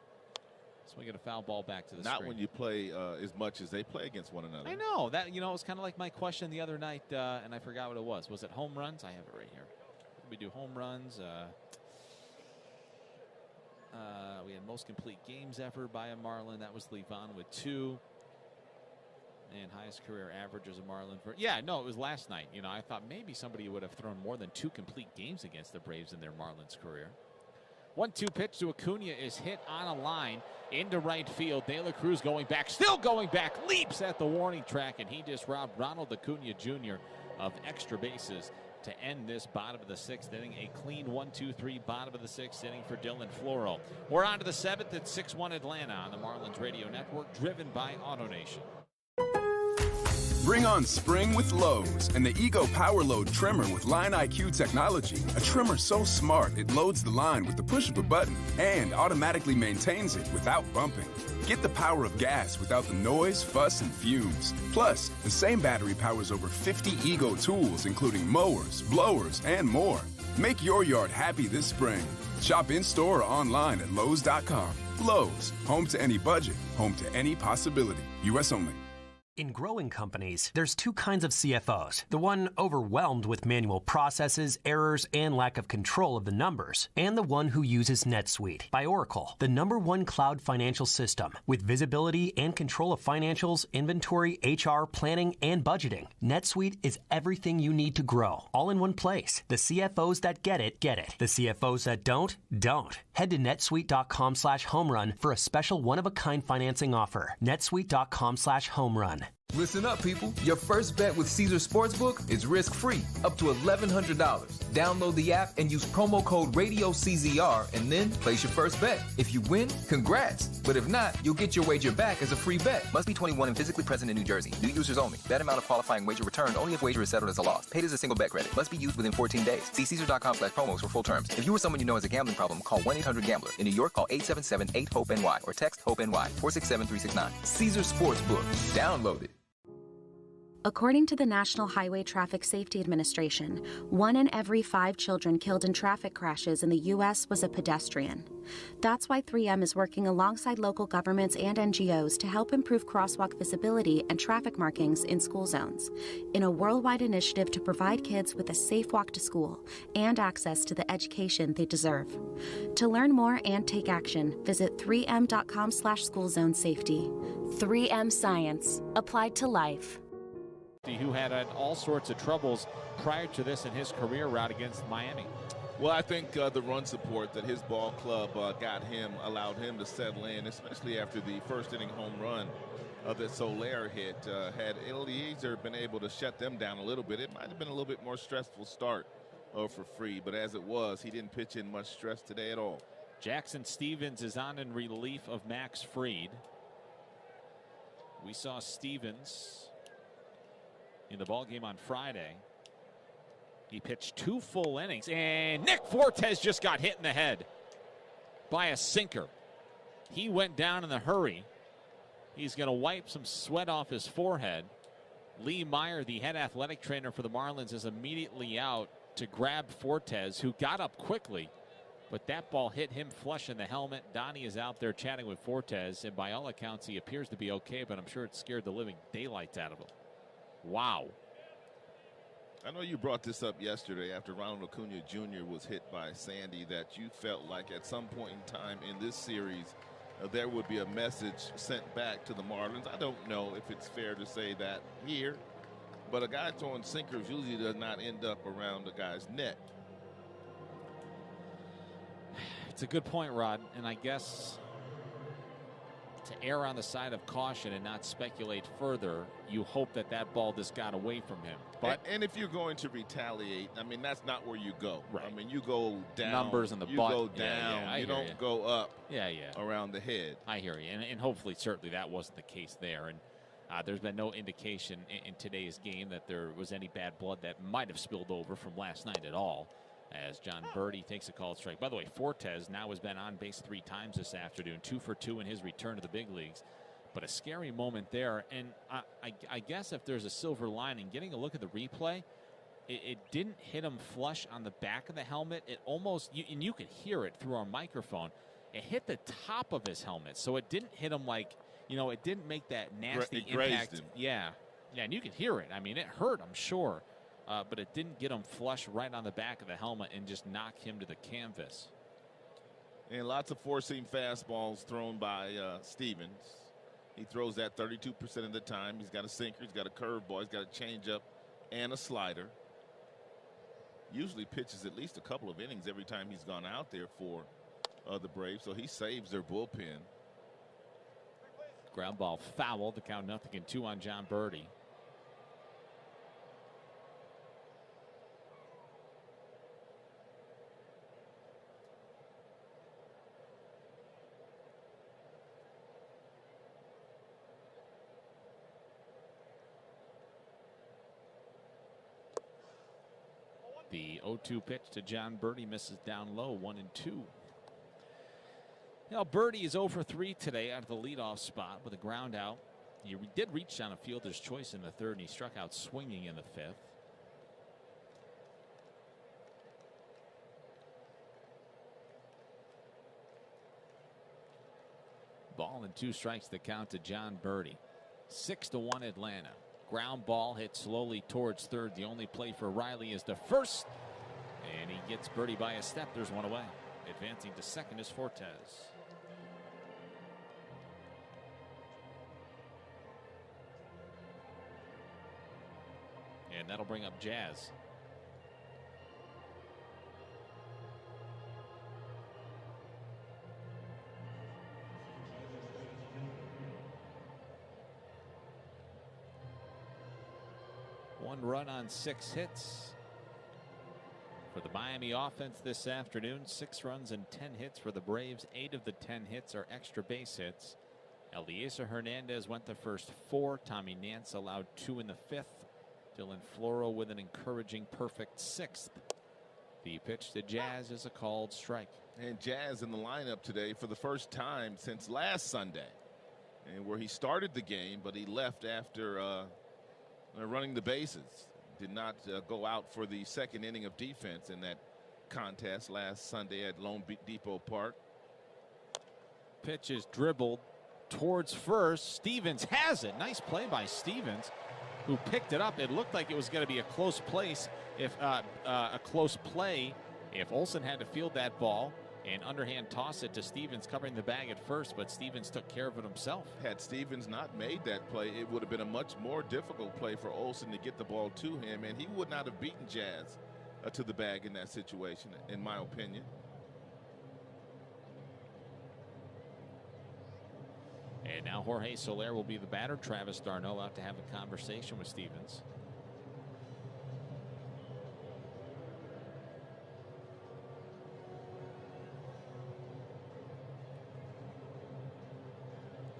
Swing at a foul ball back to the Not screen. when you play as much as they play against one another. I know. That, it was kind of like my question the other night, and I forgot what it was. Was it home runs? I have it right here. We do home runs. We had most complete games ever by a Marlin. That was Levon with 2. And highest career average as a Marlin. It was last night. I thought maybe somebody would have thrown more than 2 complete games against the Braves in their Marlins career. 1-2 pitch to Acuna is hit on a line into right field. De La Cruz going back, still going back, leaps at the warning track, and he just robbed Ronald Acuna Jr. of extra bases to end this bottom of the 6th inning. A clean 1-2-3 bottom of the 6th inning for Dylan Floro. We're on to the 7th at 6-1 Atlanta on the Marlins Radio Network, driven by AutoNation. Bring on spring with Lowe's and the Ego Power Load Trimmer with Line IQ technology. A trimmer so smart it loads the line with the push of a button and automatically maintains it without bumping. Get the power of gas without the noise, fuss, and fumes. Plus, the same battery powers over 50 Ego tools, including mowers, blowers, and more. Make your yard happy this spring. Shop in-store or online at Lowe's.com. Lowe's, home to any budget, home to any possibility. U.S. only. In growing companies, there's 2 kinds of CFOs. The one overwhelmed with manual processes, errors, and lack of control of the numbers. And the one who uses NetSuite by Oracle, the #1 cloud financial system. With visibility and control of financials, inventory, HR, planning, and budgeting. NetSuite is everything you need to grow, all in one place. The CFOs that get it, get it. The CFOs that don't. Head to netsuite.com/homerun for a special one-of-a-kind financing offer. netsuite.com/homerun. Listen up, people. Your first bet with Caesar Sportsbook is risk-free, up to $1,100. Download the app and use promo code RADIOCZR and then place your first bet. If you win, congrats. But if not, you'll get your wager back as a free bet. Must be 21 and physically present in New Jersey. New users only. Bet amount of qualifying wager returned only if wager is settled as a loss. Paid as a single bet credit. Must be used within 14 days. See Caesar.com/promos for full terms. If you or someone you know has a gambling problem, call 1-800-GAMBLER. In New York, call 877-8-HOPE-NY or text HOPE-NY 467-369. Caesar Sportsbook. Download it. According to the National Highway Traffic Safety Administration, 1 in every 5 children killed in traffic crashes in the U.S. was a pedestrian. That's why 3M is working alongside local governments and NGOs to help improve crosswalk visibility and traffic markings in school zones, in a worldwide initiative to provide kids with a safe walk to school and access to the education they deserve. To learn more and take action, visit 3m.com/schoolzonesafety. 3M Science, applied to life. Who had all sorts of troubles prior to this in his career route against Miami. Well, I think the run support that his ball club got him allowed him to settle in, especially after the first inning home run that Soler hit. Had Eliezer been able to shut them down a little bit, it might have been a little bit more stressful start for Fried. But as it was, he didn't pitch in much stress today at all. Jackson Stevens is on in relief of Max Fried. We saw Stevens in the ballgame on Friday. He pitched 2 full innings, and Nick Fortes just got hit in the head by a sinker. He went down in a hurry. He's going to wipe some sweat off his forehead. Lee Meyer, the head athletic trainer for the Marlins, is immediately out to grab Fortes, who got up quickly, but that ball hit him flush in the helmet. Donnie is out there chatting with Fortes, and by all accounts, he appears to be okay, but I'm sure it scared the living daylights out of him. Wow. I know you brought this up yesterday after Ronald Acuna Jr. was hit by Sandy, that you felt like at some point in time in this series there would be a message sent back to the Marlins. I don't know if it's fair to say that here, but a guy throwing sinkers usually does not end up around the guy's neck. It's a good point, Rod, and I guess to err on the side of caution and not speculate further, you hope that that ball just got away from him. But and if you're going to retaliate, I mean, that's not where you go. Right. I mean, you go down. Numbers in the you butt. go down. Yeah, you don't go up. Around the head. I hear you, and hopefully, certainly, that wasn't the case there. And there's been no indication in today's game that there was any bad blood that might have spilled over from last night at all, as John Birdie takes a called strike. By the way, Fortes now has been on base 3 times this afternoon, 2 for 2 in his return to the big leagues. But a scary moment there, and I guess if there's a silver lining, getting a look at the replay, it didn't hit him flush on the back of the helmet. It almost, and you could hear it through our microphone, it hit the top of his helmet. So it didn't hit him like, it didn't make that nasty impact. Him. Yeah, and you could hear it. I mean, it hurt, I'm sure. But it didn't get him flush right on the back of the helmet and just knock him to the canvas. And lots of four-seam fastballs thrown by Stevens. He throws that 32% of the time. He's got a sinker, he's got a curveball, he's got a changeup and a slider. Usually pitches at least a couple of innings every time he's gone out there for the Braves, so he saves their bullpen. Ground ball foul, the count 0-2 on John Birdie. The 0-2 pitch to John Birdie misses down low, 1-2. Now Birdie is 0 for 3 today out of the leadoff spot with a ground out. He did reach on a fielder's choice in the 3rd, and he struck out swinging in the 5th. Ball and 2 strikes the count to John Birdie. 6-1 Atlanta. Ground ball hit slowly towards 3rd. The only play for Riley is to 1st. And he gets Birdie by a step. There's one away. Advancing to 2nd is Fortes. And that'll bring up Jazz. 1 run on 6 hits for the Miami offense this afternoon. 6 runs and 10 hits for the Braves. 8 of the 10 hits are extra base hits. Eliezer Hernandez went the first 4. Tommy Nance allowed 2 in the 5th. Dylan Floro with an encouraging perfect 6th. The pitch to Jazz is a called strike. And Jazz in the lineup today for the first time since last Sunday, and where he started the game, but he left after running the bases. Did not go out for the second inning of defense in that contest last Sunday at Lone Depot Park. Pitch is dribbled towards first. Stevens has it. Nice play by Stevens, who picked it up. It looked like it was going to be a close place if if Olsen had to field that ball and underhand toss it to Stevens covering the bag at first, but Stevens took care of it himself. Had Stevens not made that play, it would have been a much more difficult play for Olsen to get the ball to him, and he would not have beaten Jazz to the bag in that situation, in my opinion. And now Jorge Soler will be the batter. Travis d'Arnaud out to have a conversation with Stevens.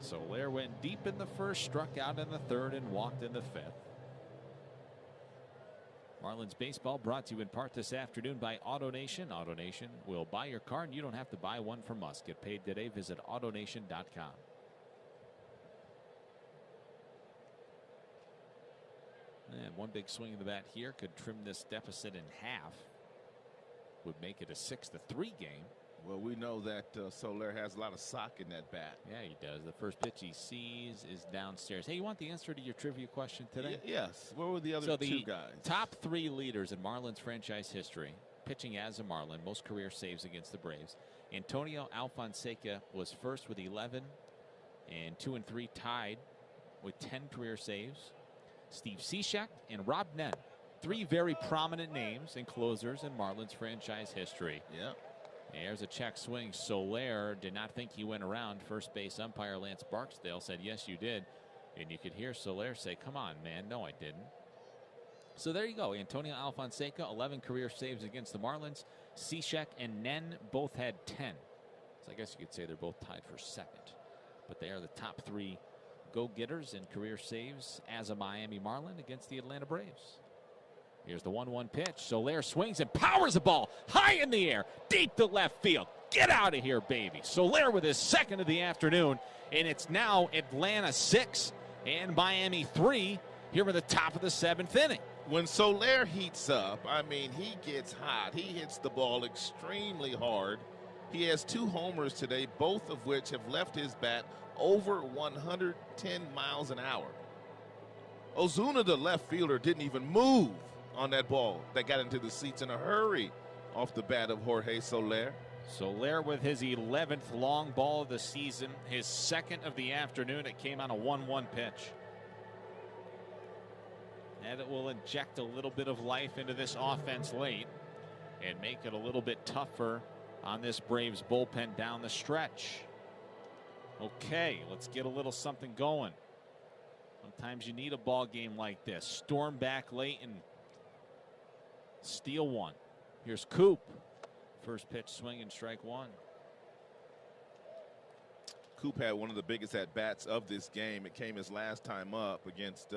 Soler went deep in the first, struck out in the third, and walked in the 5th. Marlins baseball brought to you in part this afternoon by AutoNation. AutoNation will buy your car, and you don't have to buy one from us. Get paid today. Visit AutoNation.com. And one big swing of the bat here could trim this deficit in half. Would make it a 6-3 game. Well, we know that Soler has a lot of sock in that bat. Yeah, he does. The first pitch he sees is downstairs. Hey, you want the answer to your trivia question today? Yes. Where were the other two guys? Top 3 leaders in Marlins franchise history, pitching as a Marlin, most career saves against the Braves. Antonio Alfonseca was first with 11, and 2 and 3 tied with 10 career saves. Steve Cishek and Rob Nen, 3 very prominent names and closers in Marlins franchise history. Yeah. There's a check swing. Soler did not think he went around. First base umpire Lance Barksdale said, yes, you did. And you could hear Soler say, come on, man. No, I didn't. So there you go. Antonio Alfonseca, 11 career saves against the Marlins. Cishek and Nen both had 10. So I guess you could say they're both tied for second. But they are the top 3 go-getters in career saves as a Miami Marlin against the Atlanta Braves. Here's the 1-1 pitch. Soler swings and powers the ball high in the air, deep to left field. Get out of here, baby. Soler with his second of the afternoon, and it's now Atlanta 6 and Miami 3 here in the top of the 7th inning. When Soler heats up, I mean, he gets hot. He hits the ball extremely hard. He has 2 homers today, both of which have left his bat over 110 miles an hour. Ozuna, the left fielder, didn't even move on that ball that got into the seats in a hurry off the bat of Jorge Soler. Soler with his 11th long ball of the season, his second of the afternoon. It came on a 1-1 pitch. And it will inject a little bit of life into this offense late and make it a little bit tougher on this Braves bullpen down the stretch. Okay, let's get a little something going. Sometimes you need a ball game like this. Storm back late and steal one. Here's Coop. First pitch swing and strike 1. Coop had one of the biggest at-bats of this game. It came his last time up against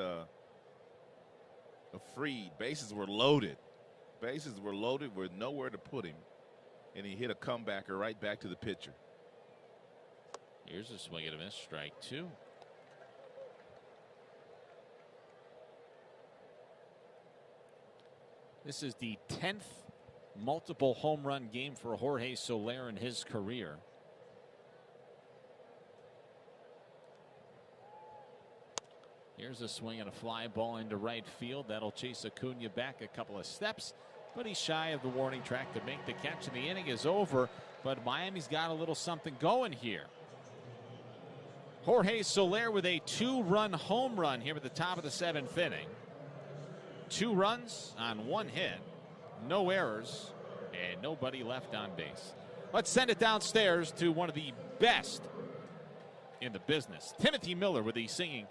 Fried. Bases were loaded. Bases were loaded with nowhere to put him. And he hit a comebacker right back to the pitcher. Here's a swing and a miss. Strike 2. This is the 10th multiple home run game for Jorge Soler in his career. Here's a swing and a fly ball into right field. That'll chase Acuna back a couple of steps, but he's shy of the warning track to make the catch, and the inning is over. But Miami's got a little something going here. Jorge Soler with a 2-run home run here at the top of the 7th inning. 2 runs on 1 hit, no errors, and nobody left on base. Let's send it downstairs to one of the best in the business. Timothy Miller with the singing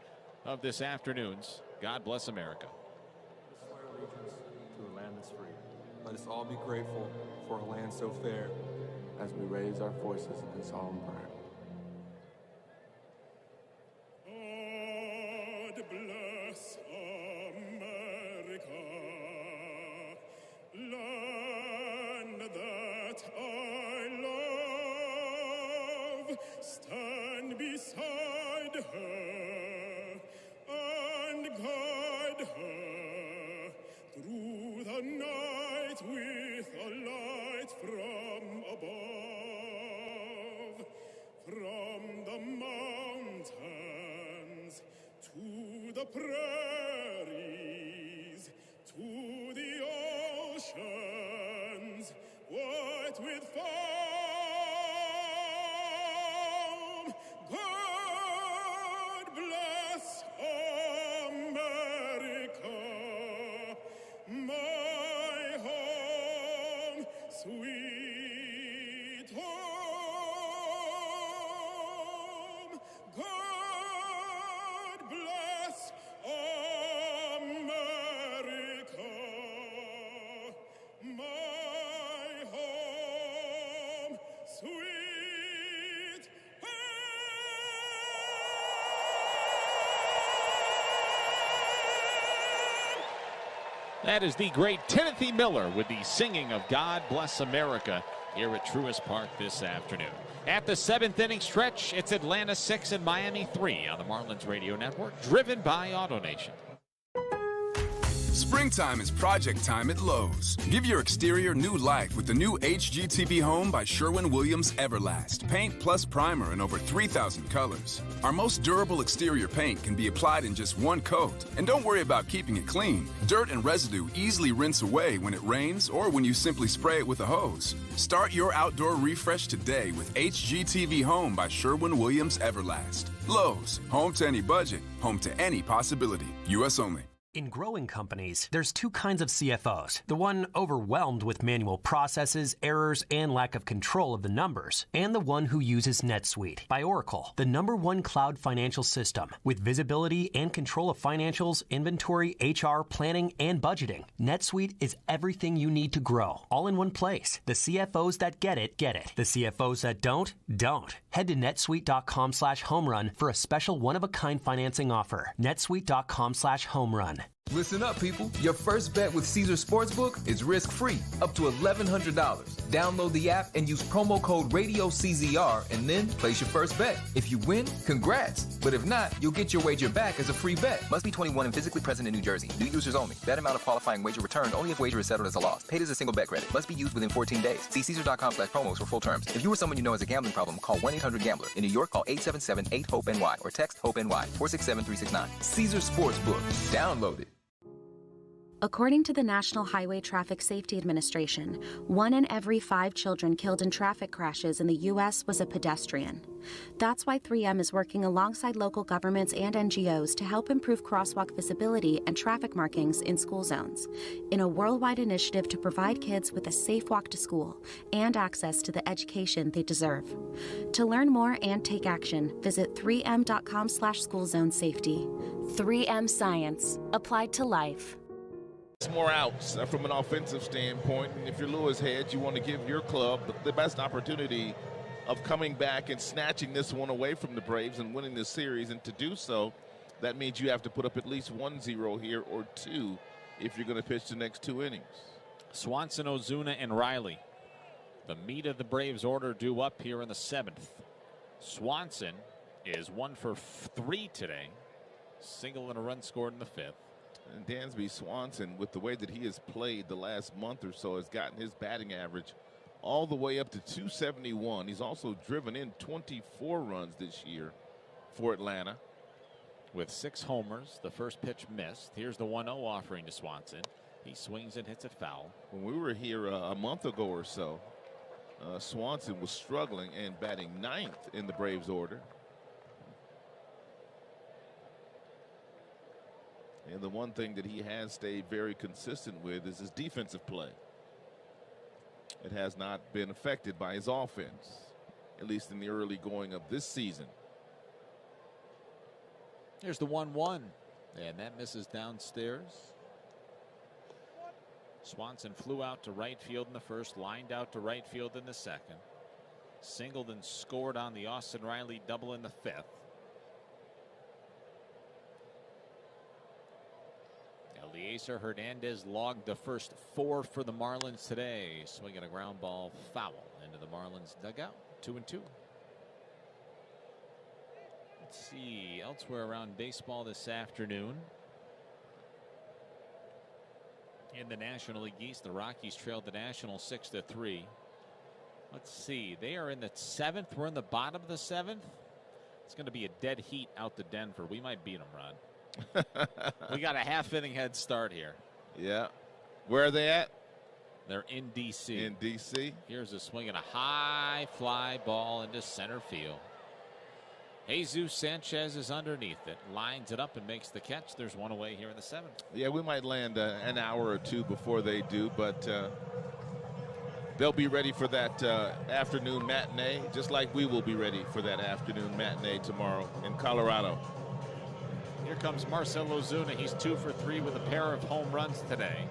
of this afternoon's God Bless America. allegiance to a land that's free. Let us all be grateful for a land so fair as we raise our voices in solemn prayer. God bless America, land that I love. Stand beside her and guide her through the night with a light from above. From the mountains to the prairies, to the oceans, white with foam. God bless America, my home, sweet home. God bless America, my home, sweet That is the great Timothy Miller with the singing of God Bless America here at Truist Park this afternoon. At the 7th inning stretch, it's Atlanta 6 and Miami 3 on the Marlins Radio Network, driven by AutoNation. Springtime is project time at Lowe's. Give your exterior new life with the new HGTV Home by Sherwin-Williams Everlast. Paint plus primer in over 3,000 colors. Our most durable exterior paint can be applied in just one coat. And don't worry about keeping it clean. Dirt and residue easily rinse away when it rains or when you simply spray it with a hose. Start your outdoor refresh today with HGTV Home by Sherwin-Williams Everlast. Lowe's. Home to any budget. Home to any possibility. U.S. only. In growing companies, there's two kinds of CFOs. The one overwhelmed with manual processes, errors, and lack of control of the numbers. And the one who uses NetSuite by Oracle, the #1 cloud financial system. With visibility and control of financials, inventory, HR, planning, and budgeting. NetSuite is everything you need to grow, all in one place. The CFOs that get it, get it. The CFOs that don't. Head to netsuite.com/homerun for a special one-of-a-kind financing offer. netsuite.com/homerun. Listen up, people. Your first bet with Caesar Sportsbook is risk-free, up to $1,100. Download the app and use promo code RADIOCZR and then place your first bet. If you win, congrats. But if not, you'll get your wager back as a free bet. Must be 21 and physically present in New Jersey. New users only. Bet amount of qualifying wager returned only if wager is settled as a loss. Paid as a single bet credit. Must be used within 14 days. See Caesar.com/promos for full terms. If you or someone you know has a gambling problem, call 1-800-GAMBLER. In New York, call 877-8-HOPE-NY or text HOPE-NY 467-369. Caesar Sportsbook. Download it. According to the National Highway Traffic Safety Administration, 1 in every 5 children killed in traffic crashes in the U.S. was a pedestrian. That's why 3M is working alongside local governments and NGOs to help improve crosswalk visibility and traffic markings in school zones, in a worldwide initiative to provide kids with a safe walk to school and access to the education they deserve. To learn more and take action, visit 3m.com/schoolzonesafety. 3M Science, applied to life. More outs from an offensive standpoint, and if you're Lewis Head, you want to give your club the best opportunity of coming back and snatching this one away from the Braves and winning this series. And to do so, that means you have to put up at least 1-0 here or 2 if you're going to pitch the next 2 innings. Swanson, Ozuna, and Riley, the meat of the Braves order, due up here in the 7th. Swanson is 1 for 3 today, single and a run scored in the 5th. And Dansby Swanson, with the way that he has played the last month or so, has gotten his batting average all the way up to 271. He's also driven in 24 runs this year for Atlanta. With 6 homers, the first pitch missed. Here's the 1-0 offering to Swanson. He swings and hits it foul. When we were here a month ago or so, Swanson was struggling and batting 9th in the Braves order. And the one thing that he has stayed very consistent with is his defensive play. It has not been affected by his offense, at least in the early going of this season. Here's the 1-1, and that misses downstairs. Swanson flew out to right field in the first, lined out to right field in the second. Singled and scored on the Austin Riley double in the fifth. Eliezer Hernandez logged the first 4 for the Marlins today, swinging a ground ball foul into the Marlins dugout. 2-2. Let's see elsewhere around baseball this afternoon. In the National League East, the Rockies trailed the Nationals 6-3. Let's see. They are in the 7th. We're in the bottom of the 7th. It's going to be a dead heat out to Denver. We might beat them, Ron. We got a half-inning head start here. Yeah. Where are they at? They're in D.C. In D.C. Here's a swing and a high fly ball into center field. Jesus Sanchez is underneath it, lines it up and makes the catch. There's one away here in the 7th. Yeah, we might land an hour or two before they do, but they'll be ready for that afternoon matinee, just like we will be ready for that afternoon matinee tomorrow in Colorado. Here comes Marcell Ozuna. He's 2 for 3 with a pair of home runs today.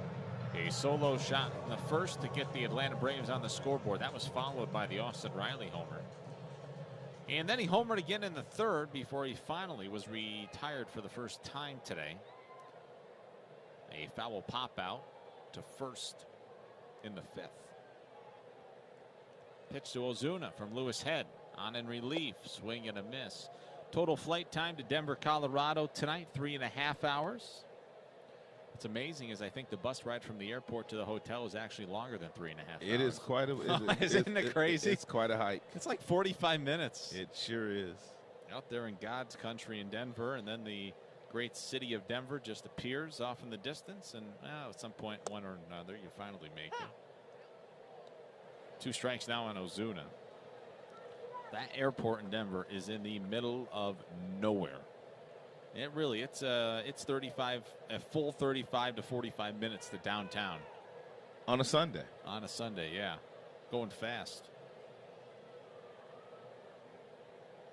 A solo shot in the first to get the Atlanta Braves on the scoreboard. That was followed by the Austin Riley homer. And then he homered again in the 3rd before he finally was retired for the first time today. A foul pop out to first in the 5th. Pitch to Ozuna from Lewis Head. On in relief. Swing and a miss. Total flight time to Denver, Colorado tonight, 3.5 hours. What's amazing is I think the bus ride from the airport to the hotel is actually longer than 3.5 hours. It is quite a. Isn't it crazy? It's quite a hike. It's like 45 minutes. It sure is. Out there in God's country in Denver, and then the great city of Denver just appears off in the distance, and at some point, one or another, you finally make it. 2 strikes now on Ozuna. That airport in Denver is in the middle of nowhere. It really, it's 35, a full 35 to 45 minutes to downtown. On a Sunday. On a Sunday, yeah. Going fast.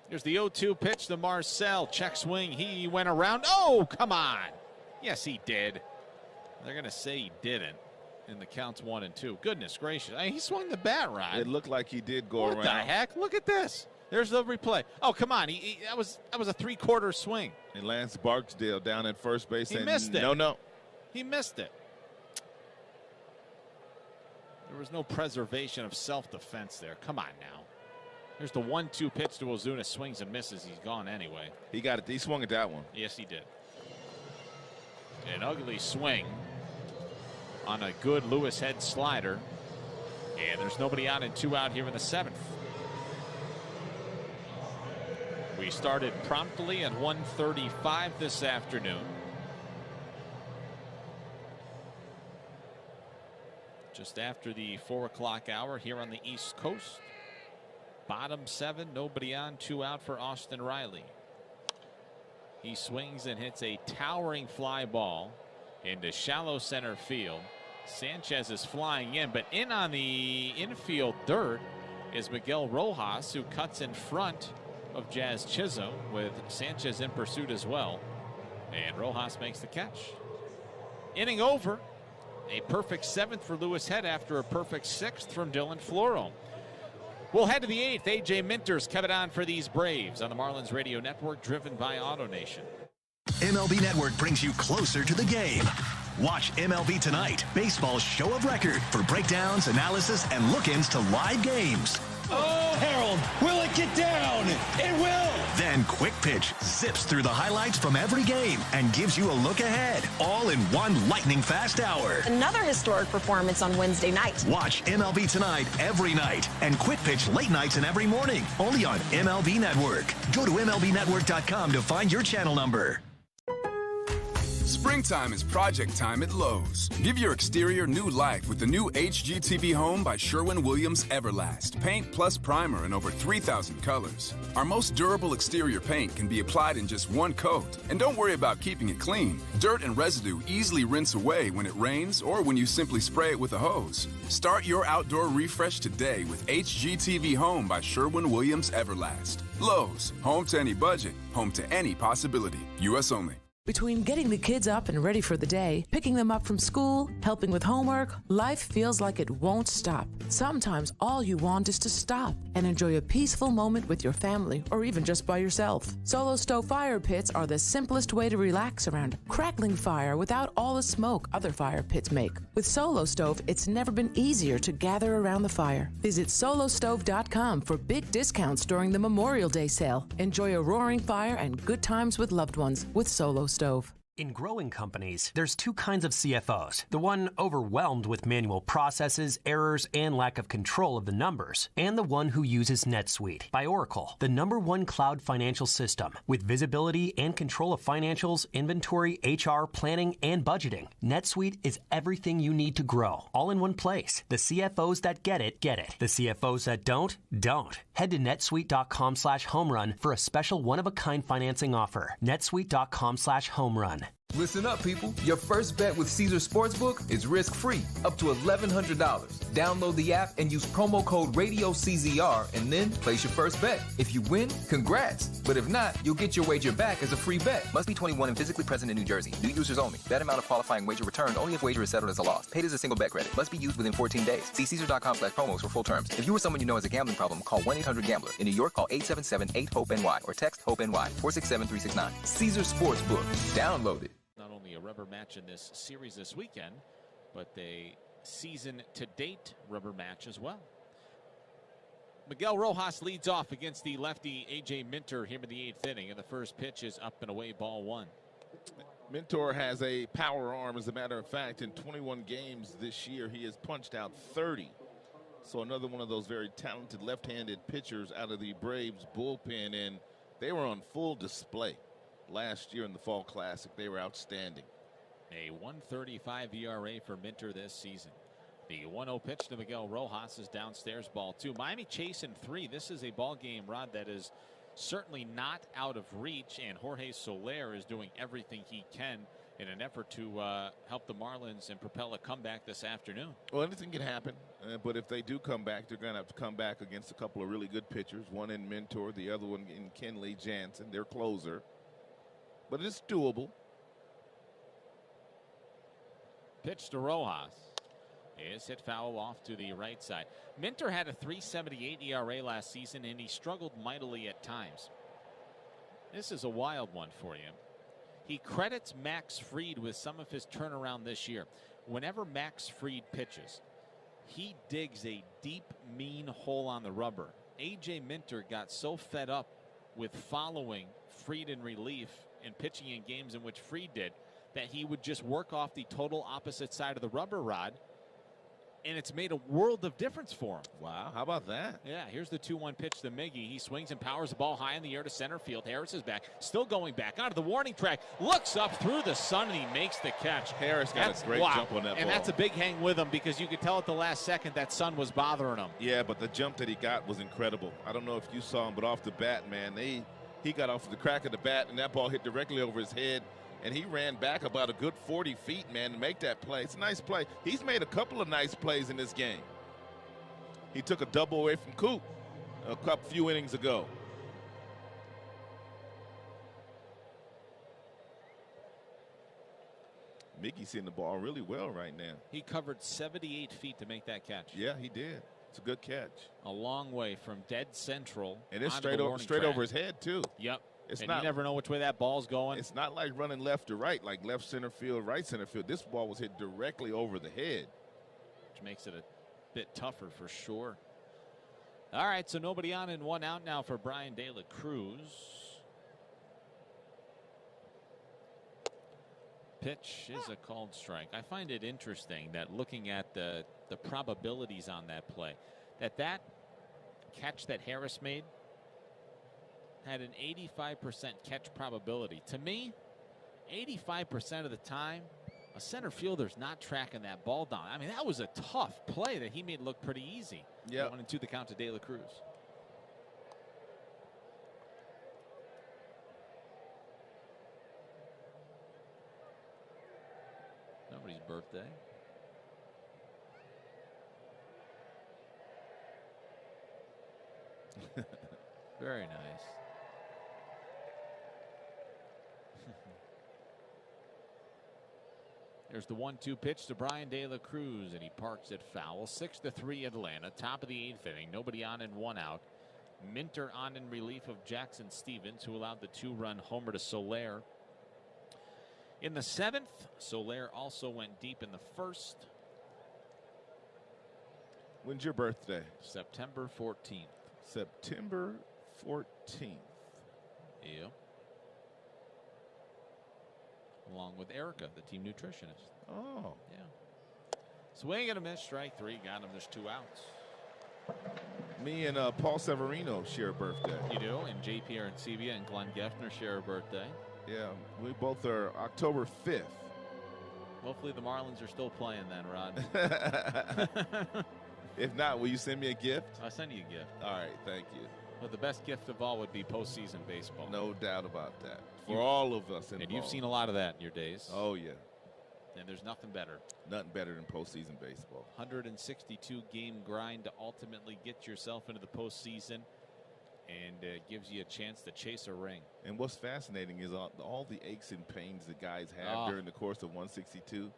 Here's the 0-2 pitch to Marcell. Check swing. He went around. Oh, come on. Yes, he did. They're going to say he didn't. And the count's 1-2. Goodness gracious. I mean, he swung the bat right. It looked like he did go around. What the heck? Look at this. There's the replay. Oh, come on. That was a 3/4 swing. And Lance Barksdale down at first base. He missed it. No. He missed it. There was no preservation of self-defense there. Come on now. Here's the 1-2 pitch to Ozuna. Swings and misses. He's gone anyway. He got it. He swung at that one. Yes, he did. An ugly swing on a good Lewis Head slider. And there's nobody out and 2 out here in the 7th. We started promptly at 1:35 this afternoon. Just after the 4 o'clock hour here on the East Coast. Bottom 7, nobody on, 2 out for Austin Riley. He swings and hits a towering fly ball into shallow center field. Sanchez is flying in, but in on the infield dirt is Miguel Rojas, who cuts in front of Jazz Chisholm with Sanchez in pursuit as well. And Rojas makes the catch. Inning over. A perfect 7th for Lewis Head after a perfect 6th from Dylan Floro. We'll head to the 8th. A.J. Minters kept it on for these Braves on the Marlins Radio Network, driven by AutoNation. MLB Network brings you closer to the game. Watch MLB Tonight, baseball's show of record for breakdowns, analysis, and look-ins to live games. Oh, Harold, will it get down? It will! Then Quick Pitch zips through the highlights from every game and gives you a look ahead, all in one lightning-fast hour. Another historic performance on Wednesday night. Watch MLB Tonight every night and Quick Pitch late nights and every morning, only on MLB Network. Go to MLBnetwork.com to find your channel number. Springtime is project time at Lowe's. Give your exterior new life with the new HGTV Home by Sherwin-Williams Everlast. Paint plus primer in over 3,000 colors. Our most durable exterior paint can be applied in just one coat. And don't worry about keeping it clean. Dirt and residue easily rinse away when it rains or when you simply spray it with a hose. Start your outdoor refresh today with HGTV Home by Sherwin-Williams Everlast. Lowe's. Home to any budget. Home to any possibility. U.S. only. Between getting the kids up and ready for the day, picking them up from school, helping with homework, life feels like it won't stop. Sometimes all you want is to stop and enjoy a peaceful moment with your family or even just by yourself. Solo Stove fire pits are the simplest way to relax around a crackling fire without all the smoke other fire pits make. With Solo Stove, it's never been easier to gather around the fire. Visit solostove.com for big discounts during the Memorial Day sale. Enjoy a roaring fire and good times with loved ones with Solo Stove. In growing companies, there's two kinds of CFOs. The one overwhelmed with manual processes, errors, and lack of control of the numbers. And the one who uses NetSuite by Oracle, the #1 cloud financial system. With visibility and control of financials, inventory, HR, planning, and budgeting. NetSuite is everything you need to grow, all in one place. The CFOs that get it, get it. The CFOs that don't. Head to netsuite.com/homerun for a special one-of-a-kind financing offer. netsuite.com/homerun. Listen up, people. Your first bet with Caesar Sportsbook is risk-free, up to $1,100. Download the app and use promo code RADIOCZR and then place your first bet. If you win, congrats. But if not, you'll get your wager back as a free bet. Must be 21 and physically present in New Jersey. New users only. Bet amount of qualifying wager returned only if wager is settled as a loss. Paid as a single bet credit. Must be used within 14 days. See Caesar.com/promos for full terms. If you or someone you know has a gambling problem, call 1-800-GAMBLER. In New York, call 877-8-HOPE-NY or text HOPE-NY 467-369. Caesar Sportsbook. Download it. Not only a rubber match in this series this weekend, but a season-to-date rubber match as well. Miguel Rojas leads off against the lefty A.J. Minter here in the 8th inning, and the first pitch is up and away, ball 1. Minter has a power arm. As a matter of fact, in 21 games this year, he has punched out 30. So another one of those very talented left-handed pitchers out of the Braves bullpen, and they were on full display last year in the Fall Classic. They were outstanding. A 1.35 ERA for Minter this season. The 1-0 pitch to Miguel Rojas is downstairs, ball 2. Miami chasing 3. This is a ball game, Rod, that is certainly not out of reach, and Jorge Soler is doing everything he can in an effort to help the Marlins and propel a comeback this afternoon. Well, anything can happen, but if they do come back, they're going to have to come back against a couple of really good pitchers, one in Minter, the other one in Kenley Jansen, their closer. But it's doable. Pitch to Rojas is hit foul off to the right side. Minter had a 3.78 ERA last season, and he struggled mightily at times. This is a wild one for you. He credits Max Fried with some of his turnaround this year. Whenever Max Fried pitches, he digs a deep, mean hole on the rubber. A.J. Minter got so fed up with following Fried in relief and pitching in games in which Fried did that he would just work off the total opposite side of the rubber, Rod, and it's made a world of difference for him. Wow, how about that? Yeah, here's the 2-1 pitch to Miggy. He swings and powers the ball high in the air to center field. Harris is back, still going back onto the warning track, looks up through the sun, and he makes the catch. Harris got a great jump on that ball. And that's a big hang with him, because you could tell at the last second that sun was bothering him. Yeah, but the jump that he got was incredible. I don't know if you saw him, but off the bat, man, he got off the crack of the bat, and that ball hit directly over his head. And he ran back about a good 40 feet, man, to make that play. It's a nice play. He's made a couple of nice plays in this game. He took a double away from Coop a few innings ago. Miggy's seeing the ball really well right now. He covered 78 feet to make that catch. Yeah, he did. It's a good catch. A long way from dead central. And it's straight over his head, too. Yep. You never know which way that ball's going. It's not like running left to right, like left center field, right center field. This ball was hit directly over the head. Which makes it a bit tougher for sure. All right, so nobody on and 1 out now for Brian De La Cruz. Pitch is a called strike. I find it interesting that looking at the probabilities on that play, that catch that Harris made had an 85% catch probability. To me, 85% of the time, a center fielder's not tracking that ball down. I mean, that was a tough play that he made look pretty easy. Yeah. 1-2 the count to De La Cruz. Nobody's birthday. Very nice. There's the 1-2 pitch to Brian De La Cruz, and he parks it foul. 6-3 Atlanta. Top of the 8th inning. Nobody on and 1 out. Minter on in relief of Jackson Stevens, who allowed the 2-run homer to Soler. In the 7th, Soler also went deep in the 1st. When's your birthday? September 14th. September 14th. Yep. Along with Erica, the team nutritionist. Oh. Yeah. Swing and a miss, strike 3. Got him. There's 2 outs. Me and Paul Severino share a birthday. You do? And J.P. Arancibia and Glenn Geffner share a birthday. Yeah, we both are October 5th. Hopefully the Marlins are still playing then, Rod. If not, will you send me a gift? I'll send you a gift. All right, thank you. But the best gift of all would be postseason baseball. No doubt about that. For all of us involved. And you've seen a lot of that in your days. Oh, yeah. And there's nothing better. Nothing better than postseason baseball. 162-game grind to ultimately get yourself into the postseason, and gives you a chance to chase a ring. And what's fascinating is all the aches and pains that guys have during the course of 162.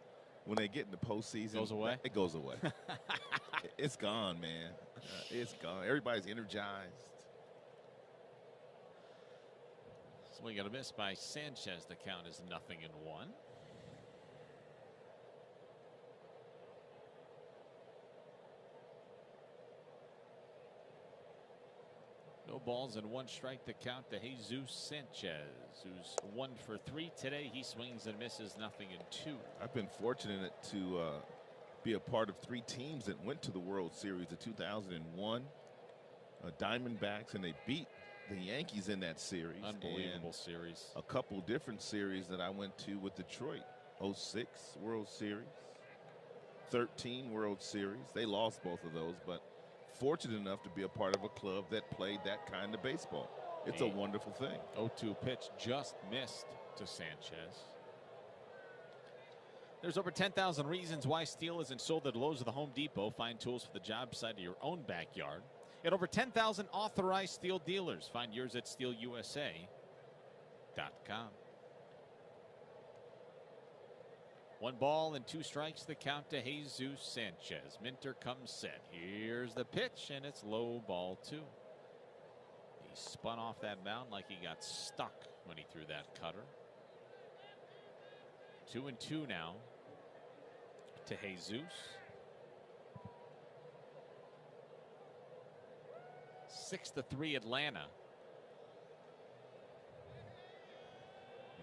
When they get in the postseason, goes away. It goes away. It's gone, man. It's gone. Everybody's energized. Swing and a miss by Sanchez. The count is 0-1. No balls and 1 strike to count to Jesus Sanchez, who's 1 for 3 today. He swings and misses 0-2. I've been fortunate to be a part of 3 teams that went to the World Series of 2001 Diamondbacks, and they beat the Yankees in that series. Unbelievable series. A couple different series that I went to with Detroit. 06 World Series, 13 World Series. They lost both of those, but fortunate enough to be a part of a club that played that kind of baseball. It's a wonderful thing. 0-2 pitch just missed to Sanchez. There's over 10,000 reasons why steel isn't sold at Lowe's or the Home Depot. Find tools for the job site of your own backyard at over 10,000 authorized steel dealers. Find yours at steelusa.com. 1 ball and 2 strikes, the count to Jesus Sanchez. Minter comes set. Here's the pitch, and it's low, ball 2. He spun off that mound like he got stuck when he threw that cutter. 2-2 now to Jesus. 6-3 Atlanta.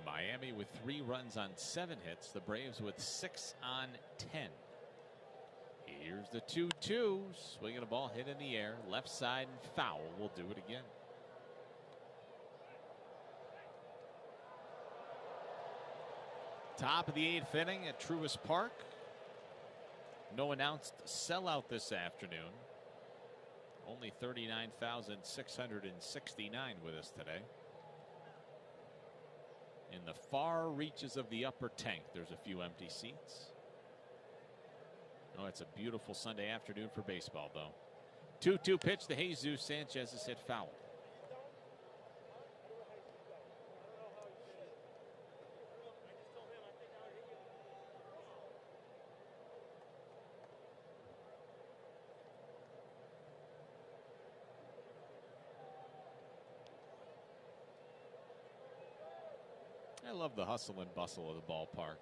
Miami with 3 runs on 7 hits. The Braves with 6 on 10. Here's the 2-2. Swinging a ball hit in the air. Left side and foul. We'll do it again. Top of the 8th inning at Truist Park. No announced sellout this afternoon. Only 39,669 with us today. In the far reaches of the upper tank, there's a few empty seats. Oh, it's a beautiful Sunday afternoon for baseball, though. 2-2 pitch to Jesus Sanchez is hit foul. I love the hustle and bustle of the ballpark.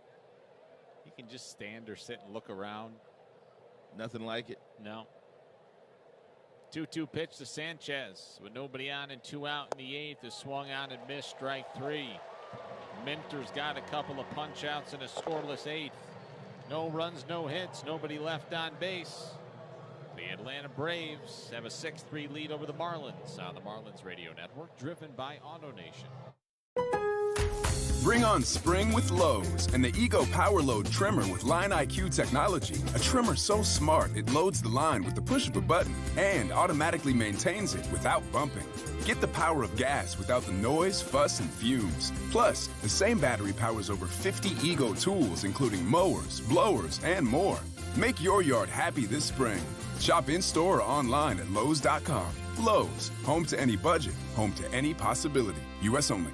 You can just stand or sit and look around. Nothing like it. No. 2-2 pitch to Sanchez with nobody on and 2 out in the 8th. Is swung on and missed, strike 3. Minter's got a couple of punch outs in a scoreless 8th. No runs, no hits, nobody left on base. The Atlanta Braves have a 6-3 lead over the Marlins on the Marlins Radio Network, driven by AutoNation. Bring on spring with Lowe's and the Ego Power Load Trimmer with Line IQ technology. A trimmer so smart it loads the line with the push of a button and automatically maintains it without bumping. Get the power of gas without the noise, fuss, and fumes. Plus, the same battery powers over 50 Ego tools, including mowers, blowers, and more. Make your yard happy this spring. Shop in-store or online at Lowe's.com. Lowe's, home to any budget, home to any possibility. U.S. only.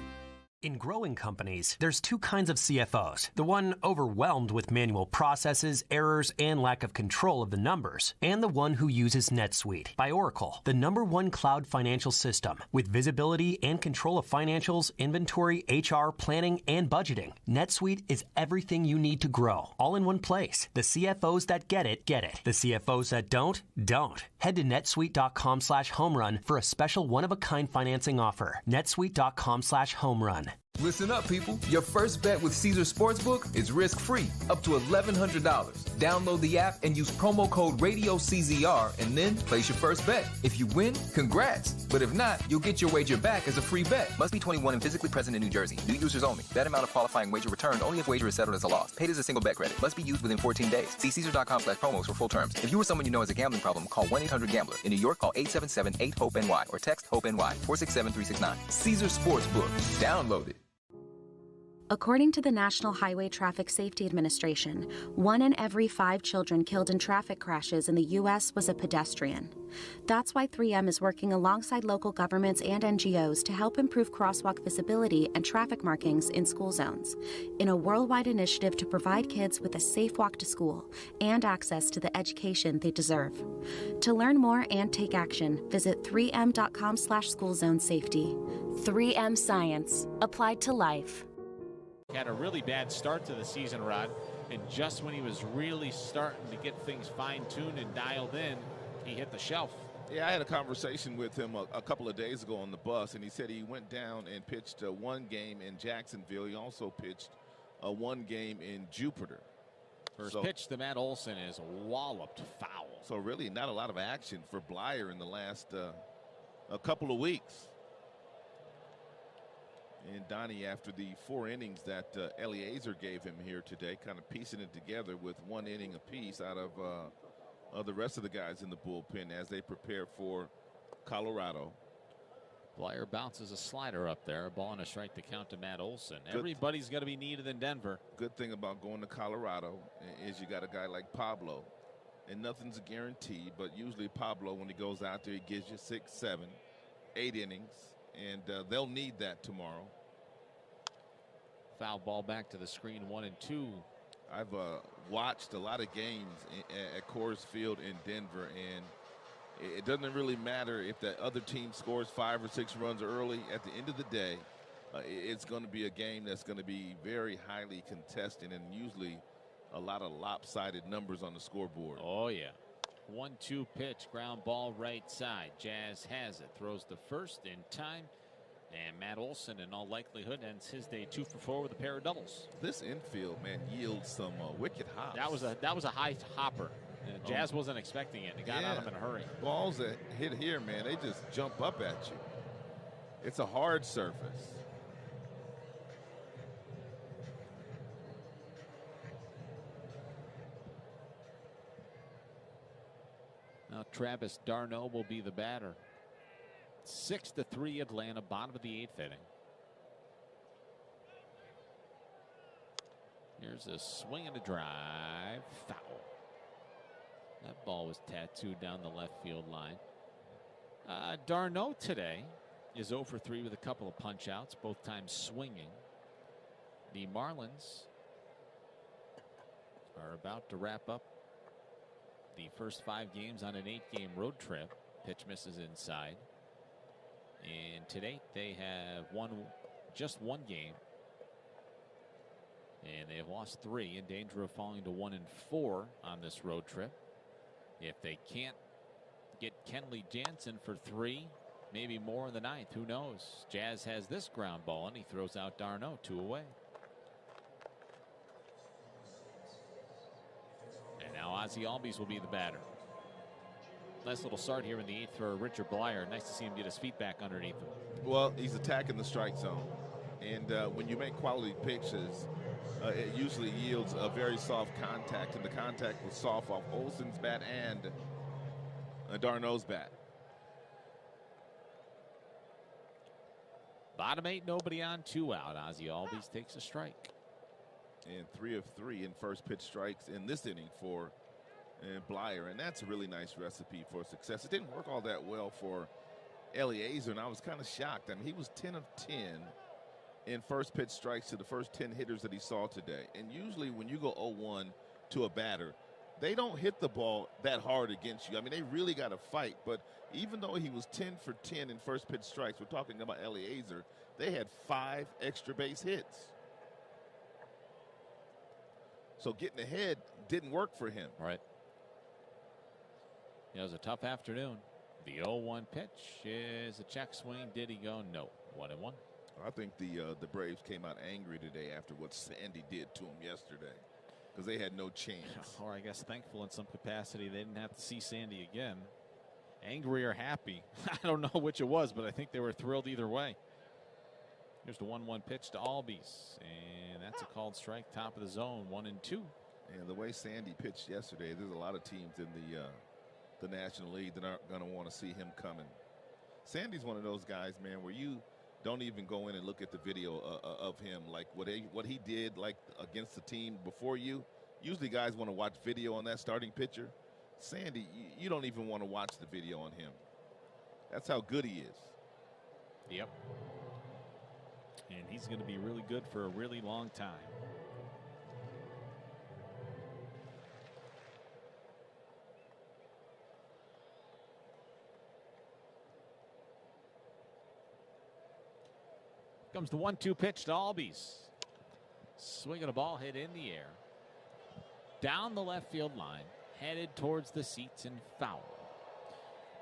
In growing companies, there's two kinds of CFOs. The one overwhelmed with manual processes, errors, and lack of control of the numbers. And the one who uses NetSuite by Oracle, the #1 cloud financial system. With visibility and control of financials, inventory, HR, planning, and budgeting. NetSuite is everything you need to grow, all in one place. The CFOs that get it, get it. The CFOs that don't. Head to netsuite.com/homerun for a special one-of-a-kind financing offer. netsuite.com/homerun. Listen up, people. Your first bet with Caesar Sportsbook is risk-free, up to $1,100. Download the app and use promo code RADIOCZR and then place your first bet. If you win, congrats. But if not, you'll get your wager back as a free bet. Must be 21 and physically present in New Jersey. New users only. Bet amount of qualifying wager returned only if wager is settled as a loss. Paid as a single bet credit. Must be used within 14 days. See Caesar.com/promos for full terms. If you or someone you know has a gambling problem, call 1-800-GAMBLER. In New York, call 877-8-HOPE-NY or text HOPE-NY 467-369. Caesar Sportsbook. Download it. According to the National Highway Traffic Safety Administration, 1 in every 5 children killed in traffic crashes in the U.S. was a pedestrian. That's why 3M is working alongside local governments and NGOs to help improve crosswalk visibility and traffic markings in school zones, in a worldwide initiative to provide kids with a safe walk to school and access to the education they deserve. To learn more and take action, visit 3m.com/schoolzonesafety. 3M Science, applied to life. Had a really bad start to the season, Rod, and just when he was really starting to get things fine-tuned and dialed in, he hit the shelf. Yeah, I had a conversation with him a couple of days ago on the bus, and he said he went down and pitched one game in Jacksonville. He also pitched one game in Jupiter. First pitch to Matt Olson is walloped foul. So really not a lot of action for Blyer in the last a couple of weeks. And Donnie, after the 4 innings that Eliezer gave him here today, kind of piecing it together with 1 inning apiece out of the rest of the guys in the bullpen as they prepare for Colorado. Blyer bounces a slider up there. A ball and a strike to count to Matt Olson. Everybody's going to be needed in Denver. Good thing about going to Colorado is you got a guy like Pablo. And nothing's a guarantee, but usually Pablo, when he goes out there, he gives you 6, 7, 8 innings. And they'll need that tomorrow. Foul ball back to the screen, 1-2. I've watched a lot of games at Coors Field in Denver, and it doesn't really matter if the other team scores 5 or 6 runs early. At the end of the day, it's going to be a game that's going to be very highly contested and usually a lot of lopsided numbers on the scoreboard. Oh, yeah. 1-2 pitch, ground ball right side. Jazz has it, throws the first in time, and Matt Olson in all likelihood ends his day 2 for 4 with a pair of doubles. This infield, man, yields some wicked hops. That was a high hopper. Jazz wasn't expecting it. It got on him in a hurry. Balls that hit here, man, they just jump up at you. It's a hard surface. Now Travis d'Arnaud will be the batter. 6-3 Atlanta, bottom of the 8th inning. Here's a swing and a drive. Foul. That ball was tattooed down the left field line. d'Arnaud today is 0 for 3 with a couple of punch outs, both times swinging. The Marlins are about to wrap up the first 5 games on an 8-game road trip. Pitch misses inside. And to date, they have won just 1 game. And they have lost 3, in danger of falling to 1-4 on this road trip. If they can't get Kenley Jansen for 3, maybe more in the 9th, who knows? Jazz has this ground ball, and he throws out d'Arnaud, 2 away. And now Ozzie Albies will be the batter. Nice little start here in the 8th for Richard Blyer. Nice to see him get his feet back underneath him. Well, he's attacking the strike zone. And when you make quality pitches, it usually yields a very soft contact. And the contact was soft off Olson's bat and d'Arnaud's bat. Bottom 8, nobody on, 2 out. Ozzie Albies takes a strike. And 3 of 3 in first pitch strikes in this inning for Blyer, and that's a really nice recipe for success. It didn't work all that well for Eliezer, and I was kind of shocked. I mean, he was 10 of 10 in first pitch strikes to the first 10 hitters that he saw today. And usually when you go 0-1 to a batter, they don't hit the ball that hard against you. I mean, they really got to fight. But even though he was 10 for 10 in first pitch strikes, we're talking about Eliezer, they had 5 extra base hits. So getting ahead didn't work for him. Right. It was a tough afternoon. The 0-1 pitch is a check swing. Did he go? No. 1-1. I think the Braves came out angry today after what Sandy did to them yesterday, because they had no chance. Or I guess thankful in some capacity they didn't have to see Sandy again. Angry or happy, I don't know which it was, but I think they were thrilled either way. Here's the 1-1 pitch to Albies, and that's a called strike, top of the zone, 1-2. And the way Sandy pitched yesterday, there's a lot of teams in the National League that aren't going to want to see him coming. Sandy's one of those guys, man, where you don't even go in and look at the video of him, like what he did, like against the team before you. Usually guys want to watch video on that starting pitcher. Sandy, you don't even want to watch the video on him. That's how good he is. Yep. And he's going to be really good for a really long time. Comes the 1-2 pitch to Albies. Swinging a ball hit in the air. Down the left field line. Headed towards the seats and foul.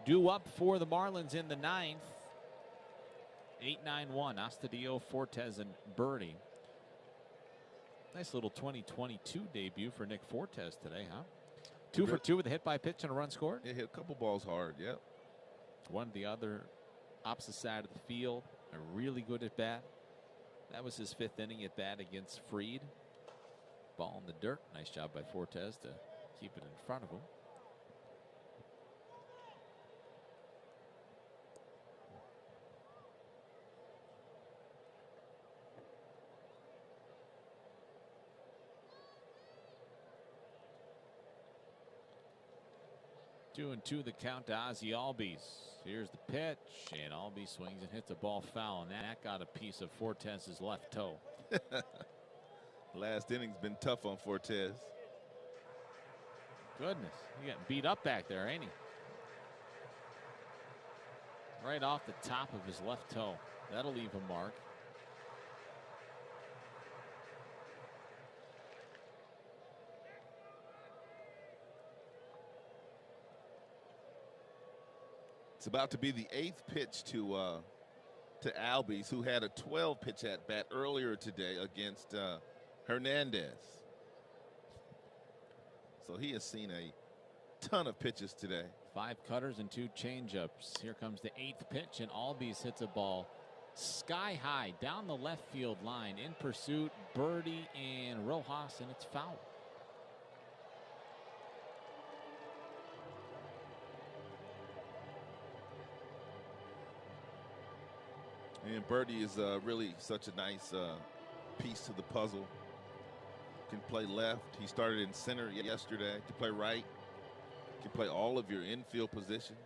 Due up for the Marlins in the 9th. 8-9-1. Astudillo, Fortes, and Birdie. Nice little 2022 debut for Nick Fortes today, huh? 2 for 2 with a hit by pitch and a run scored. He hit a couple balls hard, yep. One the other, opposite side of the field. A really good at bat. That was his 5th inning at bat against Fried. Ball in the dirt. Nice job by Fortes to keep it in front of him. 2-2 the count to Ozzie Albies. Here's the pitch, and Albies swings and hits a ball foul, and that got a piece of Fortes' left toe. Last inning's been tough on Fortes. Goodness, he got beat up back there, ain't he? Right off the top of his left toe. That'll leave a mark. It's about to be the 8th pitch to Albies, who had a 12 pitch at bat earlier today against Hernandez. So he has seen a ton of pitches today. 5 cutters and 2 changeups. Here comes the 8th pitch, and Albies hits a ball sky high down the left field line. In pursuit, Birdie and Rojas, and it's foul. And Birdie is really such a nice piece to the puzzle. Can play left. He started in center yesterday. Can play right. Can play all of your infield positions.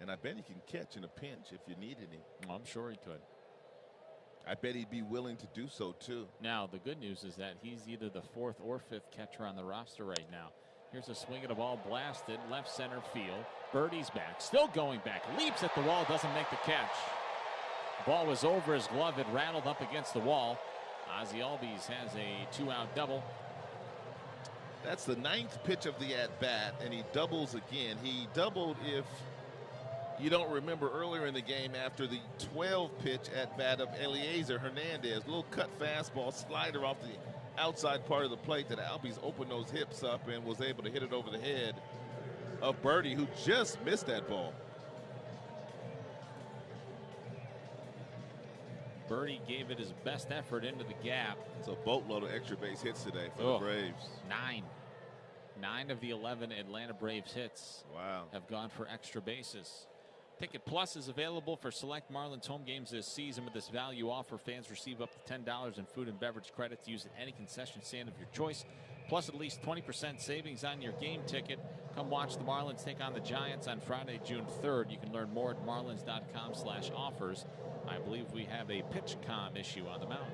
And I bet he can catch in a pinch if you needed him. I'm sure he could. I bet he'd be willing to do so too. Now the good news is that he's either the 4th or 5th catcher on the roster right now. Here's a swing at a ball blasted left center field. Birdie's back, still going back, leaps at the wall, doesn't make the catch. Ball was over his glove. It rattled up against the wall. Ozzie Albies has a 2-out double. That's the 9th pitch of the at-bat, and he doubles again. He doubled, if you don't remember, earlier in the game after the 12 pitch at-bat of Eliezer Hernandez. Little cut fastball slider off the outside part of the plate that Albies opened those hips up and was able to hit it over the head of Birdie, who just missed that ball. Birdie gave it his best effort into the gap. It's a boatload of extra base hits today for the Braves. 9 of the 11 Atlanta Braves hits have gone for extra bases. Ticket Plus is available for select Marlins home games this season. With this value offer, fans receive up to $10 in food and beverage credit to use at any concession stand of your choice, plus at least 20% savings on your game ticket. Come watch the Marlins take on the Giants on Friday, June 3rd. You can learn more at marlins.com/offers. I believe we have a PitchCom issue on the mound.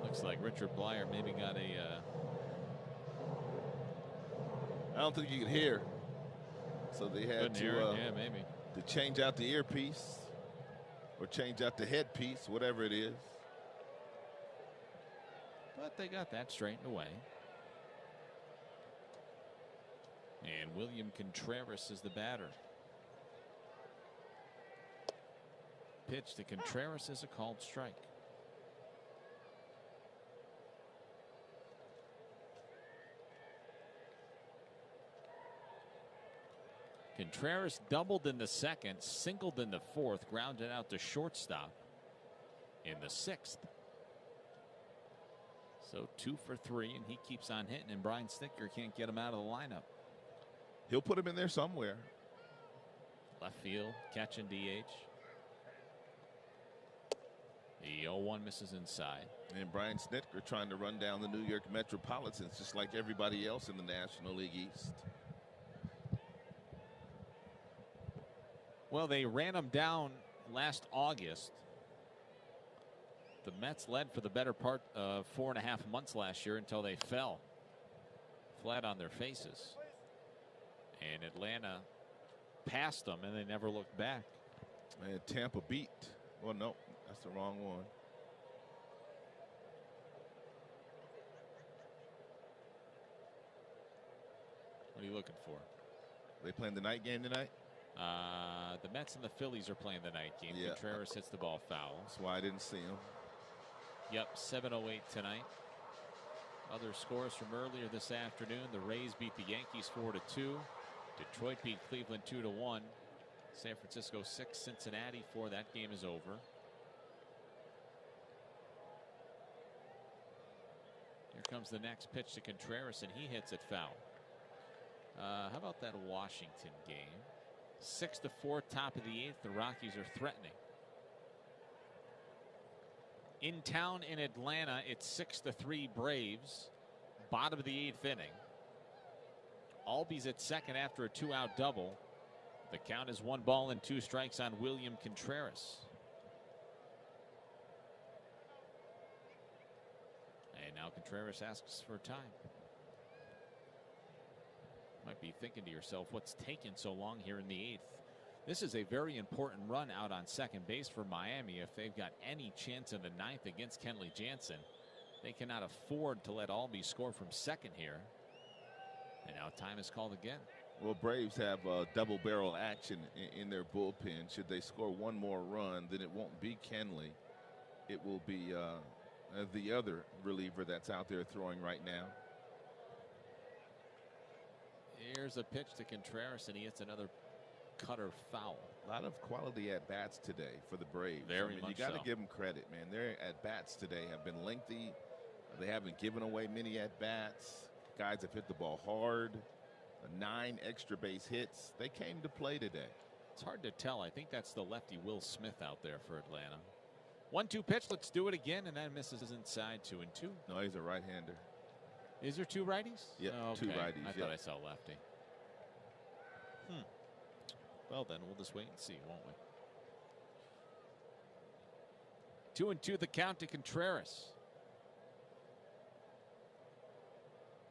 Looks like Richard Blyer maybe got a... I don't think you could hear. So they had to, yeah, maybe. to change out the earpiece or change out the headpiece, whatever it is. But they got that straightened away. And William Contreras is the batter. Pitch to Contreras is a called strike. Contreras doubled in the second, singled in the fourth, grounded out to shortstop in the sixth. So 2 for 3, and he keeps on hitting, and Brian Snitker can't get him out of the lineup. He'll put him in there somewhere. Left field, catch and DH. The 0-1 misses inside. And Brian Snitker trying to run down the New York Metropolitans just like everybody else in the National League East. Well, they ran him down last August. The Mets led for the better part of 4.5 months last year until they fell flat on their faces. And Atlanta passed them, and they never looked back. And Tampa beat. Well, no, that's the wrong one. What are you looking for? They playing the night game tonight? The Mets and the Phillies are playing the night game. Yeah. Contreras hits the ball foul. That's why I didn't see him. Yep, 7:08 tonight. Other scores from earlier this afternoon. The Rays beat the Yankees 4-2. Detroit beat Cleveland 2-1. San Francisco 6, Cincinnati 4. That game is over. Here comes the next pitch to Contreras, and he hits it foul. How about that Washington game? 6-4, top of the 8th. The Rockies are threatening. In town in Atlanta, it's 6-3 Braves. Bottom of the 8th inning. Albies at second after a 2-out double. The count is 1 ball and 2 strikes on William Contreras. And now Contreras asks for time. Might be thinking to yourself, what's taking so long here in the 8th? This is a very important run out on second base for Miami. If they've got any chance in the 9th against Kenley Jansen, they cannot afford to let Albee score from second here. And now time is called again. Well, Braves have double barrel action in their bullpen. Should they score one more run, then it won't be Kenley. It will be the other reliever that's out there throwing right now. Here's a pitch to Contreras, and he hits another cutter foul. A lot of quality at-bats today for the Braves. Very much you got to so. give them credit, man. Their at-bats today have been lengthy. They haven't given away many at-bats. Guys have hit the ball hard. 9 extra base hits. They came to play today. It's hard to tell. I think that's the lefty Will Smith out there for Atlanta. 1-2 pitch. Let's do it again, and that misses inside 2-2. No, he's a right-hander. Is there 2 righties? Yeah, okay. 2 righties. I thought I saw lefty. Well, then we'll just wait and see, won't we? 2-2 the count to Contreras.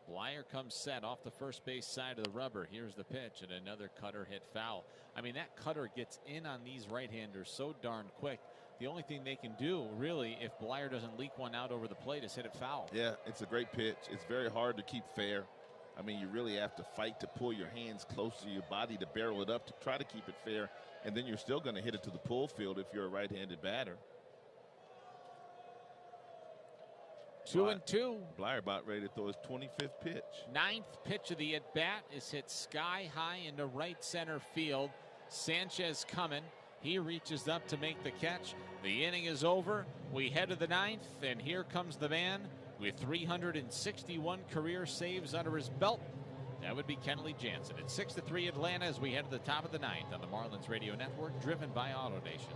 Blyer comes set off the first base side of the rubber. Here's the pitch, and another cutter hit foul. I mean, that cutter gets in on these right-handers so darn quick. The only thing they can do, really, if Blyer doesn't leak one out over the plate, is hit it foul. Yeah, it's a great pitch. It's very hard to keep fair. I mean, you really have to fight to pull your hands close to your body to barrel it up to try to keep it fair, and then you're still going to hit it to the pull field if you're a right-handed batter. 2-2. Blyer about ready to throw his 25th pitch. 9th pitch of the at-bat is hit sky high into right center field. Sanchez coming. He reaches up to make the catch. The inning is over. We head to the 9th, and here comes the man with 361 career saves under his belt. That would be Kenley Jansen. It's 6-3 Atlanta as we head to the top of the 9th on the Marlins Radio Network, driven by AutoNation.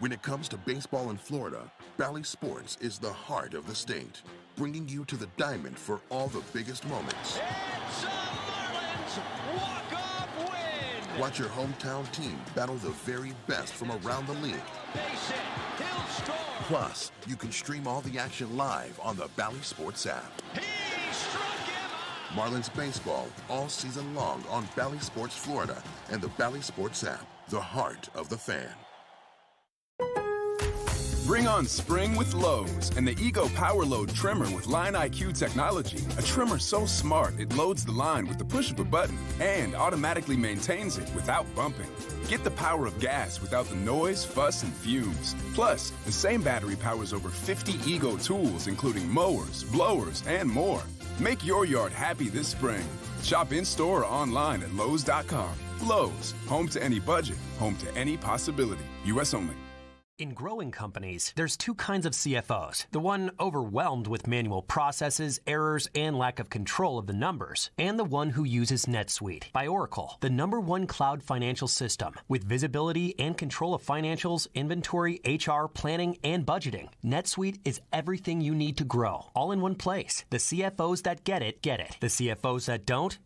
When it comes to baseball in Florida, Bally Sports is the heart of the state, bringing you to the diamond for all the biggest moments. It's a Marlins walk-off win! Watch your hometown team battle the very best from around the league. Base hit, he'll score! Plus, you can stream all the action live on the Bally Sports app. He struck him out! Marlins baseball all season long on Bally Sports Florida and the Bally Sports app, the heart of the fan. Bring on spring with Lowe's and the Ego Power Load Trimmer with Line IQ technology. A trimmer so smart it loads the line with the push of a button and automatically maintains it without bumping. Get the power of gas without the noise, fuss, and fumes. Plus, the same battery powers over 50 Ego tools, including mowers, blowers, and more. Make your yard happy this spring. Shop in-store or online at Lowe's.com. Lowe's, home to any budget, home to any possibility. U.S. only. In growing companies, there's two kinds of CFOs. The one overwhelmed with manual processes, errors, and lack of control of the numbers. And the one who uses NetSuite by Oracle, the #1 cloud financial system. With visibility and control of financials, inventory, HR, planning, and budgeting. NetSuite is everything you need to grow, all in one place. The CFOs that get it, get it. The CFOs that don't.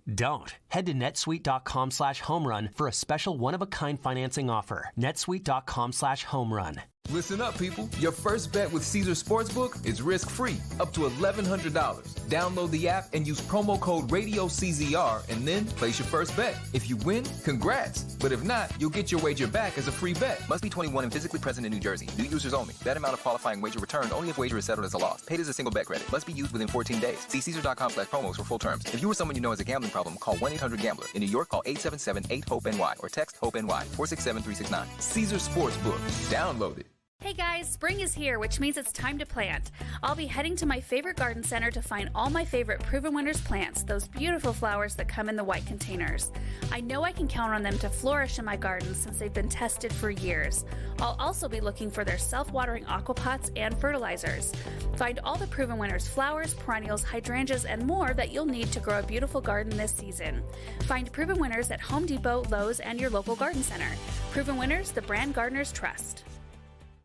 Head to netsuite.com/homerun for a special one-of-a-kind financing offer. netsuite.com/homerun. Listen up, people. Your first bet with Caesar Sportsbook is risk-free, up to $1,100. Download the app and use promo code RADIOCZR and then place your first bet. If you win, congrats. But if not, you'll get your wager back as a free bet. Must be 21 and physically present in New Jersey. New users only. Bet amount of qualifying wager returned only if wager is settled as a loss. Paid as a single bet credit. Must be used within 14 days. See Caesar.com/promos for full terms. If you or someone you know has a gambling problem, call 1-800-GAMBLER. In New York, call 877-8-HOPE-NY or text HOPE-NY 467-369. Caesar Sportsbook. Download it. Hey guys, spring is here, which means it's time to plant. I'll be heading to my favorite garden center to find all my favorite Proven Winners plants, those beautiful flowers that come in the white containers. I know I can count on them to flourish in my garden since they've been tested for years. I'll also be looking for their self-watering aquapots and fertilizers. Find all the Proven Winners flowers, perennials, hydrangeas, and more that you'll need to grow a beautiful garden this season. Find Proven Winners at Home Depot, Lowe's, and your local garden center. Proven Winners, the brand gardeners trust.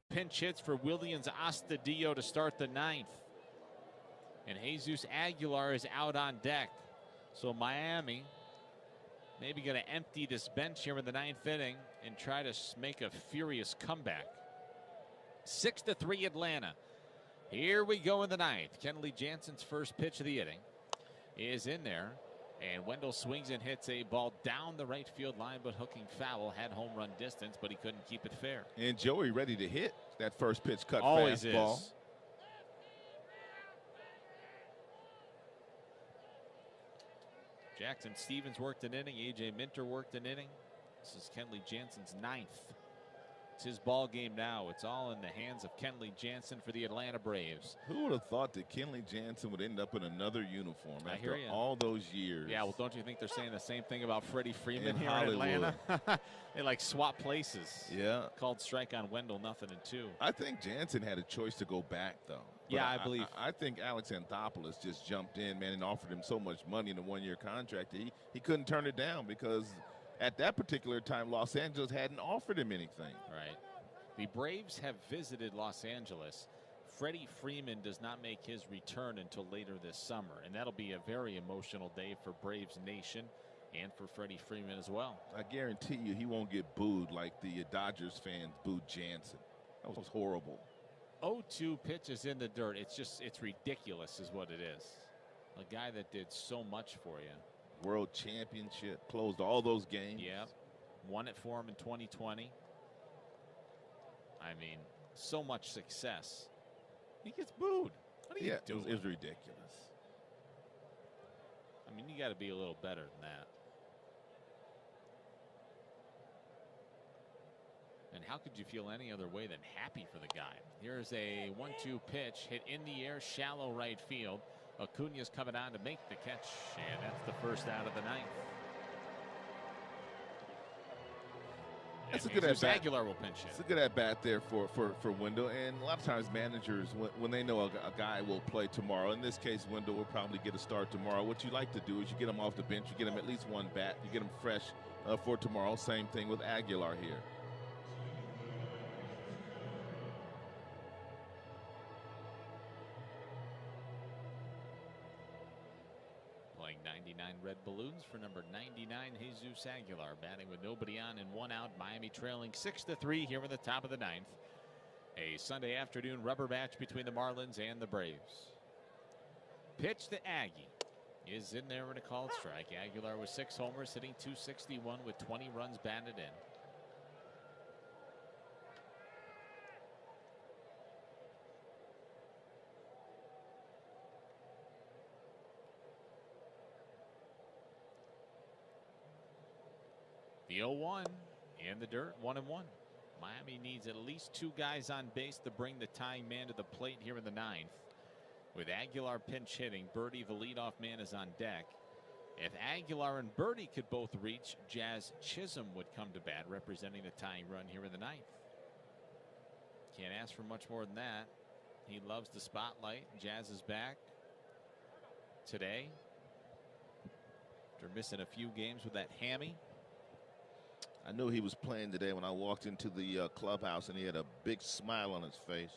Pinch hits for Williams Astudillo to start the 9th. And Jesus Aguilar is out on deck. So Miami maybe going to empty this bench here in the 9th inning and try to make a furious comeback. 6-3 Atlanta. Here we go in the 9th. Kenley Jansen's first pitch of the inning is in there. And Wendell swings and hits a ball down the right field line, but hooking foul. Had home run distance, but he couldn't keep it fair. And Joey ready to hit that first pitch cut Always fastball. Is. Jackson Stevens worked an inning. A.J. Minter worked an inning. This is Kenley Jansen's 9th. It's his ball game now. It's all in the hands of Kenley Jansen for the Atlanta Braves. Who would have thought that Kenley Jansen would end up in another uniform after all those years? Yeah, well, don't you think they're saying the same thing about Freddie Freeman in here Hollywood. in Atlanta? They like swap places. Yeah. Called strike on Wendell, 0-2. I think Jansen had a choice to go back, though. But yeah, I believe. I think Alex Anthopoulos just jumped in, man, and offered him so much money in a one-year contract. He couldn't turn it down because at that particular time, Los Angeles hadn't offered him anything. Right. The Braves have visited Los Angeles. Freddie Freeman does not make his return until later this summer, and that'll be a very emotional day for Braves Nation and for Freddie Freeman as well. I guarantee you he won't get booed like the Dodgers fans booed Jansen. That was horrible. 0-2 pitches in the dirt. It's ridiculous is what it is. A guy that did so much for you. World Championship, closed all those games. Yeah, won it for him in 2020. I mean, so much success. He gets booed. What are you doing? It was ridiculous. I mean, you got to be a little better than And how could you feel any other way than happy for the guy? Here's a 1-2 pitch hit in the air, shallow right field. Acuna's coming on to make the catch, and that's the first out of the ninth. That's a good at bat. Aguilar will pinch it. It's a good at bat there for Wendell. And a lot of times managers, when they know a guy will play tomorrow, in this case, Wendell will probably get a start tomorrow. What you like to do is you get him off the bench, you get him at least one bat, you get him fresh for tomorrow. Same thing with Aguilar here. Playing 99 red balloons for number 99, Jesus Aguilar, batting with nobody on and one out. Miami trailing 6-3 here in the top of the ninth. A Sunday afternoon rubber match between the Marlins and the Braves. Pitch to Aggie is in there in a called strike. Aguilar with 6 homers, hitting .261 with 20 runs batted in. The 0-1 in the dirt, 1-1. Miami needs at least 2 guys on base to bring the tying man to the plate here in the ninth. With Aguilar pinch hitting, Birdie, the leadoff man, is on deck. If Aguilar and Birdie could both reach, Jazz Chisholm would come to bat, representing the tying run here in the ninth. Can't ask for much more than that. He loves the spotlight. Jazz is back today after missing a few games with that hammy. I knew he was playing today when I walked into the clubhouse, and he had a big smile on his face.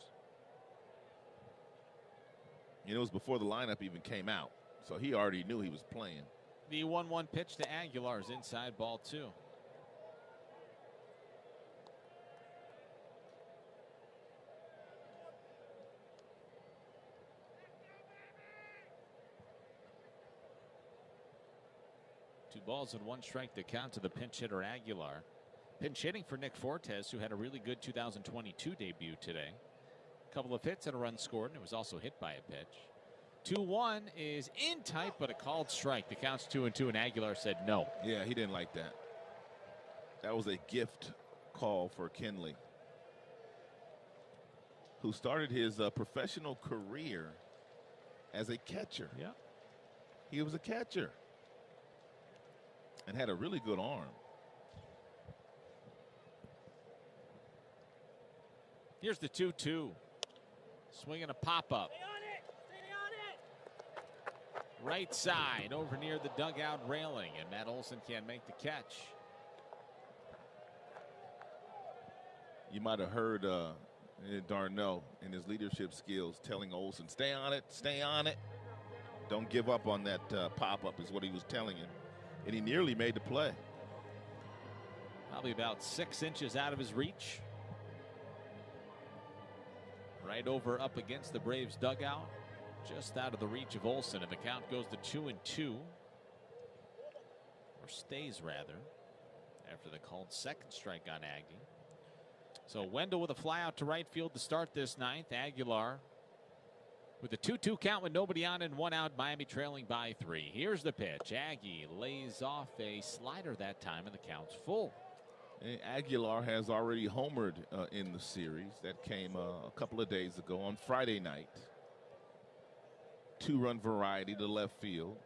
And it was before the lineup even came out, so he already knew he was playing. The 1-1 pitch to Aguilar is inside, ball 2. Two balls and 1 strike to count to the pinch hitter Aguilar. Pinch hitting for Nick Fortes, who had a really good 2022 debut today. A couple of hits and a run scored, and it was also hit by a pitch. 2-1 is in tight, but a called strike. The count's 2-2, and Aguilar said no. Yeah, he didn't like that. That was a gift call for Kenley, who started his professional career as a catcher. Yeah. He was a catcher and had a really good arm. Here's the 2-2. Swinging a pop-up. Right side over near the dugout railing, and Matt Olson can't make the catch. You might have heard Darno in his leadership skills telling Olson, stay on it. Don't give up on that pop-up is what he was telling him. And he nearly made the play. Probably about 6 inches out of his reach. Right over up against the Braves dugout. Just out of the reach of Olson, and the count goes to 2-2. Or stays, rather, after the called second strike on Aggie. So Wendell with a fly out to right field to start this ninth. Aguilar with a 2-2 count with nobody on and 1 out. Miami trailing by 3. Here's the pitch. Aggie lays off a slider that time, and the count's full. And Aguilar has already homered in the series. That came a couple of days ago on Friday night. 2-run variety to left field.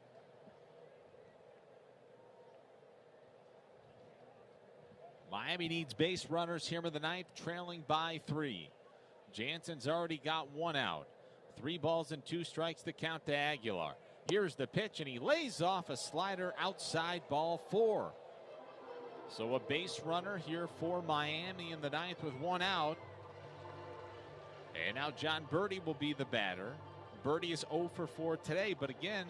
Miami needs base runners here in the ninth, trailing by 3. Jansen's already got 1 out. 3 balls and 2 strikes to count to Aguilar. Here's the pitch, and he lays off a slider outside, ball 4. So a base runner here for Miami in the ninth with 1 out. And now John Birdie will be the batter. Birdie is 0 for 4 today, but again,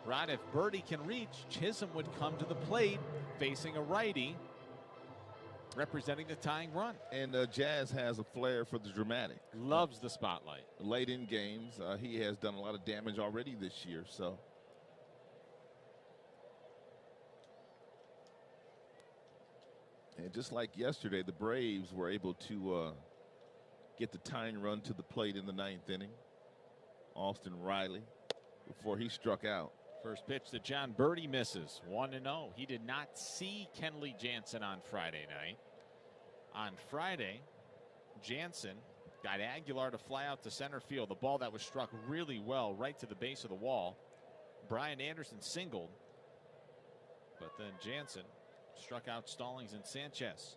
Rod, if Birdie can reach, Chisholm would come to the plate facing a righty, representing the tying run. And Jazz has a flair for the dramatic. Loves the spotlight. Late in games, he has done a lot of damage already this year. So, and just like yesterday, the Braves were able to get the tying run to the plate in the 9th inning. Austin Riley before he struck out. First pitch to John Birdie misses. 1-0. He did not see Kenley Jansen on Friday night. On Friday, Jansen got Aguilar to fly out to center field. The ball that was struck really well right to the base of the wall. Brian Anderson singled, but then Jansen struck out Stallings and Sanchez.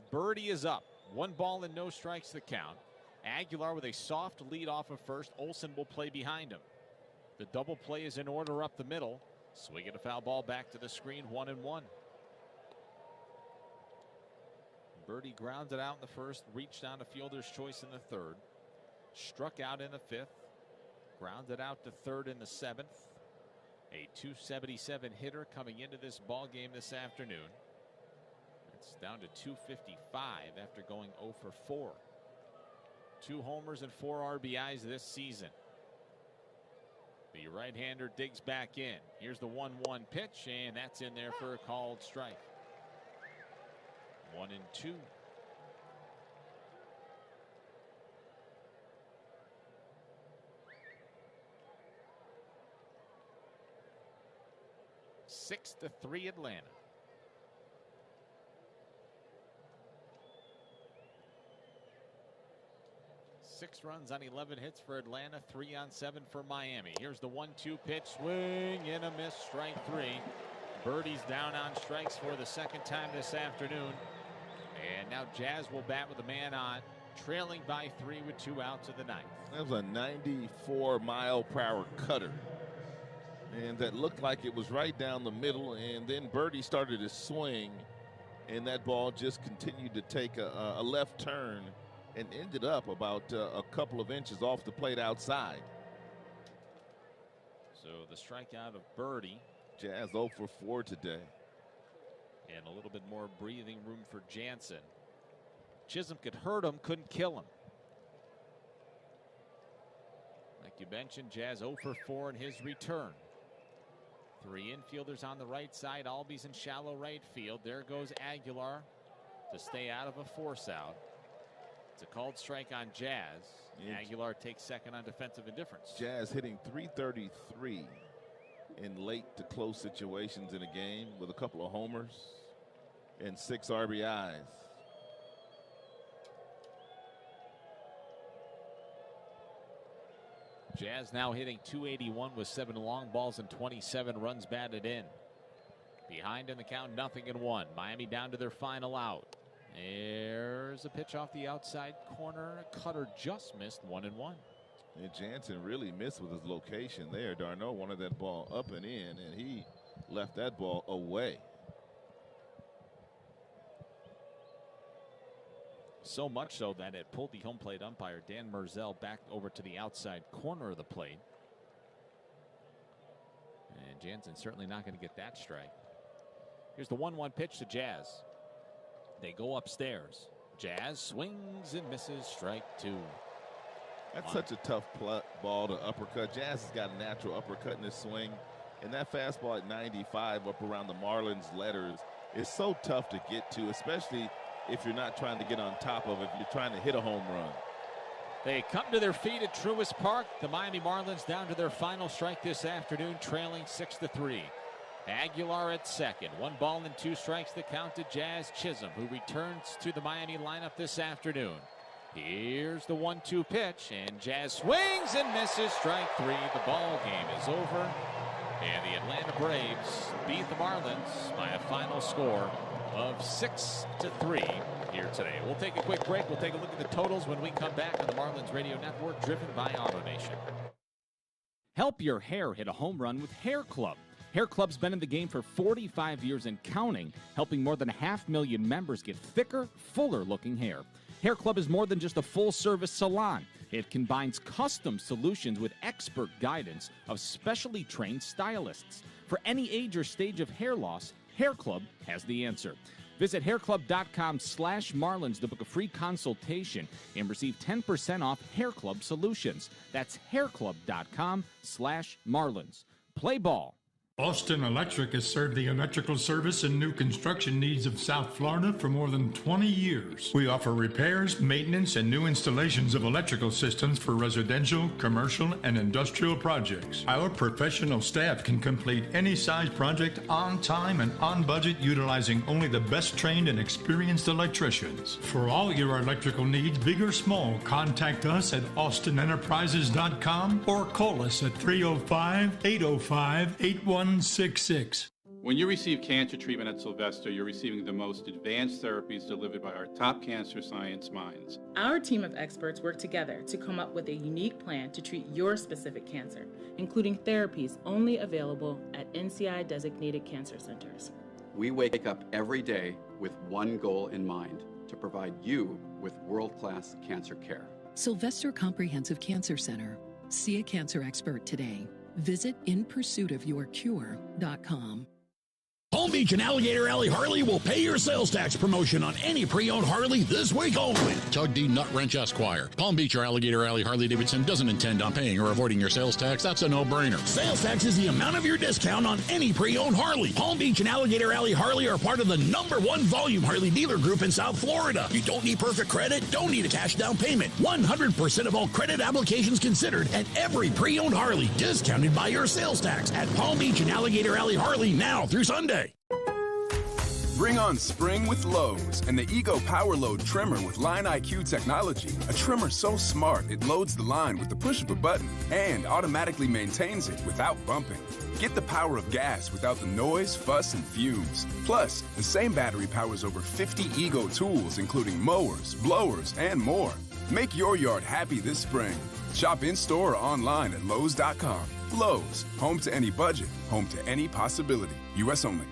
Birdie is up. 1 ball and no strikes to count. Aguilar with a soft lead off of first. Olsen will play behind him. The double play is in order up the middle. Swing at a foul ball back to the screen, 1-1. Birdie grounded out in the first, reached down to fielder's choice in the third. Struck out in the fifth. Grounded out to third in the seventh. A .277 hitter coming into this ball game this afternoon. It's down to .255 after going 0 for 4. 2 homers and 4 RBIs this season. The right-hander digs back in. Here's the 1-1 pitch, and that's in there for a called strike. 1-2. Six to 3 Atlanta. Six runs on 11 hits for Atlanta, 3 on 7 for Miami. Here's the 1-2 pitch, swing and a miss, strike 3. Birdie's down on strikes for the second time this afternoon. And now Jazz will bat with a man on, trailing by 3 with 2 outs of the ninth. That was a 94-mile-per-hour cutter. And that looked like it was right down the middle, and then Birdie started to swing, and that ball just continued to take a left turn and ended up about a couple of inches off the plate outside. So the strikeout of Birdie. Jazz 0 for 4 today. And a little bit more breathing room for Jansen. Chisholm could hurt him, couldn't kill him. Like you mentioned, Jazz 0 for 4 in his return. 3 infielders on the right side. Albies in shallow right field. There goes Aguilar to stay out of a force out. It's a called strike on Jazz. Aguilar takes second on defensive indifference. Jazz hitting .333 in late to close situations in a game with a couple of homers and 6 RBIs. Jazz now hitting .281 with 7 long balls and 27 runs batted in. Behind in the count, 0-1. Miami down to their final out. There's a pitch off the outside corner. Cutter just missed, 1-1. And Jansen really missed with his location there. Darno wanted that ball up and in, and he left that ball away. So much so that it pulled the home plate umpire, Dan Merzel, back over to the outside corner of the plate. And Jansen certainly not going to get that strike. Here's the 1-1 pitch to Jazz. They go upstairs. Jazz swings and misses, strike 2. That's such a tough ball to uppercut. Jazz has got a natural uppercut in his swing. And that fastball at 95 up around the Marlins letters is so tough to get to, especially if you're not trying to get on top of it, if you're trying to hit a home run. They come to their feet at Truist Park. The Miami Marlins down to their final strike this afternoon, trailing 6-3. Aguilar at second. 1 ball and 2 strikes to count to Jazz Chisholm, who returns to the Miami lineup this afternoon. Here's the 1-2 pitch, and Jazz swings and misses, strike 3. The ball game is over, and the Atlanta Braves beat the Marlins by a final score of 6-3 here today. We'll take a quick break. We'll take a look at the totals when we come back on the Marlins Radio Network, driven by AutoNation. Help your hair hit a home run with Hair Club. Hair Club's been in the game for 45 years and counting, helping more than 500,000 members get thicker, fuller-looking hair. Hair Club is more than just a full-service salon. It combines custom solutions with expert guidance of specially trained stylists. For any age or stage of hair loss, Hair Club has the answer. Visit hairclub.com/Marlins to book a free consultation and receive 10% off Hair Club solutions. That's hairclub.com/Marlins. Play ball. Austin Electric has served the electrical service and new construction needs of South Florida for more than 20 years. We offer repairs, maintenance, and new installations of electrical systems for residential, commercial, and industrial projects. Our professional staff can complete any size project on time and on budget utilizing only the best trained and experienced electricians. For all your electrical needs, big or small, contact us at austenenterprises.com or call us at 305-805-8166. When you receive cancer treatment at Sylvester, you're receiving the most advanced therapies delivered by our top cancer science minds. Our team of experts work together to come up with a unique plan to treat your specific cancer, including therapies only available at NCI-designated cancer centers. We wake up every day with one goal in mind, to provide you with world-class cancer care. Sylvester Comprehensive Cancer Center. See a cancer expert today. Visit inpursuitofyourcure.com. Palm Beach and Alligator Alley Harley will pay your sales tax promotion on any pre-owned Harley this week only. Tug D. Nut Wrench Esquire. Palm Beach or Alligator Alley Harley-Davidson doesn't intend on paying or avoiding your sales tax. That's a no-brainer. Sales tax is the amount of your discount on any pre-owned Harley. Palm Beach and Alligator Alley Harley are part of the #1 volume Harley dealer group in South Florida. You don't need perfect credit, don't need a cash down payment. 100% of all credit applications considered, and every pre-owned Harley discounted by your sales tax at Palm Beach and Alligator Alley Harley now through Sunday. Bring on spring with Lowe's and the Ego Power Load Trimmer with Line IQ technology. A trimmer so smart it loads the line with the push of a button and automatically maintains it without bumping. Get the power of gas without the noise, fuss, and fumes. Plus, the same battery powers over 50 Ego tools, including mowers, blowers, and more. Make your yard happy this spring. Shop in-store or online at Lowe's.com. Lowe's, home to any budget, home to any possibility. U.S. only.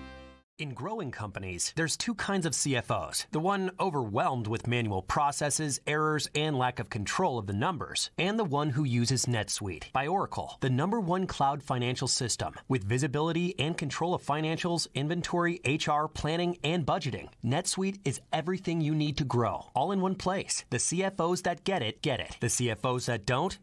In growing companies, there's two kinds of CFOs. The one overwhelmed with manual processes, errors, and lack of control of the numbers. And the one who uses NetSuite by Oracle, the #1 cloud financial system. With visibility and control of financials, inventory, HR, planning, and budgeting. NetSuite is everything you need to grow, all in one place. The CFOs that get it, get it. The CFOs that don't.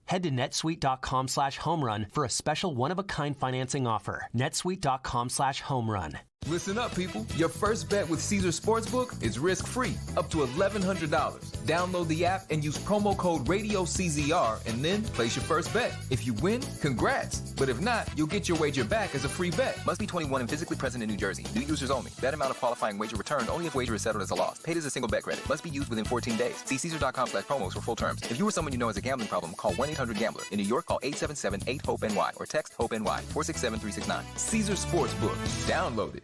Head to netsuite.com/homerun for a special one-of-a-kind financing offer. netsuite.com/homerun. Listen up, people. Your first bet with Caesar Sportsbook is risk-free, up to $1,100. Download the app and use promo code RADIOCZR and then place your first bet. If you win, congrats. But if not, you'll get your wager back as a free bet. Must be 21 and physically present in New Jersey. New users only. Bet amount of qualifying wager returned only if wager is settled as a loss. Paid as a single bet credit. Must be used within 14 days. See Caesar.com/promos for full terms. If you or someone you know has a gambling problem, call 1-800-GAMBLER. In New York, call 877-8-HOPE-NY or text HOPE-NY 467-369. Caesar Sportsbook. Download it.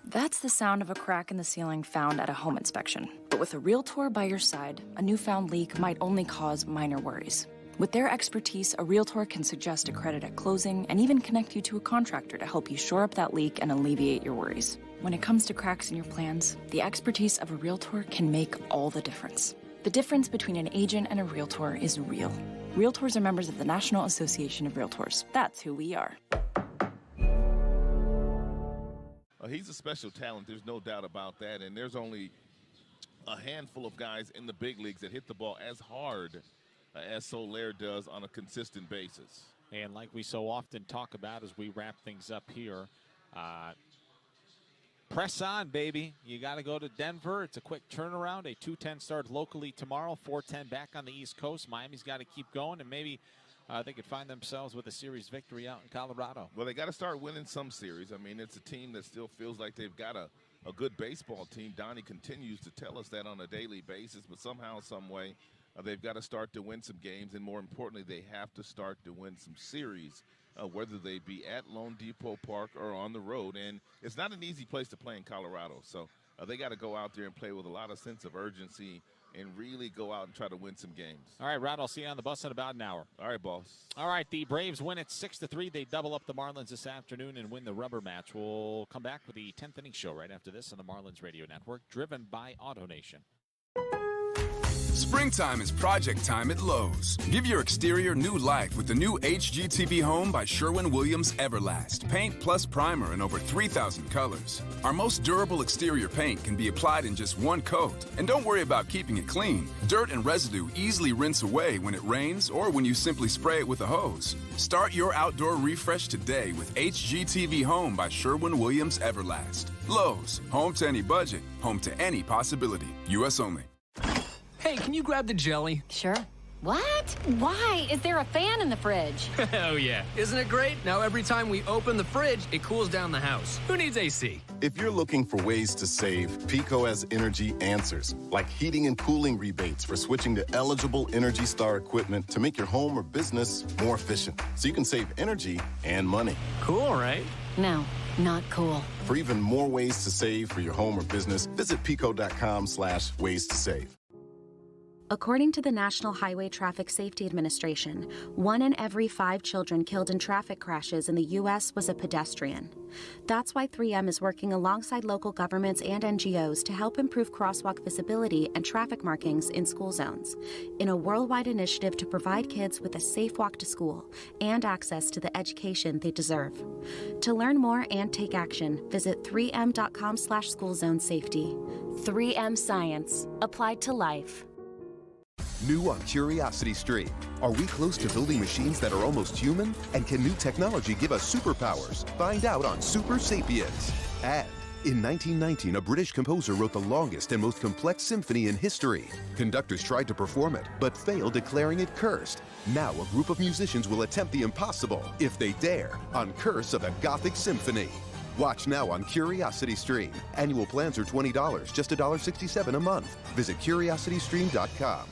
That's the sound of a crack in the ceiling found at a home inspection. But with a Realtor by your side, a newfound leak might only cause minor worries. With their expertise, a Realtor can suggest a credit at closing and even connect you to a contractor to help you shore up that leak and alleviate your worries. When it comes to cracks in your plans, the expertise of a Realtor can make all the difference. The difference between an agent and a Realtor is real. Realtors are members of the National Association of Realtors. That's who we are. He's a special talent. There's no doubt about that. And there's only a handful of guys in the big leagues that hit the ball as hard as Soler does on a consistent basis. And like we so often talk about as we wrap things up here, press on, baby. You got to go to Denver. It's a quick turnaround. A 2:10 start locally tomorrow, 4:10 back on the East Coast. Miami's got to keep going, and maybe they could find themselves with a series victory out in Colorado. Well, they got to start winning some series. I mean, it's a team that still feels like they've got a good baseball team. Donnie continues to tell us that on a daily basis, but somehow, some way, they've got to start to win some games, and more importantly, they have to start to win some series, whether they be at Lone Depot Park or on the road. And it's not an easy place to play in Colorado, so they got to go out there and play with a lot of sense of urgency and really go out and try to win some games. All right, Rod, I'll see you on the bus in about an hour. All right, boss. All right, the Braves win it 6-3. They double up the Marlins this afternoon and win the rubber match. We'll come back with the 10th inning show right after this on the Marlins Radio Network, driven by AutoNation. Springtime is project time at Lowe's. Give your exterior new life with the new HGTV Home by Sherwin-Williams Everlast. Paint plus primer in over 3,000 colors. Our most durable exterior paint can be applied in just one coat. And don't worry about keeping it clean. Dirt and residue easily rinse away when it rains or when you simply spray it with a hose. Start your outdoor refresh today with HGTV Home by Sherwin-Williams Everlast. Lowe's. Home to any budget. Home to any possibility. U.S. only. Hey, can you grab the jelly? Sure. What? Why? Is there a fan in the fridge? Oh, yeah. Isn't it great? Now every time we open the fridge, it cools down the house. Who needs AC? If you're looking for ways to save, Pico has energy answers, like heating and cooling rebates for switching to eligible Energy Star equipment to make your home or business more efficient, so you can save energy and money. Cool, right? No, not cool. For even more ways to save for your home or business, visit pico.com/ways to save. According to the National Highway Traffic Safety Administration, 1 in every 5 children killed in traffic crashes in the U.S. was a pedestrian. That's why 3M is working alongside local governments and NGOs to help improve crosswalk visibility and traffic markings in school zones, in a worldwide initiative to provide kids with a safe walk to school and access to the education they deserve. To learn more and take action, visit 3m.com/schoolzonesafety. 3M Science, applied to life. New on Curiosity Stream. Are we close to building machines that are almost human? And can new technology give us superpowers? Find out on Super Sapiens. And in 1919, a British composer wrote the longest and most complex symphony in history. Conductors tried to perform it, but failed, declaring it cursed. Now a group of musicians will attempt the impossible, if they dare, on Curse of the Gothic Symphony. Watch now on Curiosity Stream. Annual plans are $20, just $1.67 a month. Visit curiositystream.com.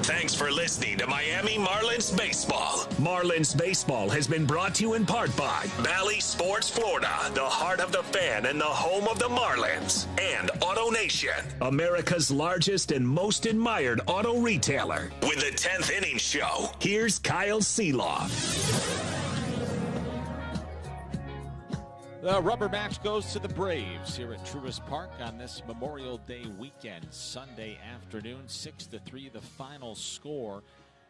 Thanks for listening to Miami Marlins Baseball. Marlins Baseball has been brought to you in part by Bally Sports Florida, the heart of the fan and the home of the Marlins, and Auto Nation, America's largest and most admired auto retailer. With the 10th Inning Show, here's Kyle Seeloff. The rubber match goes to the Braves here at Truist Park on this Memorial Day weekend. Sunday afternoon, 6-3 the final score.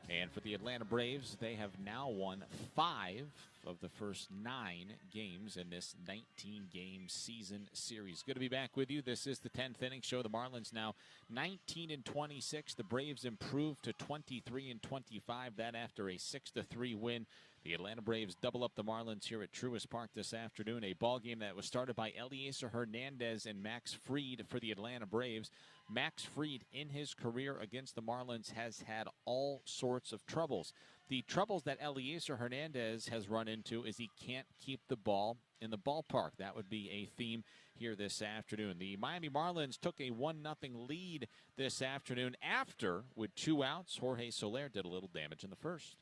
And for the Atlanta Braves, they have now won 5 of the first 9 games in this 19-game season series. Good to be back with you. This is the 10th Inning Show. The Marlins now 19-26. The Braves improved to 23-25. That after a 6-3 win. The Atlanta Braves double up the Marlins here at Truist Park this afternoon. A ball game that was started by Eliezer Hernandez and Max Fried for the Atlanta Braves. Max Fried, in his career against the Marlins, has had all sorts of troubles. The troubles that Eliezer Hernandez has run into is he can't keep the ball in the ballpark. That would be a theme here this afternoon. The Miami Marlins took a 1-0 lead this afternoon after, with 2 outs, Jorge Soler did a little damage in the first.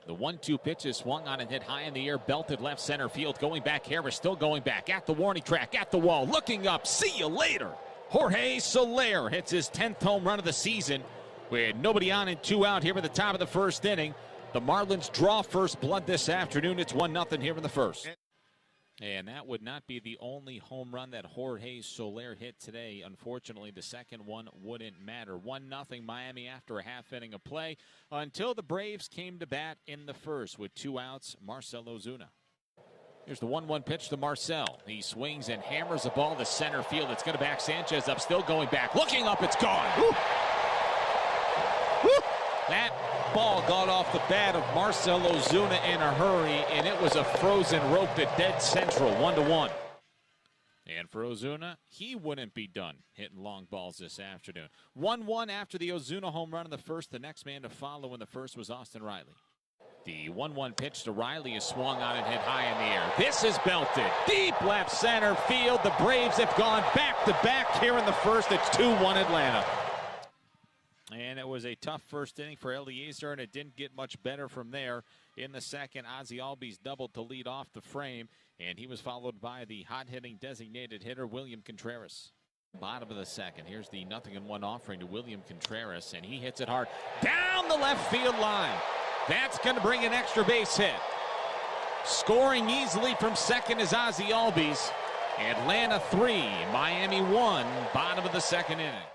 The 1-2 pitch is swung on and hit high in the air, belted left center field. Going back, Harris still going back at the warning track, at the wall, looking up. See you later. Jorge Soler hits his 10th home run of the season with nobody on and 2 out here at the top of the first inning. The Marlins draw first blood this afternoon. It's 1-0 here in the first. And that would not be the only home run that Jorge Soler hit today. Unfortunately, the second one wouldn't matter. 1-0 Miami after a half inning of play until the Braves came to bat in the first with 2 outs, Marcell Ozuna. Here's the 1-1 pitch to Marcell. He swings and hammers the ball to center field. It's going to back Sanchez up, still going back. Looking up, it's gone. Woo! Woo! That ball got off the bat of Marcell Ozuna in a hurry, and it was a frozen rope to dead central, 1-1. And for Ozuna, he wouldn't be done hitting long balls this afternoon. 1-1 after the Ozuna home run in the first. The next man to follow in the first was Austin Riley. The 1-1 pitch to Riley is swung on and hit high in the air. This is belted deep left center field. The Braves have gone back-to-back here in the first. It's 2-1 Atlanta. And it was a tough first inning for Eliezer, and it didn't get much better from there. In the second, Ozzie Albies doubled to lead off the frame, and he was followed by the hot-hitting designated hitter, William Contreras. Bottom of the second, here's the 0-1 offering to William Contreras, and he hits it hard down the left field line. That's going to bring an extra base hit. Scoring easily from second is Ozzie Albies. Atlanta 3, Miami 1, bottom of the second inning.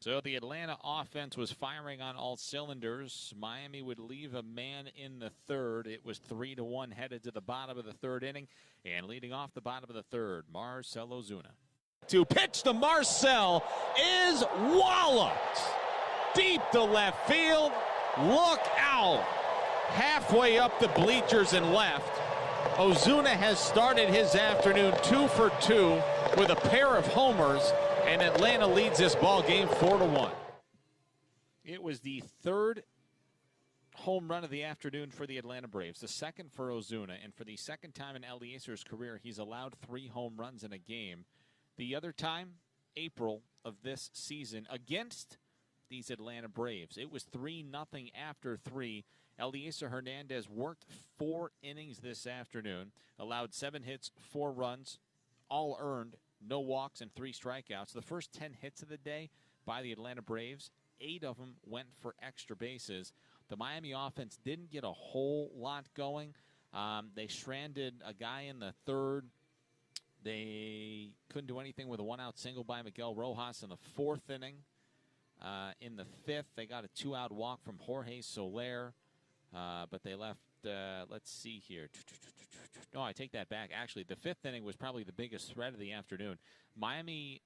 So the Atlanta offense was firing on all cylinders. Miami would leave a man in the third. It was 3-1 headed to the bottom of the third inning. And leading off the bottom of the third, Marcell Ozuna. To pitch to Marcell is walloped. Deep to left field. Look out. Halfway up the bleachers and left. Ozuna has started his afternoon 2 for 2 with a pair of homers. And Atlanta leads this ball game 4-1. It was the third home run of the afternoon for the Atlanta Braves, the second for Ozuna, and for the second time in Eliezer's career, he's allowed 3 home runs in a game. The other time, April of this season, against these Atlanta Braves. It was 3-0 after 3. Eliezer Hernandez worked 4 innings this afternoon, allowed 7 hits, 4 runs, all earned. No walks and 3 strikeouts. The first 10 hits of the day by the Atlanta Braves, 8 of them went for extra bases. The Miami offense didn't get a whole lot going. They stranded a guy in the third. They couldn't do anything with a 1-out single by Miguel Rojas in the 4th inning. In the 5th, they got a 2-out walk from Jorge Soler, but they left, let's see here. No, I take that back. Actually, the 5th inning was probably the biggest threat of the afternoon. Miami,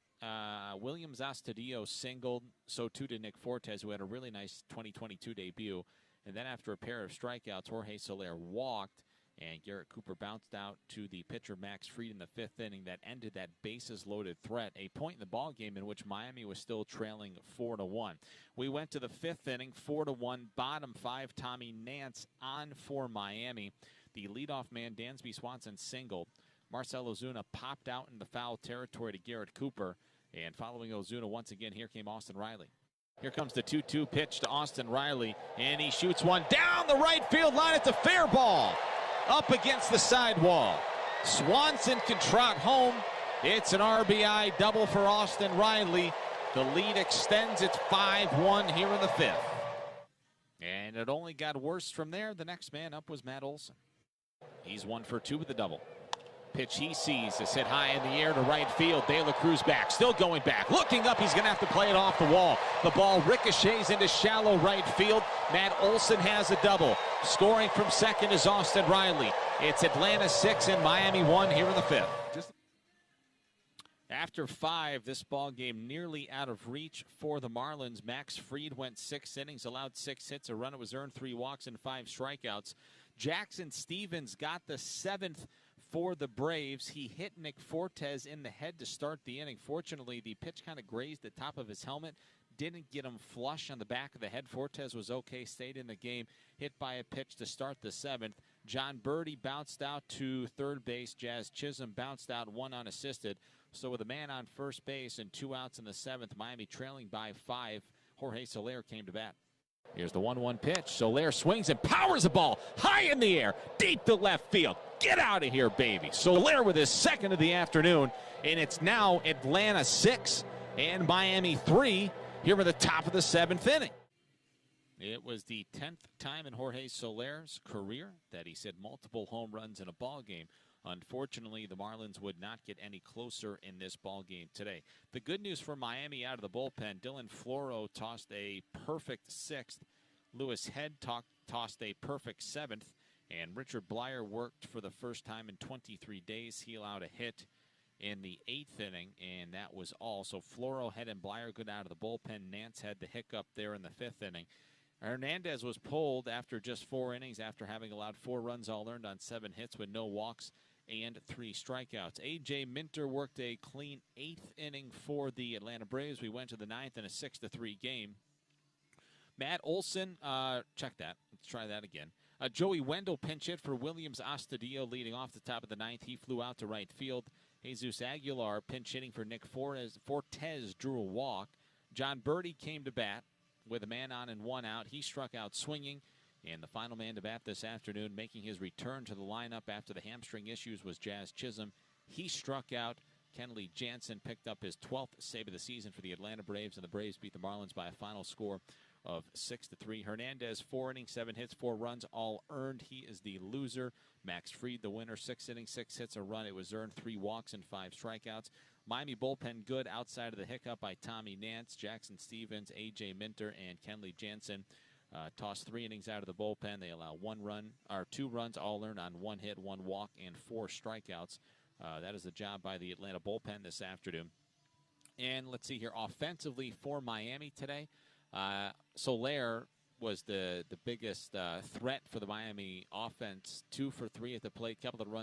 Williams Astudillo singled, so too did Nick Fortes, who had a really nice 2022 debut. And then after a pair of strikeouts, Jorge Soler walked, and Garrett Cooper bounced out to the pitcher Max Fried in the 5th inning. That ended that bases-loaded threat, a point in the ballgame in which Miami was still trailing 4-1. We went to the 5th inning, 4-1, bottom 5, Tommy Nance on for Miami. The leadoff man, Dansby Swanson, singled. Marcell Ozuna popped out in the foul territory to Garrett Cooper. And following Ozuna once again, here came Austin Riley. Here comes the 2-2 pitch to Austin Riley, and he shoots one down the right field line. It's a fair ball up against the sidewall. Swanson can trot home. It's an RBI double for Austin Riley. The lead extends. It's 5-1 here in the 5th. And it only got worse from there. The next man up was Matt Olson. He's 1 for 2 with the double. Pitch he sees is hit high in the air to right field. De La Cruz back, still going back. Looking up, he's going to have to play it off the wall. The ball ricochets into shallow right field. Matt Olson has a double. Scoring from second is Austin Riley. It's Atlanta 6 and Miami 1 here in the 5th. After 5, this ball game nearly out of reach for the Marlins. Max Fried went 6 innings, allowed 6 hits, a run. It was earned, 3 walks and 5 strikeouts. Jackson Stevens got the 7th for the Braves. He hit Nick Fortes in the head to start the inning. Fortunately, the pitch kind of grazed the top of his helmet. Didn't get him flush on the back of the head. Fortes was okay, stayed in the game. Hit by a pitch to start the 7th. John Birdie bounced out to third base. Jazz Chisholm bounced out, 1 unassisted. So with a man on first base and 2 outs in the 7th, Miami trailing by 5, Jorge Soler came to bat. Here's the 1-1 pitch. Soler swings and powers the ball high in the air, deep to left field. Get out of here, baby. Soler with his 2nd of the afternoon, and it's now Atlanta 6 and Miami 3 here in the top of the 7th inning. It was the 10th time in Jorge Soler's career that he's hit multiple home runs in a ball game. Unfortunately, the Marlins would not get any closer in this ball game today. The good news for Miami out of the bullpen, Dylan Floro tossed a perfect 6th. Lewis Head tossed a perfect 7th. And Richard Blyer worked for the first time in 23 days. He allowed a hit in the 8th inning, and that was all. So Floro, Head, and Blyer good out of the bullpen. Nance had the hiccup there in the 5th inning. Hernandez was pulled after just 4 innings after having allowed 4 runs all earned on 7 hits with no walks and 3 strikeouts. A.J. Minter worked a clean 8th inning for the Atlanta Braves. We went to the 9th in a 6-3 game. Matt Olson, check that. Let's try that again. Joey Wendell pinch hit for Williams Astudillo leading off the top of the 9th. He flew out to right field. Jesus Aguilar pinch hitting for Nick Fortes drew a walk. John Birdie came to bat with a man on and 1 out. He struck out swinging. And the final man to bat this afternoon, making his return to the lineup after the hamstring issues, was Jazz Chisholm. He struck out. Kenley Jansen picked up his 12th save of the season for the Atlanta Braves, and the Braves beat the Marlins by a final score of 6-3. Hernandez, 4 innings, 7 hits, 4 runs, all earned. He is the loser. Max Fried, the winner, 6 innings, 6 hits, a run. It was earned, 3 walks and 5 strikeouts. Miami bullpen good outside of the hiccup by Tommy Nance, Jackson Stevens, A.J. Minter, and Kenley Jansen. Tossed 3 innings out of the bullpen. They allow 2 runs, all earned on 1 hit, 1 walk, and 4 strikeouts. That is the job by the Atlanta bullpen this afternoon. And let's see here, offensively for Miami today, Soler was the biggest threat for the Miami offense. 2 for 3 at the plate, couple of runs